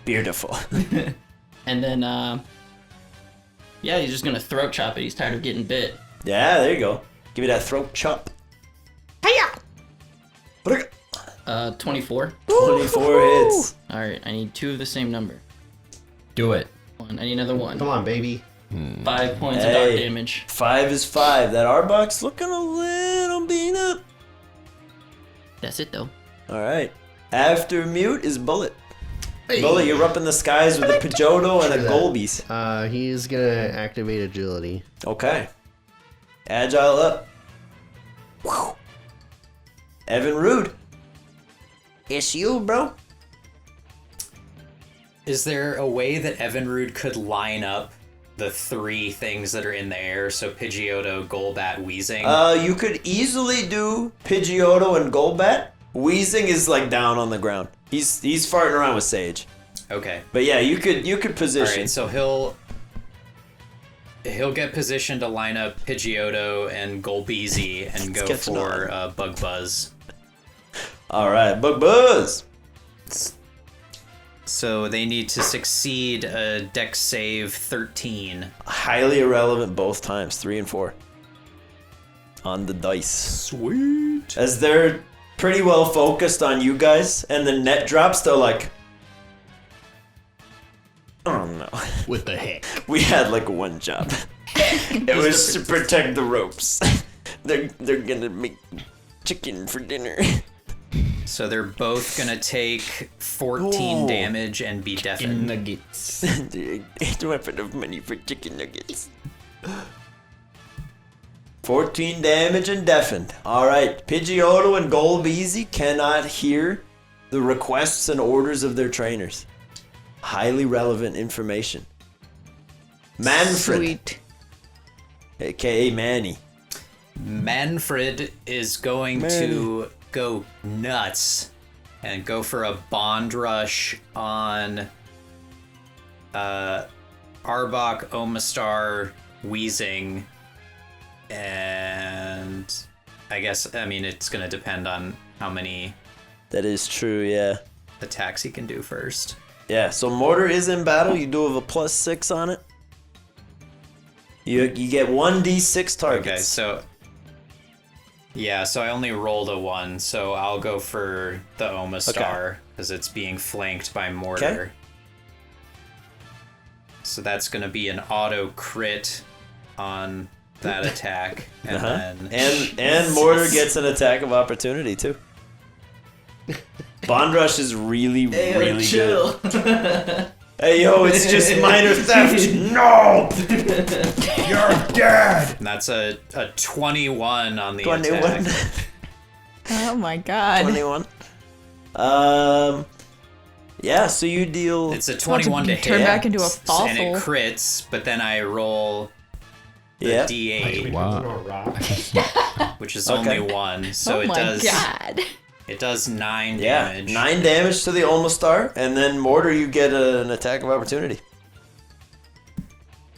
Beautiful. And then, he's just gonna throat chop it. He's tired of getting bit. Yeah, there you go. Give me that throat chop. Hiya! 24. 24 hits. All right, I need 2 of the same number. Do it. I need another it. 1. Come on, baby. 5 points of dark Hey. damage. 5 is 5. That Arbok's looking a little beat up. That's it though. All right. After Mute is Bullet. Bullet, you're up in the skies with a Pidgeotto and a True that. Golbeez. He's gonna activate agility. Okay. Agile up. Whew. Evan Rude. It's you, bro. Is there a way that Evinrude could line up the 3 things that are in the air? So Pidgeotto, Golbat, Weezing. You could easily do Pidgeotto and Golbat. Weezing is like down on the ground. He's farting around with Sage. Okay. But yeah, you could All position. right. So he'll get positioned to line up Pidgeotto and Golbeezy and go catching for Bug Buzz. All right, Bug Buzz. So they need to succeed a Dex save 13. Highly irrelevant both times, 3 and 4. On the dice. Sweet. As they're pretty well focused on you guys, and the net drops, they're like, oh no. With the heck. We had like one job. It was to protect the ropes. They're gonna make chicken for dinner. So they're both gonna take 14 Oh. damage and be deafened. Nuggets. The weapon of money for chicken nuggets. 14 damage and deafened. Alright, Pidgeotto and Golbeezy cannot hear the requests and orders of their trainers. Highly relevant information. Manfred, Sweet. aka Manny. Manfred is going to go nuts and go for a Bond Rush on Arbok, Omastar, Weezing, and I mean, it's going to depend on how many That is true, yeah. attacks he can do first. Yeah, so Mortar is in battle. You do have a +6 on it. You get 1d6 targets. Okay, so yeah, so I only rolled a 1, so I'll go for the Omastar because it's being flanked by Mortar. Okay. So that's going to be an auto crit on that attack, and then And Mortar gets an attack of opportunity too. Bond Rush is really really good. Hey yo, it's just minor theft. No, you're dead. And that's a 21 on the 21. attack. Oh my god. 21. Yeah. So you deal. It's a 21 to hit. Turn back into a And fossil. it crits, but then I roll the Yeah. D8, Wow. which is Okay. only 1. So Oh it my does god. it does 9 Yeah, damage. 9 damage to the Omastar, and then Mortar, you get an attack of opportunity.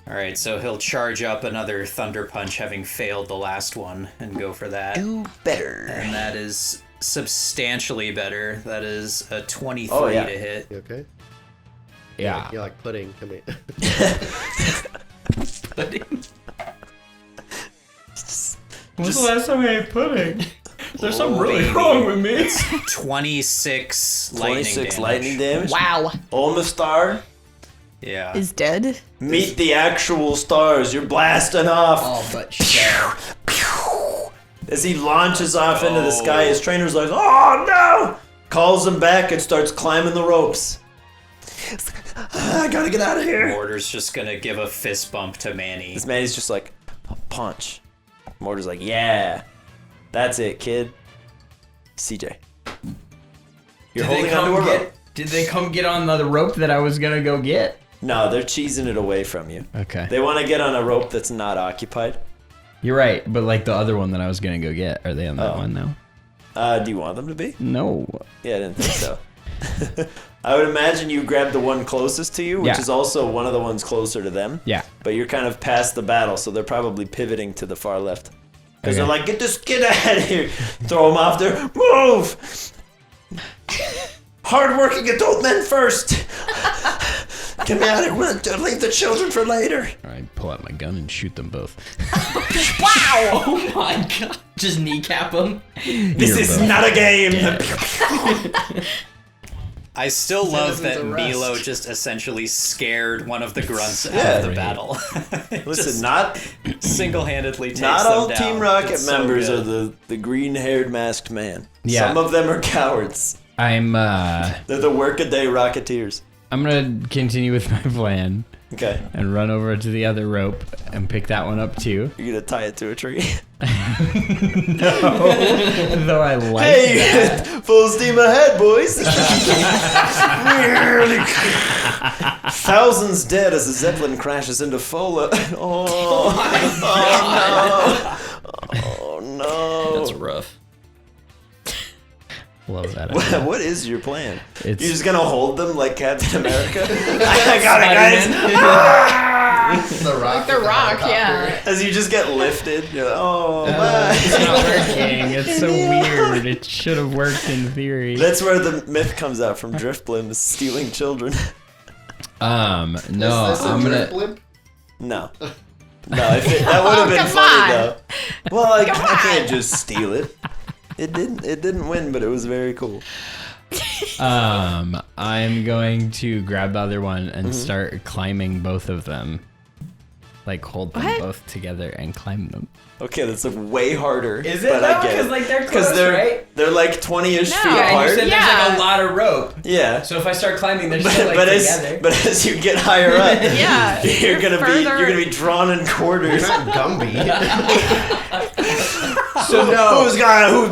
All right, so he'll charge up another Thunder Punch, having failed the last one, and go for that. Do better. And that is substantially better. That is a 23 Oh, yeah. to hit. You okay? Yeah. You're like pudding. Come here. When's the last time I ate pudding? There's something really wrong with me. 26 lightning 26 damage. lightning damage. Wow. Omastar Yeah. is dead. Meet the actual stars. You're blasting off. All but shell. As he launches off into the sky, his trainer's like, "Oh no!" Calls him back and starts climbing the ropes. I gotta get out of here. Mortar's just gonna give a fist bump to Manny. This Manny's just like, punch. Mortar's like, yeah, that's it, kid. CJ, you're holding onto a rope. Did they come get on the rope that I was gonna go get? No, they're cheesing it away from you. Okay. They want to get on a rope that's not occupied. You're right, but like the other one that I was gonna go get, are they on that one now? Do you want them to be? No. Yeah, I didn't think so. I would imagine you grabbed the one closest to you, which Yeah. is also one of the ones closer to them. Yeah. But you're kind of past the battle, so they're probably pivoting to the far left. Because Okay. they're like, get this kid out of here. Throw him off there. Move! Hard-working adult men first. Get me out of here. Leave the children for later. All right, pull out my gun and shoot them both. Oh my god. Just kneecap him. This is not a game. I still love that Citizens arrest. Milo just essentially scared one of the grunts out of the Right. battle. Listen, Just not single-handedly takes not them all down. Team Rocket It's so members good. are the green-haired masked man. Yeah. Some of them are cowards. I'm They're the workaday Rocketeers. gonna continue with my plan Okay. and run over to the other rope and pick that one up too. You're gonna tie it to a tree. Though I like Hey, that. full steam ahead, boys. Thousands dead as the zeppelin crashes into Fola. Oh no. That's rough. Love that. What is your plan? It's- You're just gonna hold them like Captain America? I got it, guys. The Rock. The Rock, yeah. As you just get lifted, you're like, oh, bye. It's not working. It's so weird. It should have worked in theory. That's where the myth comes out from Driftblim, stealing children. No, Is this a I'm gonna. drip blimp? No. No, that would have been come funny on. though. Well, I can't just steal it. It didn't win, but it was very cool. I'm going to grab the other one and start climbing both of them. Like hold them What? both together and climb them. Okay, that's like way harder. Is it but I though? get 'Cause, it. like, they're 'Cause close, they're right? they're like 20-ish No. feet Yeah, You apart. said Yeah. there's like a lot of rope. Yeah. So if I start climbing, they're But, still like together. but as you get higher up, Yeah, you're gonna further- be drawn in quarters. Not Gumby. So no. Who's got who?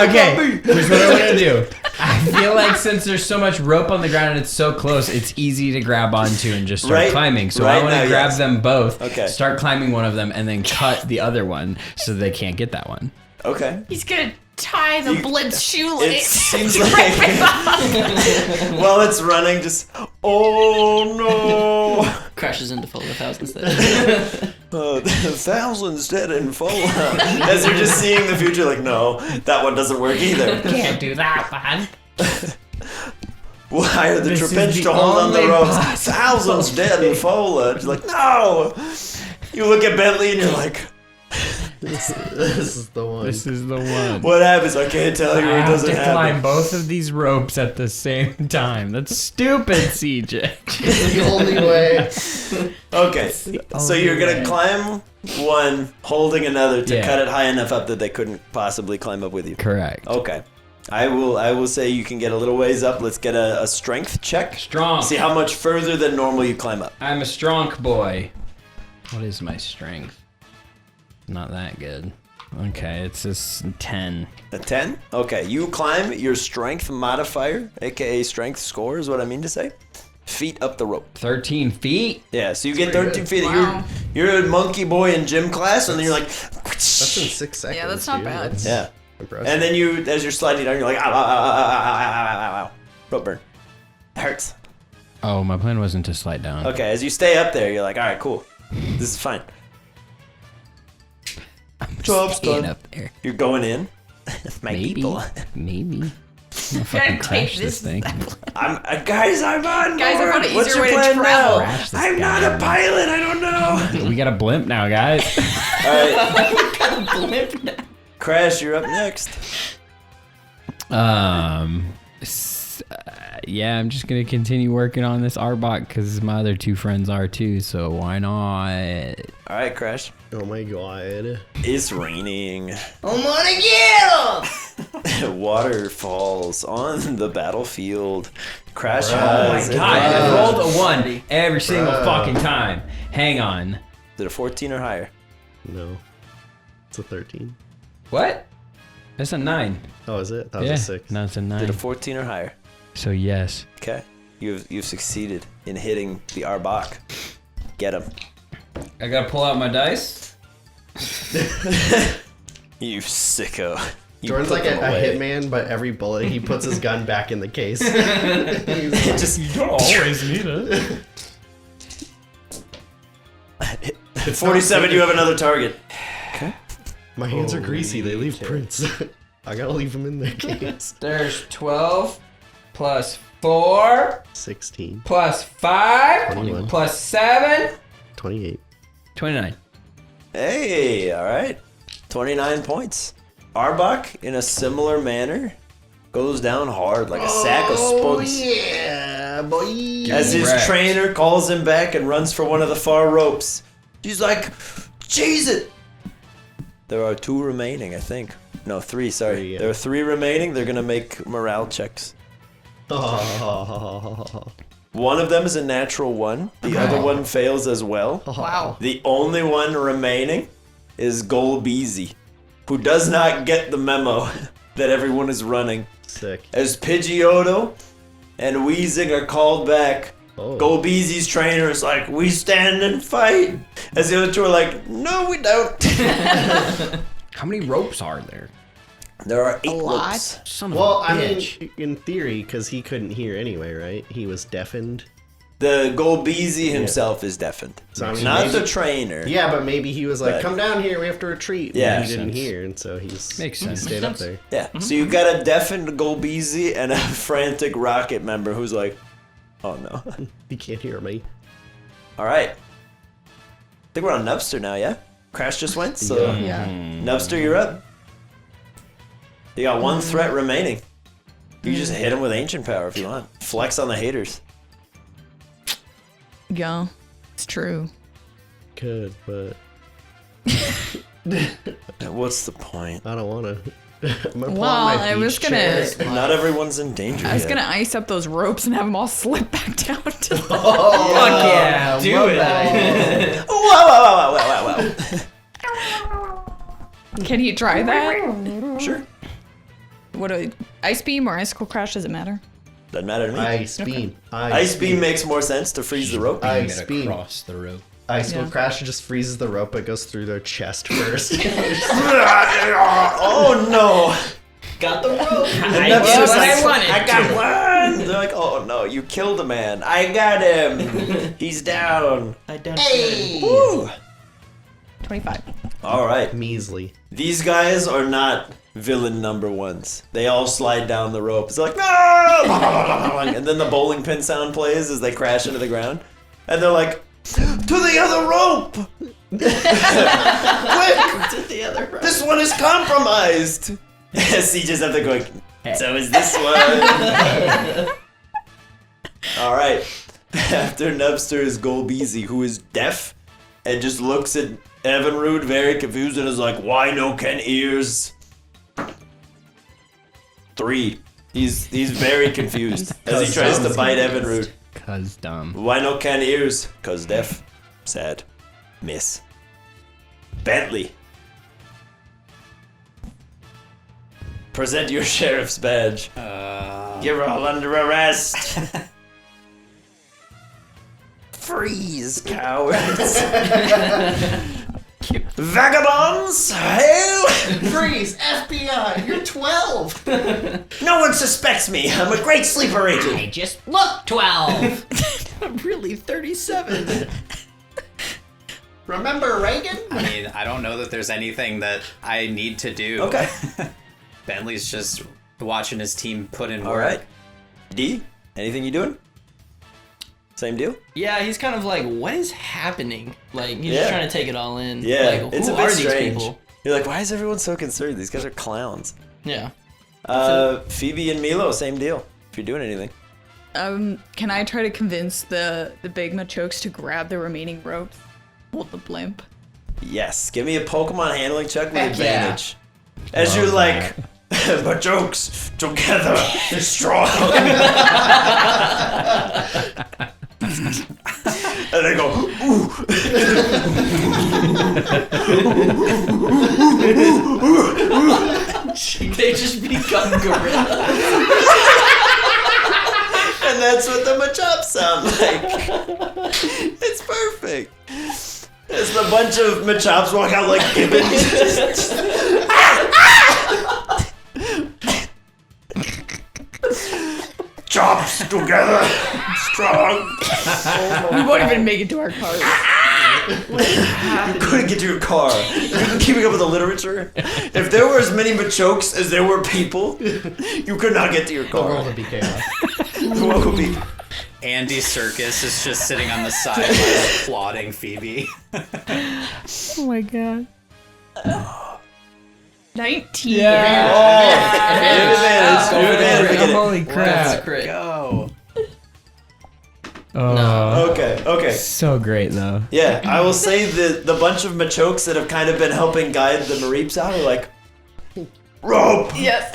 Okay, here's what I'm gonna do. I feel like since there's so much rope on the ground and it's so close, it's easy to grab onto and just start Right- climbing. So right I want now, to grab yes. them both, Okay. start climbing one of them, and then cut the other one so they can't get that one. Okay. He's gonna tie the blimp's It shoelace. seems like while it's running, just oh no. Crashes into Fola thousands dead. Thousands dead in fall. As you're just seeing the future, like, no, that one doesnn't work either. Can't do that, man. We'll hire the This is Trapinch the to hold on the only ropes. possible- Thousands dead in Fola. You're like, no. You look at Bentley and you're like, This is the one. This is the one. what happens? I can't tell you. I It have doesn't to climb happen. both of these ropes at the same time. That's stupid, CJ. the only way. Okay, so you're gonna way. climb one, holding another to Yeah. cut it high enough up that they couldn't possibly climb up with you. Correct. Okay. I will say you can get a little ways up. Let's get a strength check. Strong. See how much further than normal you climb up. I'm a strong boy. What is my strength? Not that good. Okay, it's just 10. A 10? Okay, you climb your strength modifier, aka strength score is what I mean to say. Feet up the rope. 13 feet? Yeah, so you get pretty 13 good. feet. Wow. You're a monkey boy in gym class, and then you're like, That's in 6 seconds. Yeah, that's not dude. bad. That's yeah. impressive. And then you, as you're sliding down, you're like, ow, ow, ow, ow, ow, ow, ow, ow, ow, ow. Rope burn. It hurts. Oh, my plan wasn't to slide down. Okay, as you stay up there, you're like, all right, cool. This is fine. Job's Staying done. up there. You're going in. My Maybe. people. Maybe. I'm gonna fucking crash this thing. Guys, I'm on Guys, I board. found an What's easier your way to plan travel. now? Crash this I'm not guy. a pilot. I don't know. We got a blimp now, guys. All right, Blimp now. Crash, you're up next. Yeah, I'm just gonna continue working on this Arbok because my other 2 friends are too. So why not? All right, Crash. Oh my god. It's raining. I'm gonna get him! Water falls on the battlefield. Crash Bruh. has Oh my God, I advantage. rolled a 1 every single Bruh. fucking time. Hang on. Is it a 14 or higher? No. It's a 13. What? That's a 9. Oh, is it? That was Yeah, a 6. no, it's a Is 9. it a 14 or higher? So yes. Okay. You've succeeded in hitting the Arbok. Get him. I gotta pull out my dice. You sicko. You Jordan's put like a them away. hitman, but every bullet he puts his gun back in the case. Just You don't always need it. at 47, you have another target. My hands are greasy. They leave Okay. prints. I gotta leave them in their case. There's 12 plus 4 16, plus 5 21. plus 7. 28. 29. Hey, all right. 29 points. Arbok, in a similar manner, goes down hard like a sack of spuds. Yeah, boy. As his Wrecked. trainer calls him back and runs for one of the far ropes. He's like, "Cheese it!" There are 2 remaining, I think. No, 3, sorry. 3, yeah. There are 3 remaining. They're going to make morale checks. Oh. One of them is a natural 1. The other one fails as well. Wow. The only one remaining is Golbeezy, who does not get the memo that everyone is running. Sick. As Pidgeotto and Weezing are called back, Oh. Golbeezy's trainer is like, "We stand and fight." As the other 2 are like, "No, we don't." How many ropes are there? There are 8 lot. ropes. Son Well, of a I bitch. mean, in theory, because he couldn't hear anyway, right? He was deafened. The Golbeezy himself is deafened. So, I mean, Not maybe- the trainer. Yeah, but maybe he was like, But- "Come down here, we have to retreat." Yeah. and he didn't Makes sense. hear, and so he's Makes he sense. stayed up there. Yeah. So you got a deafened Golbeezy and a frantic Rocket member who's like, "Oh no." He can't hear me. All right. I think we're on Nubster now, yeah? Crash just went, so Yeah. Nubster, you're up. You got 1 threat remaining. You just hit him with Ancient Power if you want. Flex on the haters. Yeah, it's true. Could, but What's the point? I don't want to. I'm gonna pull Well, out my I was beach gonna- chair. Not everyone's in danger I was yet. gonna ice up those ropes and have them all slip back down to the Oh, Fuck yeah, do love it. that. Whoa. Can he try that? Sure. What a ice beam or icicle crash, does it matter? Doesn't matter to me. Ice beam. Ice beam makes more sense to freeze the rope. Ice beam. Across the rope. Ice Yeah. will crash. Just freezes the rope, but goes through their chest first. Oh no! Got the rope. And got Nubster's what I like, wanted I got one! They're like, "Oh no, you killed a man. I got him. He's down." I done Woo! 25. All right. Measly. These guys are not villain number 1s. They all slide down the rope. It's like, "No!" And then the bowling pin sound plays as they crash into the ground. And they're like, "To the other rope! Quick! to the other rope. This one is compromised!" CJ's up there going, "So is this one." All right. After Nubster is Golbeezy, who is deaf and just looks at Evinrude very confused and is like, "Why no Ken ears?" 3. He's very confused as he tries to bite Evinrude. Cause dumb. "Why no Ken ears?" "Cause deaf." Sad. Miss. Bentley. Present your sheriff's badge. You're all under arrest. Freeze, cowards. Vagabonds! Hail! Freeze! FBI! You're 12! No one suspects me. I'm a great sleeper agent. I just look 12. I'm really 37. Remember Reagan? I mean, I don't know that there's anything that I need to do. Okay. Bentley's just watching his team put in All work. right. D, anything you doing? Same deal? Yeah, he's kind of like, what is happening? Like, he's Yeah. just trying to take it all in. Yeah, Like, it's a who bit are these strange. people? You're like, why is everyone so concerned? These guys are clowns. Yeah. Phoebe and Milo, same deal. if you're doing anything. Can I try to convince the big Machokes to grab the remaining ropes? Hold the blimp. Yes, give me a Pokemon handling check with Heck yeah. advantage. As you're like, my jokes together is strong. And they go, ooh. They just become gorillas. And that's what the Machops sound like. It's perfect. As the bunch of Machops walk out like gibbons. Chops together, strong. We won't even make it to our cars. You couldn't get to your car. You're keeping up with the literature. If there were as many Machokes as there were people, you could not get to your The world car. would be chaos. The world would be. Andy Serkis is just sitting on the sideline applauding Phoebe. Oh my god. 19. Advantage. Holy That's crap. crit. Go. Oh. Okay. So great though. Yeah, I will say the bunch of Machokes that have kind of been helping guide the Mareeps out are like, rope! Yes.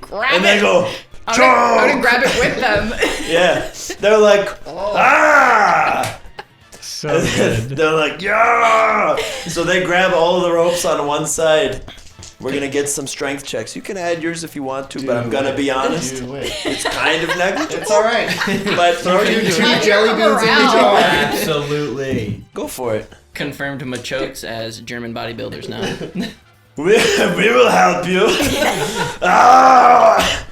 Grab And it. they go, I'm choke! gonna grab it with them. Yeah, they're like, ah! So good. They're like, yeah! So they grab all of the ropes on one side. We're gonna get some strength checks. You can add yours if you want to, but I'm gonna be honest, Do it. it's kind of negligible. It's all right. But Throw your two Turn jelly them beans in the around. jar. Absolutely. go for it. Confirmed Machokes as German bodybuilders now. We will help you. Ah!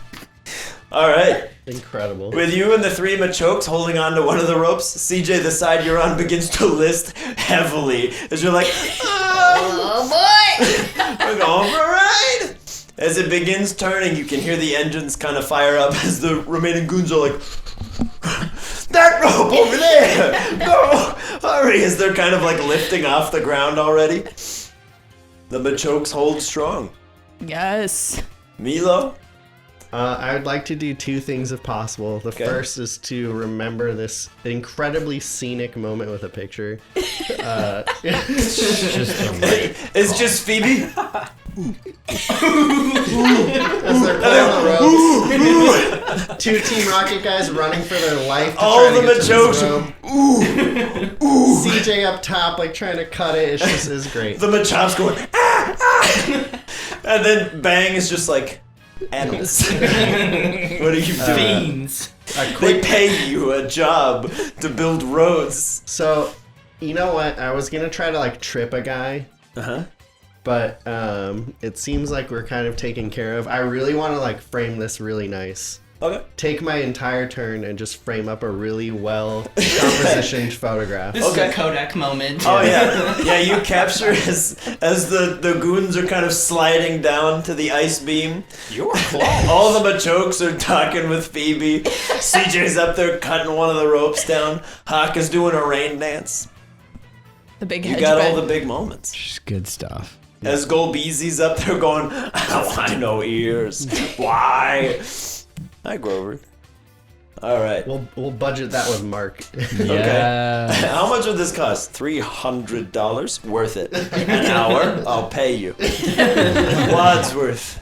All right. Incredible. With you and the three Machokes holding on to one of the ropes, CJ, the side you're on, begins to list heavily as you're like, Oh boy! we're going for a ride. As it begins turning, you can hear the engines kind of fire up as the remaining goons are like, that rope over there! Go! Hurry! As they're kind of like lifting off the ground already. The Machokes hold strong. Yes. Milo? I would like to do two things if possible. The first is to remember this incredibly scenic moment with a picture. It's just Phoebe. As they're pulling the ropes, two Team Rocket guys running for their life to All try the to get to this Machokes. rope. CJ up top, like trying to cut it. It's just is great. The Machops going, ah, ah. And then Bang is just like, animals. What are you doing? Fiends. They pay you a job to build roads. So, you know what? I was gonna try to like trip a guy, Uh-huh. but it seems like we're kind of taken care of. I really want to like frame this really nice. Okay. Take my entire turn and just frame up a really well compositioned photograph. This Okay. is a Kodak moment. Oh yeah. Yeah, you capture as the goons are kind of sliding down to the ice beam. You're close. All the Machokes are talking with Phoebe. CJ's up there cutting one of the ropes down. Hawk is doing a rain dance. The big You hedge got all bed. the big moments. Just good stuff. As Golbeezy's up there going, I know ears. Why? Hi, Grover. All right. We'll budget that with Mark. Yeah. How much would this cost? $300? Worth it. An hour? I'll pay you. Wadsworth.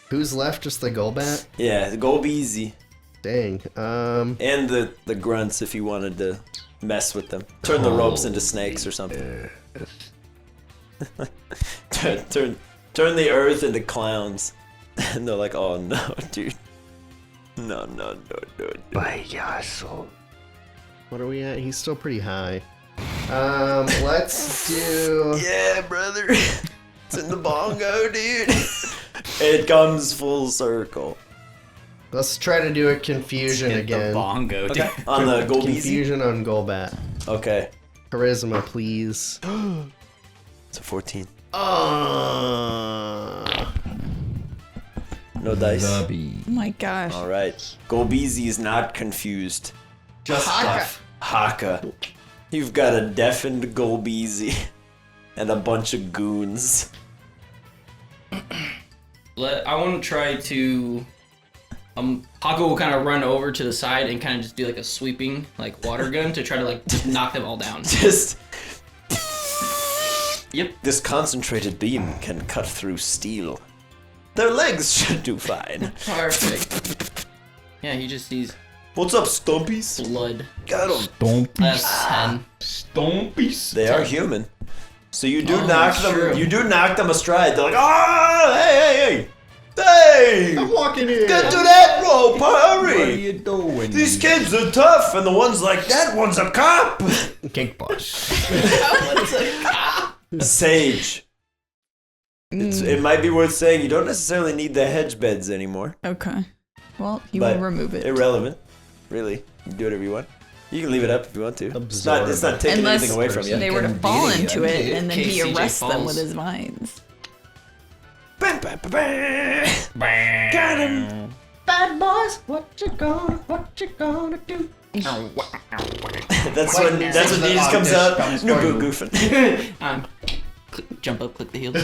Who's left? Just the Golbat? Yeah, Golbeezy. Dang. And the grunts if you wanted to mess with them. Turn the ropes into snakes or something. turn the earth into clowns. And they're like, oh no, dude. No. What are we at? He's still pretty high. Let's do. Yeah, brother. It's in the bongo, dude. It comes full circle. Let's try to do a confusion Hit the again. bongo, dude. On the Golbeezy? Confusion on Golbat. Okay. Charisma, please. It's a 14. No dice. Oh my gosh. All right. Golbeezy is not confused. Just deaf. Haka. You've got a deafened Golbeezy and a bunch of goons. I want to try to. Hako will kind of run over to the side and kind of just do like a sweeping like water gun to try to like just knock them all down. Just. Yep. This concentrated beam can cut through steel. Their legs should do fine. Perfect. Yeah, he just sees What's up, Stumpies? blood. Got 'em. That's 10. Stompies. They are human. So you do Oh, knock them. true. You do knock them astride. They're like, ah, hey, hey. I'm walking in. Get to that rope, hurry! you doing? These kids are tough, and the one's like, that one's a cop! Cake boss. Sage. It might be worth saying you don't necessarily need the hedge beds anymore. Okay. Well, he But will remove it. Irrelevant. Really. You can do whatever you want. You can leave it up if you want to. It's not taking Unless anything away from you. they were to fall into it, and then he CJ arrests them falls. with his vines. Bam, bam, bam, bam. Got him! Bad boys, what you gonna do? That's when he just comes out. No goofing. Jump up, click the heels.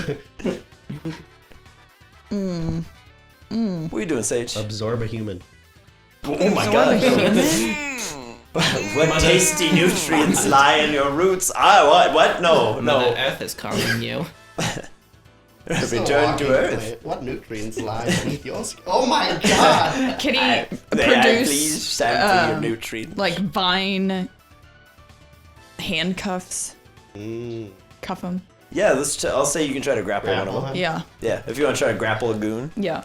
What are you doing, Sage? Absorb a human. Oh my god. What tasty nutrients lie in your roots? What? No. Mother Earth is calling you. Return to Earth. What nutrients lie beneath your skin? Oh my god! Can he May I produce please sample your nutrients? like vine handcuffs? Cuff him. Yeah, I'll say you can try to grapple one of them. Yeah. Yeah, if you want to try to grapple a goon, Yeah.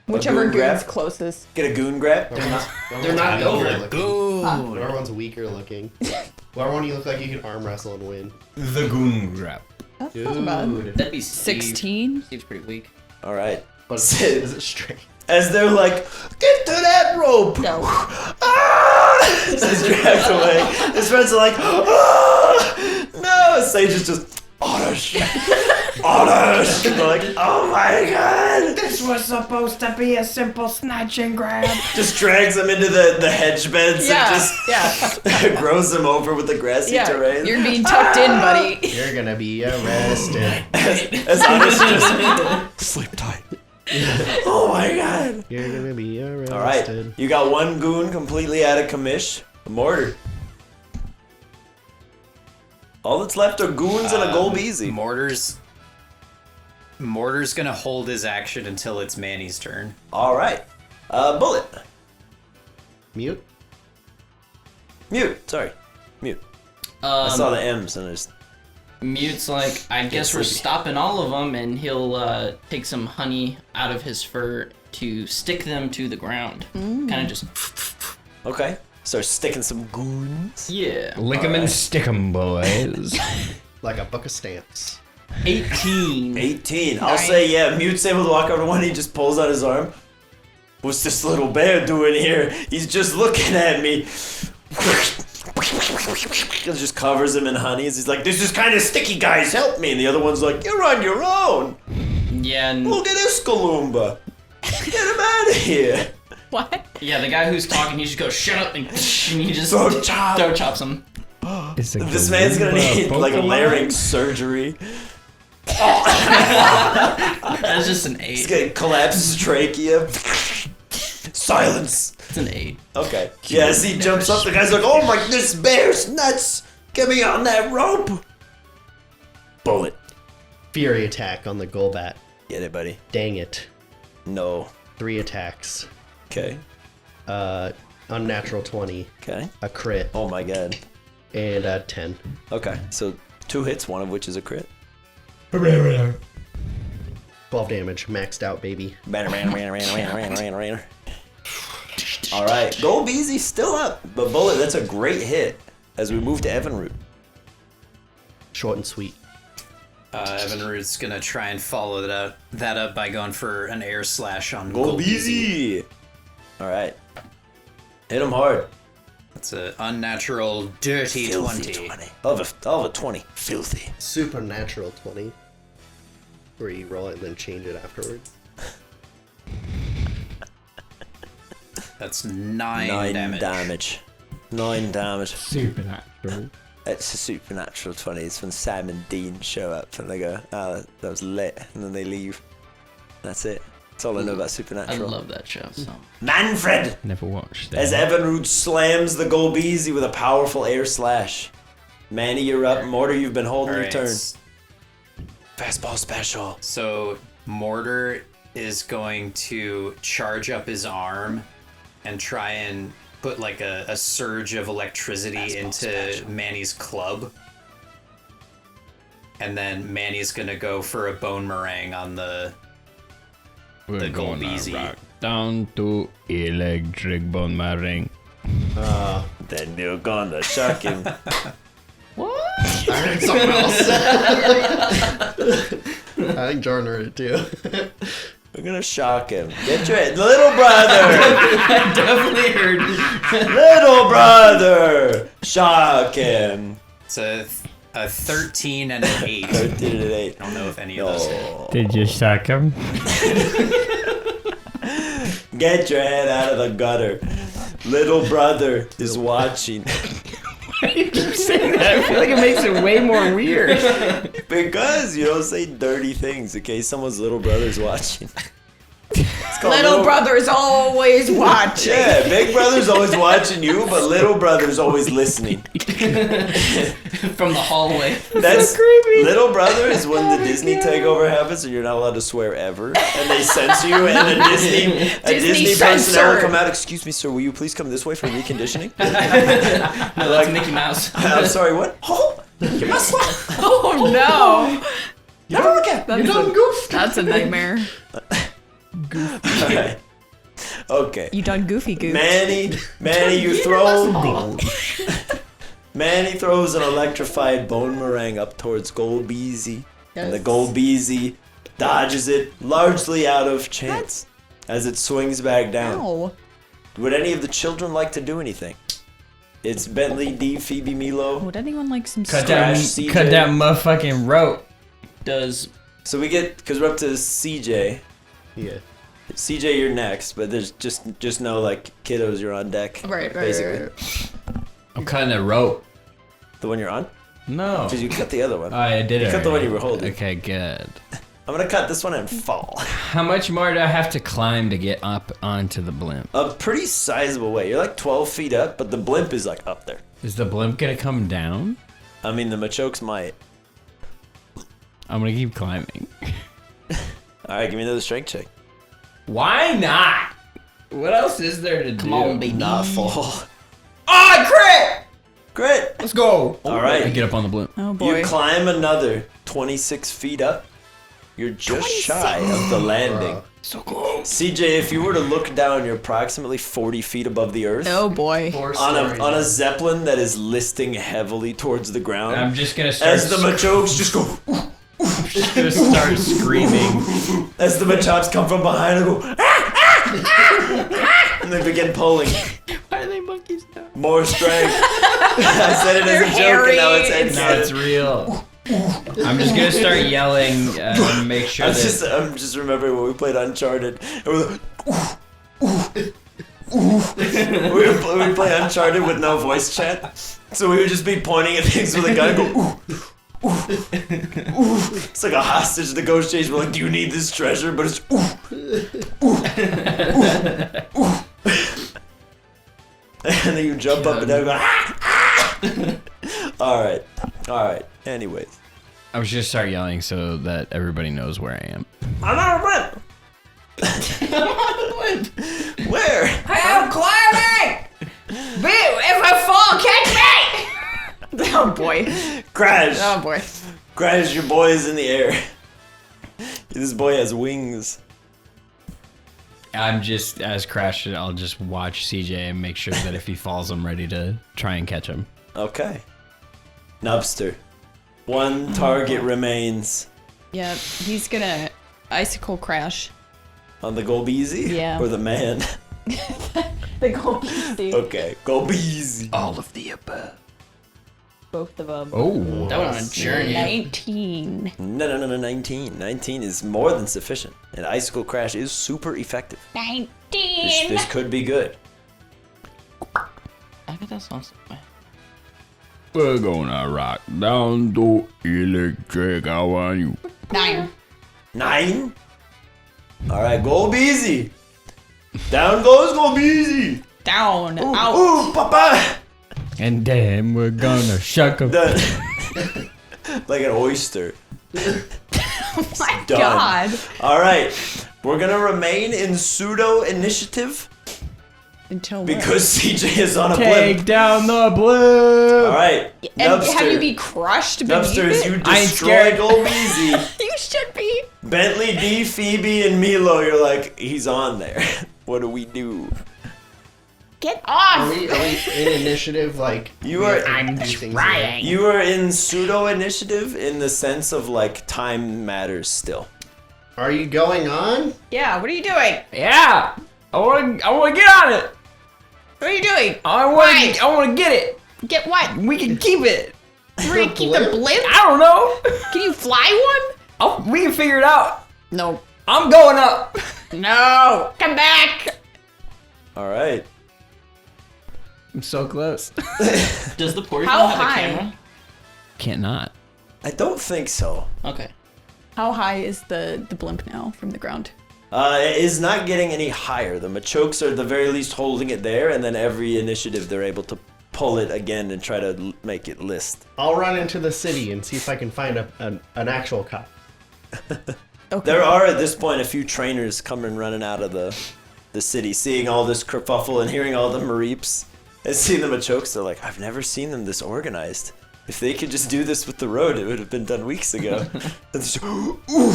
Whichever goon grab? goon's closest. get a goon grab. They're not over. Good. Whoever one's weaker looking. Whoever one you look like you can arm wrestle and win. The goon grab. That's not bad. That'd be Steve. 16? Steve's pretty weak. All right. But is it straight? As they're like, get to that rope. No. Ah! Says dragged away. His friends are like, ah! No. Sage is just, Oddish. Oddish. They're like, oh my god. This was supposed to be a simple snatch and grab. Just drags him into the hedge beds Yeah. and just grows him over with the grassy Yeah. terrain. You're being tucked in, buddy. You're gonna be arrested. As Oddish just sleep tight. Oh my god. You're gonna be arrested. All right, you got one goon completely out of commish. A mortar. All that's left are goons and a Golbeezy. Mortar's gonna hold his action until it's Manny's turn. All right, bullet. Mute. Mute. Sorry, mute. I saw the M's and there's. Mute's like, I guess we're sleepy. stopping all of them, and he'll take some honey out of his fur to stick them to the ground. Kind of just, Okay. Start sticking some goons. yeah. Lick 'em and stick 'em, boys. Like a book of stamps. 18. 18. I'll say yeah. Mute's able to walk over to one. He just pulls on his arm. What's this little bear doing here? He's just looking at me. It just covers him in honeys. He's like, this is kind of sticky, guys. Help me. And the other one's like, you're on your own. Yeah, and Look at this Kalumba. Get him out of here. What? yeah, the guy who's talking, he just goes, shut up, and he just Throat chop. throat chops him. This man's gonna need like larynx surgery. That's just an 8. He's gonna collapse his trachea. Silence. It's an 8. Okay. Yeah, as he jumps up, the guy's like, oh my, this bear's nuts. Get me on that rope. Bullet. Fury attack on the Golbat. Get it, buddy. Dang it. No. 3 attacks. Okay. Unnatural 20. Okay. A crit. Oh my god. And a 10. Okay. So 2 hits, one of which is a crit. 12 damage. Maxed out, baby. All right. Golbeezy still up. But Bullet, that's a great hit as we move to Evinrude. Short and sweet. Evinrude's gonna try and follow that up by going for an air slash on Golbeezy. All right. Hit him hard. That's an unnatural dirty Filthy 20. I'll have a 20. Filthy. Supernatural 20. Where you roll it and then change it afterwards. That's 9 damage. 9 damage. Supernatural. It's a supernatural 20. It's when Sam and Dean show up and they go, oh, that was lit. And then they leave. That's it. That's all I know about I Supernatural. love that show. So Manfred! Never watched that. As Evinrude slams the Golbeezy with a powerful air slash. Manny, you're up. Mortar, you've been holding your turn. Fastball special. So Mortar is going to charge up his arm and try and put like a surge of electricity into Manny's club. And then Manny's gonna go for a bone meringue on the Golbeezy. Down to electric bone meringue. Then you're gonna shock him. I heard something else. I think Jordan heard it too. We're gonna shock him. Get your little brother! I definitely heard. Little brother! Shock him! It's a 13 and an 8. 13 and an 8. I don't know if any of those hit. Oh. Did you shock him? Get your head out of the gutter. Little brother is watching. Why do you keep saying that? I feel like it makes it way more weird. Because you don't say dirty things in case someone's little brother's watching. It's called Little brother's always watching. Yeah, big brother's always watching you, but little brother's always listening. From the hallway. That's so creepy. Little brother is when the Disney takeover happens and you're not allowed to swear ever, and they censor you, and a Disney personnel censor. will come out. Excuse me, sir, will you please come this way for reconditioning? No, that's Mickey Mouse. I'm sorry, what? Oh, you must Oh no. never again. That's done goofed. That's a nightmare. Okay. Okay. You done goofy goof. Manny, you throw. Manny throws an electrified bone meringue up towards Golbeezy, and the Golbeezy dodges it largely out of chance as it swings back down. Ow. Would any of the children like to do anything? It's Bentley, D, Phoebe, Milo. Would anyone like some Cut Crash, that, CJ. cut that motherfucking rope. Does So we get, because we're up to CJ. Yeah. CJ, you're next, but there's just know, like, kiddos, you're on deck. Right, basically. I'm cutting a rope. The one you're on? No. Because you cut the other one. I did it. You cut the one already. you were holding. Okay, good. I'm gonna cut this one and fall. How much more do I have to climb to get up onto the blimp? A pretty sizable way. You're like 12 feet up, but the blimp is like up there. Is the blimp gonna come down? I mean, the Machokes might. I'm gonna keep climbing. Alright, give me another strength check. Why not? What else is there to do? come on, baby. Not fall. Oh, crit! Great. Let's go. I Alright. get up on the blimp. Oh boy. You climb another 26 feet up. You're just shy of the landing. So close. CJ, if you were to look down, you're approximately 40 feet above the earth. Oh boy. On a zeppelin that is listing heavily towards the ground. I'm just gonna start. As the Machokes just go, just gonna start screaming. as the Machops come from behind and go, and they begin pulling. Why are they monkeys now? More strength. I said it as a They're joke and now it's hairy. No, it's real. I'm just gonna start yelling and make sure that. I'm just remembering when we played Uncharted. And we're like, we would play Uncharted with no voice chat. So we would just be pointing at things with a gun and go, ooh, ooh, ooh. It's like a hostage negotiation. We're like, do you need this treasure? But it's ooh, ooh, ooh, ooh. And then you jump up and down and go, ah! Alright. Anyways. I was just start yelling so that everybody knows where I am. I'm on a blimp! I'm on a blimp! Where? I'm climbing! If I fall, catch me! Oh boy. Crash! Oh boy. Crash, your boy is in the air. This boy has wings. I'm just, as Crash, I'll just watch CJ and make sure that if he falls, I'm ready to try and catch him. Okay. Nubster. One target remains. Yeah, he's gonna icicle crash. On the Golbeezy? Yeah. Or the man? The Golbeezy. Okay, Golbeezy. All of the above. Both of them. Oh. That went on a journey. 19. No, 19. 19 is more than sufficient. And Icicle Crash is super effective. 19. This could be good. I bet that sounds. We're gonna rock down to electric. I want you. 9. 9? All right, go easy. Down goes go easy. Down. Ooh, Out. ooh, papa. And then we're gonna shuck him. Done. Like an oyster. Oh my Done. god. All right, we're gonna remain in pseudo initiative Until what? because CJ is on a Take blimp. down the blue. All right, And Nubster. have you be crushed beneath Nubster, as it? you I ain't destroy scared. Golbeezy, You should be. Bentley, D, Phoebe, and Milo, you're like, he's on there. What do we do? Get Are off. we in initiative? Like You we are- have to I'm do things trying. You are in pseudo initiative in the sense of like time matters still. Are you going on? Yeah, what are you doing? Yeah. I wanna get on it. What are you doing? I Why? wanna get it. Get what? We can keep it. We're gonna keep the blimp? I don't know. Can you fly one? We can figure it out. No. I'm going up. No. Come back. All right. I'm so close. Does the portage How have high? a camera? Can't not. I don't think so. Okay. How high is the blimp now from the ground? It is not getting any higher. The Machokes are at the very least holding it there, and then every initiative they're able to pull it again and try to make it list. I'll run into the city and see if I can find an actual cop. Okay. There are at this point a few trainers coming running out of the city, seeing all this kerfuffle and hearing all the Mareeps and seeing the Machokes. They're like, I've never seen them this organized. If they could just do this with the road, it would have been done weeks ago. And it's just, ooh, ooh.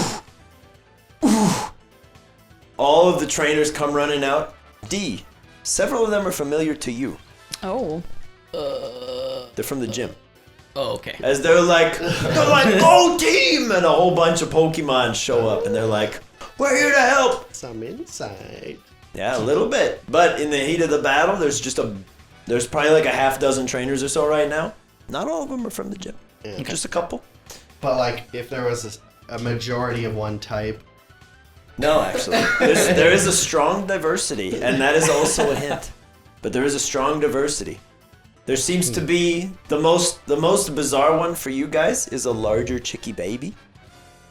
All of the trainers come running out. D, several of them are familiar to you. Oh. They're from the gym. Oh, okay. As they're like, go team! And a whole bunch of Pokemon show up and they're like, we're here to help. Some insight. Yeah, a little bit. But in the heat of the battle, there's probably like a half dozen trainers or so right now. Not all of them are from the gym. Yeah. Just a couple. But like, if there was a majority of one type, No, actually. There is a strong diversity, and that is also a hint. But there is a strong diversity. There seems to be the most bizarre one for you guys is a larger chicky baby.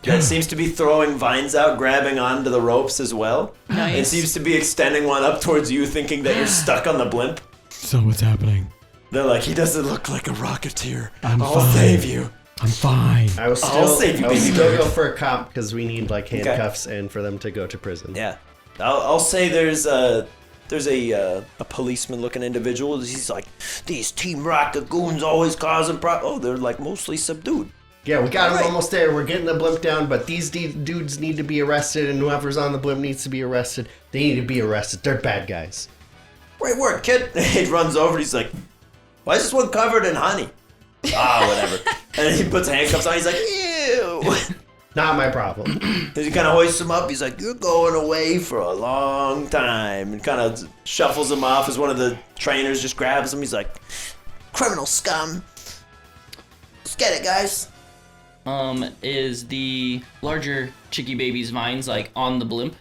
That seems to be throwing vines out, grabbing onto the ropes as well. Nice. It seems to be extending one up towards you, thinking that you're stuck on the blimp. So what's happening? They're like, he doesn't look like a Rocketeer. I'm I'll fine. save you. I'm fine. I was I'll still, save you, I would baby still bird. go for a cop because we need like handcuffs and for them to go to prison. Yeah, I'll say there's a policeman-looking individual. He's like, these Team Rocket goons always causing Oh, they're like mostly subdued. Yeah, we got Right. them almost there. We're getting the blimp down, but these dudes need to be arrested, and whoever's on the blimp needs to be arrested. They need to be arrested. They're bad guys. Great work, kid. He runs over. And he's like, why is this one covered in honey? Whatever. And he puts handcuffs on. He's like, ew. Not my problem. And he kind of hoists him up. He's like, you're going away for a long time. And kind of shuffles him off as one of the trainers just grabs him. He's like, criminal scum. Let's get it, guys. Is the larger chicky baby's vines like on the blimp?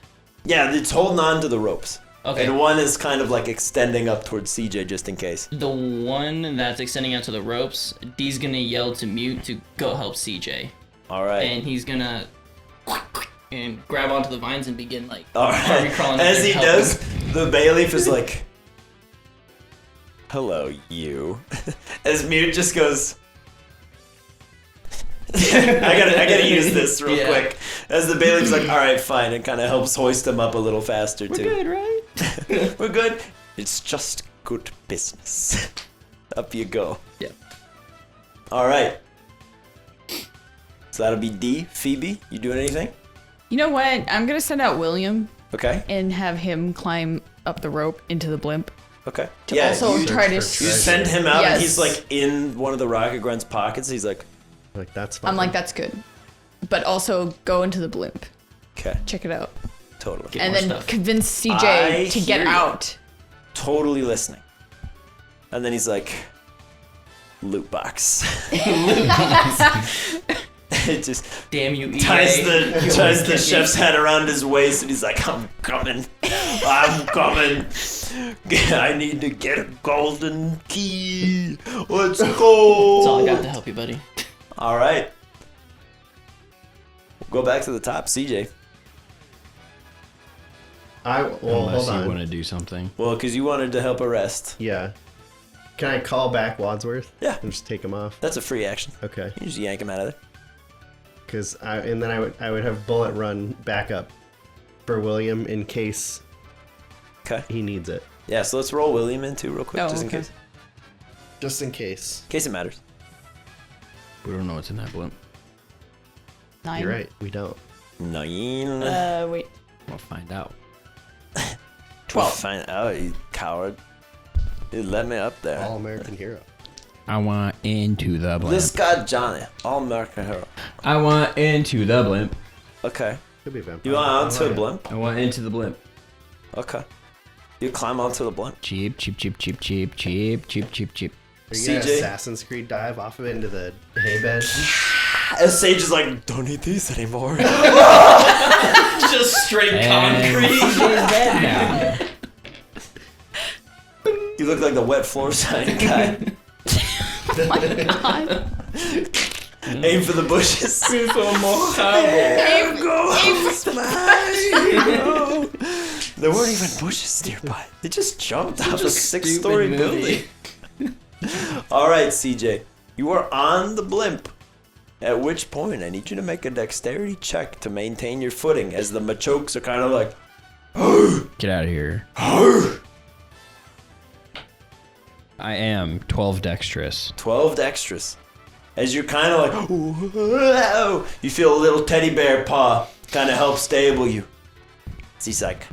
Yeah, it's holding on to the ropes. Okay. And one is kind of like extending up towards CJ just in case. The one that's extending out to the ropes, D's gonna yell to Mute to go help CJ. All right. And he's gonna and grab onto the vines and begin like All army right. crawling. As up he there to help does, him. the bailiff is like, hello, you. As Mute just goes, I gotta use this real Yeah. quick. As the bailiff's like, all right, fine, and kind of helps hoist him up a little faster too. Good, right? We're good. It's just good business. Up you go. Yeah. All right. So that'll be D. Phoebe, you doing anything? You know what? I'm gonna send out William Okay. and have him climb up the rope into the blimp. Okay. To also you, try to. for you treasure. send him out, and Yes. he's like in one of the Rocket Grunt's pockets. He's like, Like, that's fine. I'm like, that's good. But also go into the blimp. okay, Check it out. totally. Get And more then stuff. convince CJ I to get hear you. out. Totally listening. And then he's like, loot box. It just Damn you, EA. ties the Get chef's hat around his waist, and he's like, I'm coming. I'm coming. I need to get a golden key. Let's go. That's all I got to help you, buddy. All right. We'll go back to the top, CJ. Well, Unless hold you on. want to do something. Well, because you wanted to help arrest. Yeah. Can I call back Wadsworth? Yeah. And just take him off? That's a free action. Okay. You just yank him out of there. Because then I would have Bullet run back up for William in case Okay. he needs it. Yeah, so let's roll William in too real quick, Oh, just in okay. case. Just in case. In case it matters. We don't know what's in that blimp. 9. You're right. We don't. 9. Wait. We'll find out. 12. Find out, you coward. You let me up there. All American hero. I want into the blimp. This guy Johnny, all American hero. I want into the blimp. Okay. Could be a vampire. You want onto Oh, the blimp? I want into the blimp. Okay. You climb onto the blimp. Cheap, cheap, cheap, cheap, cheap, cheap, cheap, cheap, cheap. Are you gonna CJ? Assassin's Creed dive off of it into the hay bed? As Sage is like, don't need these anymore. Just straight And concrete. CJ's dead now. You look like the wet floor sign guy. Oh my god. Aim for the bushes. Aim- There weren't even bushes nearby. They just jumped off a 6-story building. All right, CJ. You are on the blimp. At which point, I need you to make a dexterity check to maintain your footing as the Machokes are kind of like, Get out of here. I am 12 dexterous. 12 dexterous. As you're kind of like, whoa, you feel a little teddy bear paw kind of help stable you. He's like,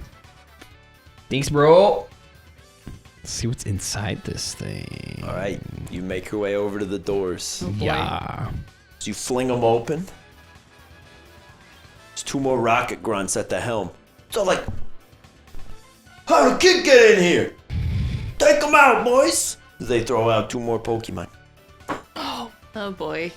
Thanks, bro. Let's see what's inside this thing. all right, you make your way over to the doors. Yeah. So you fling them open. There's 2 more rocket grunts at the helm. So like, how did Kid get in here? Take them out, boys. They throw out 2 more Pokemon. Oh boy.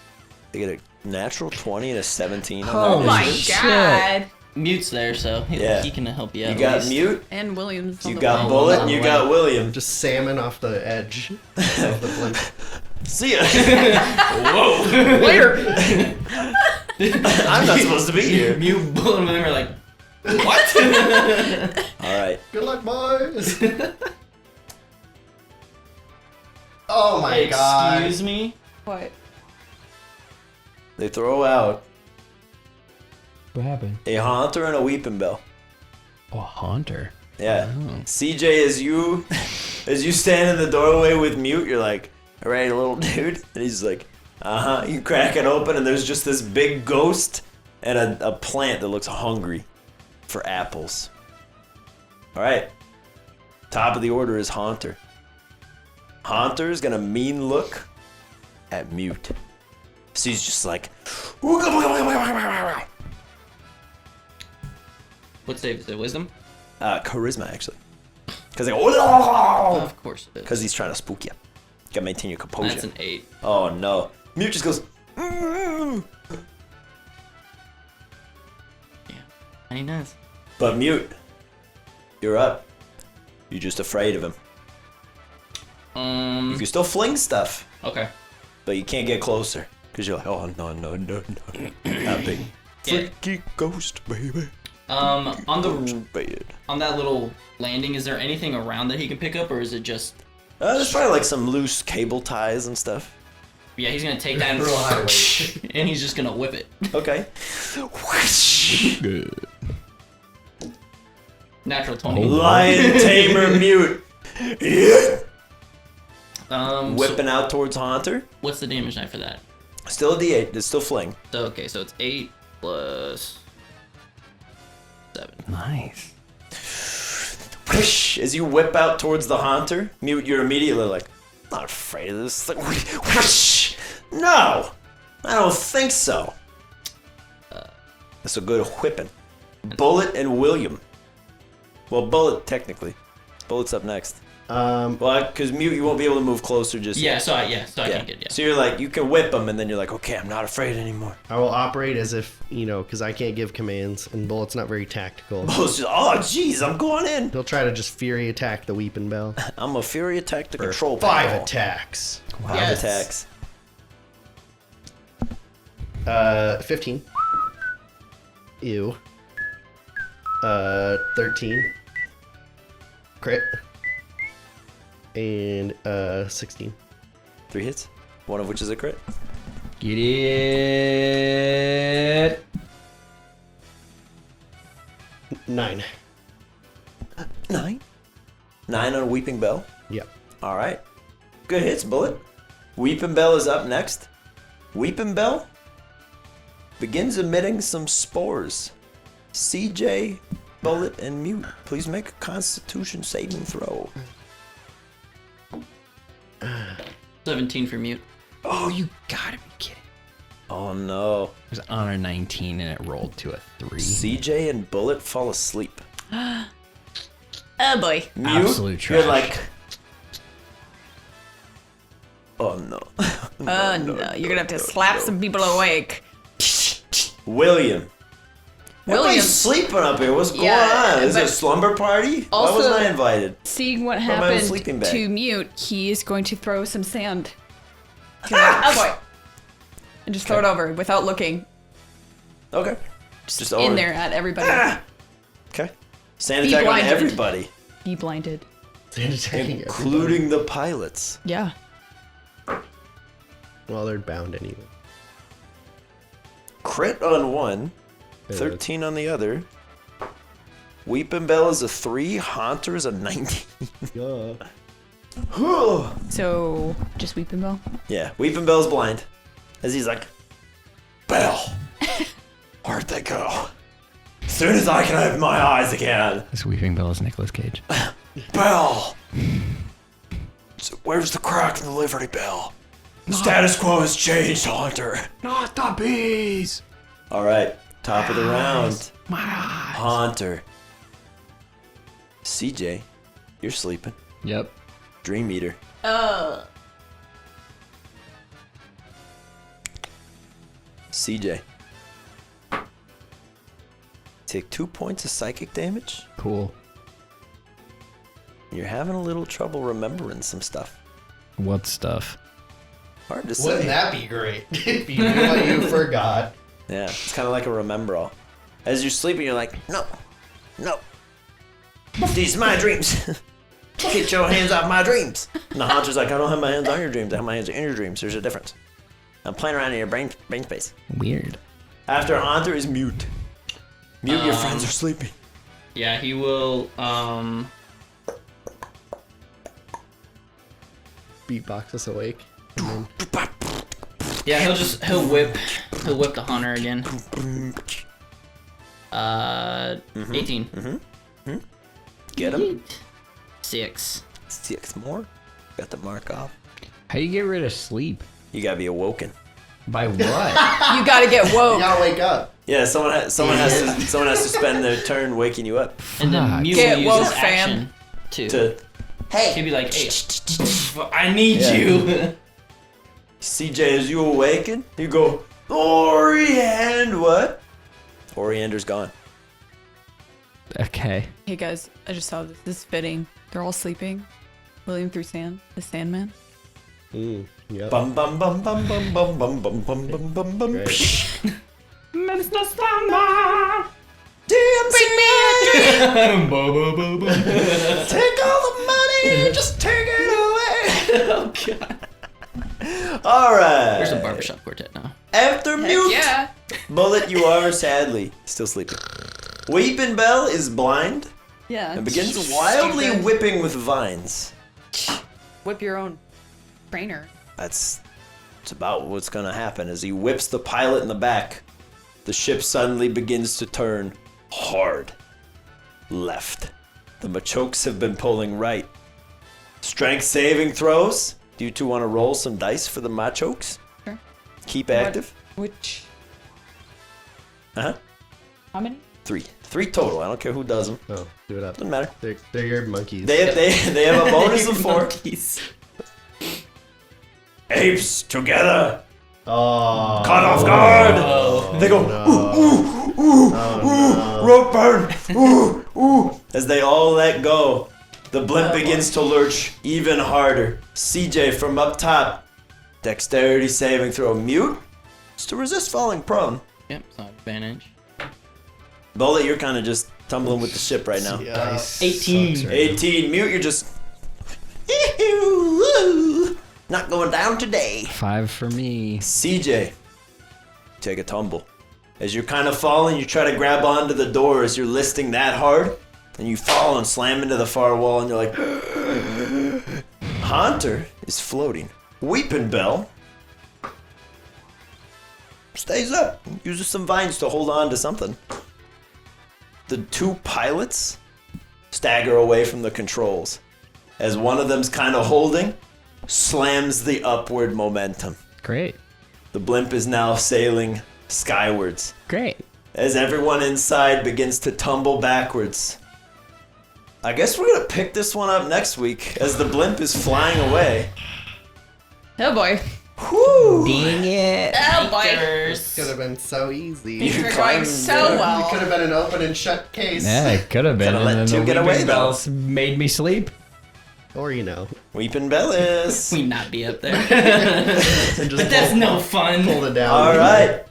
They get a natural 20 and a 17 on Oh their my initiative. god. Mute's there, so Yeah. he can help you out. You at got least. Mute, And Williams. on you the got way. Bullet, on and the you way. got William. Just salmon off the edge of the blimp. See ya. Later. I'm not supposed to be here. Mute, Bullet, and William are like, what? All right. Good luck, boys. Oh my god. Excuse me? What? They throw out What happened? a Haunter and a Weeping Bell. Oh, a haunter. Yeah. Oh. CJ, as you stand in the doorway with Mute, you're like, all right, little dude. And he's like, uh-huh. You crack it open, and there's just this big ghost and a plant that looks hungry for apples. All right. Top of the order is Haunter. Haunter is going to mean look at Mute. So he's just like, What save is it? Wisdom? charisma, actually. Because Of course it is. he's trying to spook you. You gotta maintain your composure. That's an 8. Oh no. Mute just goes, "Mm." Yeah. And he does. But Mute, you're up. You're just afraid of him. You can still fling stuff, Okay. but you can't get closer. Because you're like, oh no. Not big. Yeah. Freaky ghost, baby. On Bad. on that little landing, is there anything around that he can pick up, or is it just? There's probably like some loose cable ties and stuff. Yeah, he's gonna take that Real high weight. and he's just gonna whip it. Okay. Good. Natural 20. Lion tamer Mute. Yeah. So Whipping out towards Haunter. what's the damage knife for that? Still a D8. It's still fling. So okay, so it's 8 plus 7. Nice. Whoosh, as you whip out towards the Haunter, Mute, you're immediately like, I'm not afraid of this thing. Whoosh. No, I don't think so. That's a good whipping. Bullet and William. Well, Bullet, technically. Bullet's up next. Well, because Mute, you won't be able to move closer just Yeah, yet. so I can't get yeah. So you're like, you can whip him, and then you're like, okay, I'm not afraid anymore. I will operate as if, because I can't give commands, and Bullet's not very tactical. Bullet's just, oh, jeez, I'm going in. He'll try to just fury attack the Weeping Bell. I'm a Fury attack to control 5 panel. attacks. 5 attacks. 15. Ew. 13. Crit. And 16. 3 hits, one of which is a crit. Get it. 9. 9 on a Weeping Bell. Yep. All right. Good hits, Bullet. Weeping Bell is up next. Weeping Bell begins emitting some spores. CJ, Bullet, and Mute, please make a Constitution saving throw. 17 for Mute. Oh, you gotta be kidding. Oh no. It was on a 19 and it rolled to a 3. CJ and Bullet fall asleep. Oh boy. Mute, Absolute you're trash. like, oh no. No, you're gonna have to slap some people awake. William. William. Everybody's sleeping up here. What's going Yeah, on? Is it a but slumber party? Why also- wasn't I invited? Seeing what From my own sleeping happened bag. to Mute, he is going to throw some sand. Oh boy. And just throw it over without looking. Okay. Just over. in there at everybody. Okay. Sand Be attack on blinded. everybody, Be blinded. Sand attacking including the pilots. Yeah. Well, they're bound anyway. Crit on one, 13 on the other. Weeping Bell is a 3, Haunter is a 19. Yeah. So, just Weeping Bell? Yeah, Weeping Bell's blind. As he's like, Bell, where'd they go? As soon as I can open my eyes again. This Weeping Bell is Nicolas Cage. Bell! So where's the crack in the Liberty Bell? The status quo has changed, Haunter. Not the bees! Alright, top of the round. My eyes. Haunter. CJ, you're sleeping. Yep. Dream Eater. CJ. Take 2 points of psychic damage. Cool. You're having a little trouble remembering some stuff. What stuff? Hard to Wouldn't say. that be great? If you knew what you forgot. Yeah, it's kind of like a remember all. As you're sleeping, you're like, no. These are my dreams. Get your hands off my dreams. And the haunter's like, I don't have my hands on your dreams. I have my hands in your dreams. There's a difference. I'm playing around in your brain space. Weird. After Haunter is Mute. Mute, your friends are sleeping. Yeah, he will. Beatbox us awake. And then Yeah, he'll whip the hunter again. 18. Get him. 6. 6 more. Got the mark off. How you get rid of sleep? You gotta be awoken. By what? You gotta get you woke. gotta wake up. Yeah, someone has to spend their turn waking you up. And then Fuck. Mute Get will use woke, his action fam. too. To He'll be like, hey, I need Yeah. you. CJ, as you awaken, you go, Oriand, what? Oriander's gone. Okay. Hey guys, I just saw this. This is fitting. They're all sleeping. William through sand. The Sandman. Yep. Bum bum bum bum bum bum bum bum bum bum bum bum. Right. Take all the money, just take it away. Oh god. All right. There's a barbershop quartet now. After Mute, Yeah. Bullet, you are sadly still sleeping. Weeping Bell is blind Yeah. and begins wildly Stupid. whipping with vines. Whip your own trainer. It's about what's gonna happen. As he whips the pilot in the back, the ship suddenly begins to turn hard left. The Machokes have been pulling right. Strength saving throws. Do you two want to roll some dice for the Machokes? Sure. Keep active. Which? Uh-huh. How many? 3 total. I don't care who does them. Oh, do it up. Doesn't matter. They're your monkeys. They have a bonus of 4. Monkeys. Apes together. Oh. Caught off guard. They go, rope burn, ooh. As they all let go, the blimp begins to lurch even harder. CJ from up top, dexterity saving throw. Mute is to resist falling prone. Yep, it's not advantage. Bullet, you're kind of just tumbling with the ship right now. Yeah. 18. 18. Mute, you're just... Not going down today. 5 for me. CJ, take a tumble. As you're kind of falling, you try to grab onto the door as you're listing that hard, and you fall and slam into the far wall, and you're like... Haunter is floating. Weeping Bell stays up. Uses some vines to hold on to something. The two pilots stagger away from the controls as one of them's kind of holding, slams the upward momentum. Great. The blimp is now sailing skywards Great. as everyone inside begins to tumble backwards. I guess we're gonna pick this one up next week as the blimp is flying away. Oh boy. Whew! Dang it. Oh boy. Could have been so easy. Things are climbed going so It well. could have been an open and shut case. Yeah, it could have been. Gotta let And then two the get away, weeping though. bells made me sleep. Or, Weeping Bellis. We not be up there. and just But that's no fun. pulled it down. All right.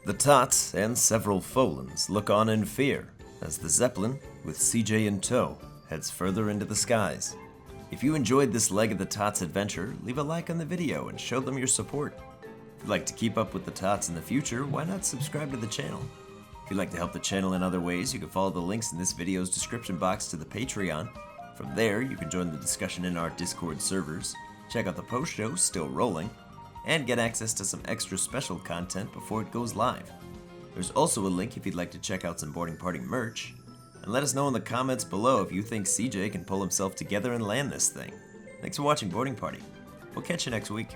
The Tots and several Folans look on in fear as the Zeppelin, with CJ in tow, heads further into the skies. If you enjoyed this leg of the Tots adventure, leave a like on the video and show them your support. If you'd like to keep up with the Tots in the future, why not subscribe to the channel? If you'd like to help the channel in other ways, you can follow the links in this video's description box to the Patreon. From there, you can join the discussion in our Discord servers, check out the post show still rolling, and get access to some extra special content before it goes live. There's also a link if you'd like to check out some Boarding Party merch, and let us know in the comments below if you think CJ can pull himself together and land this thing. Thanks for watching Boarding Party. We'll catch you next week.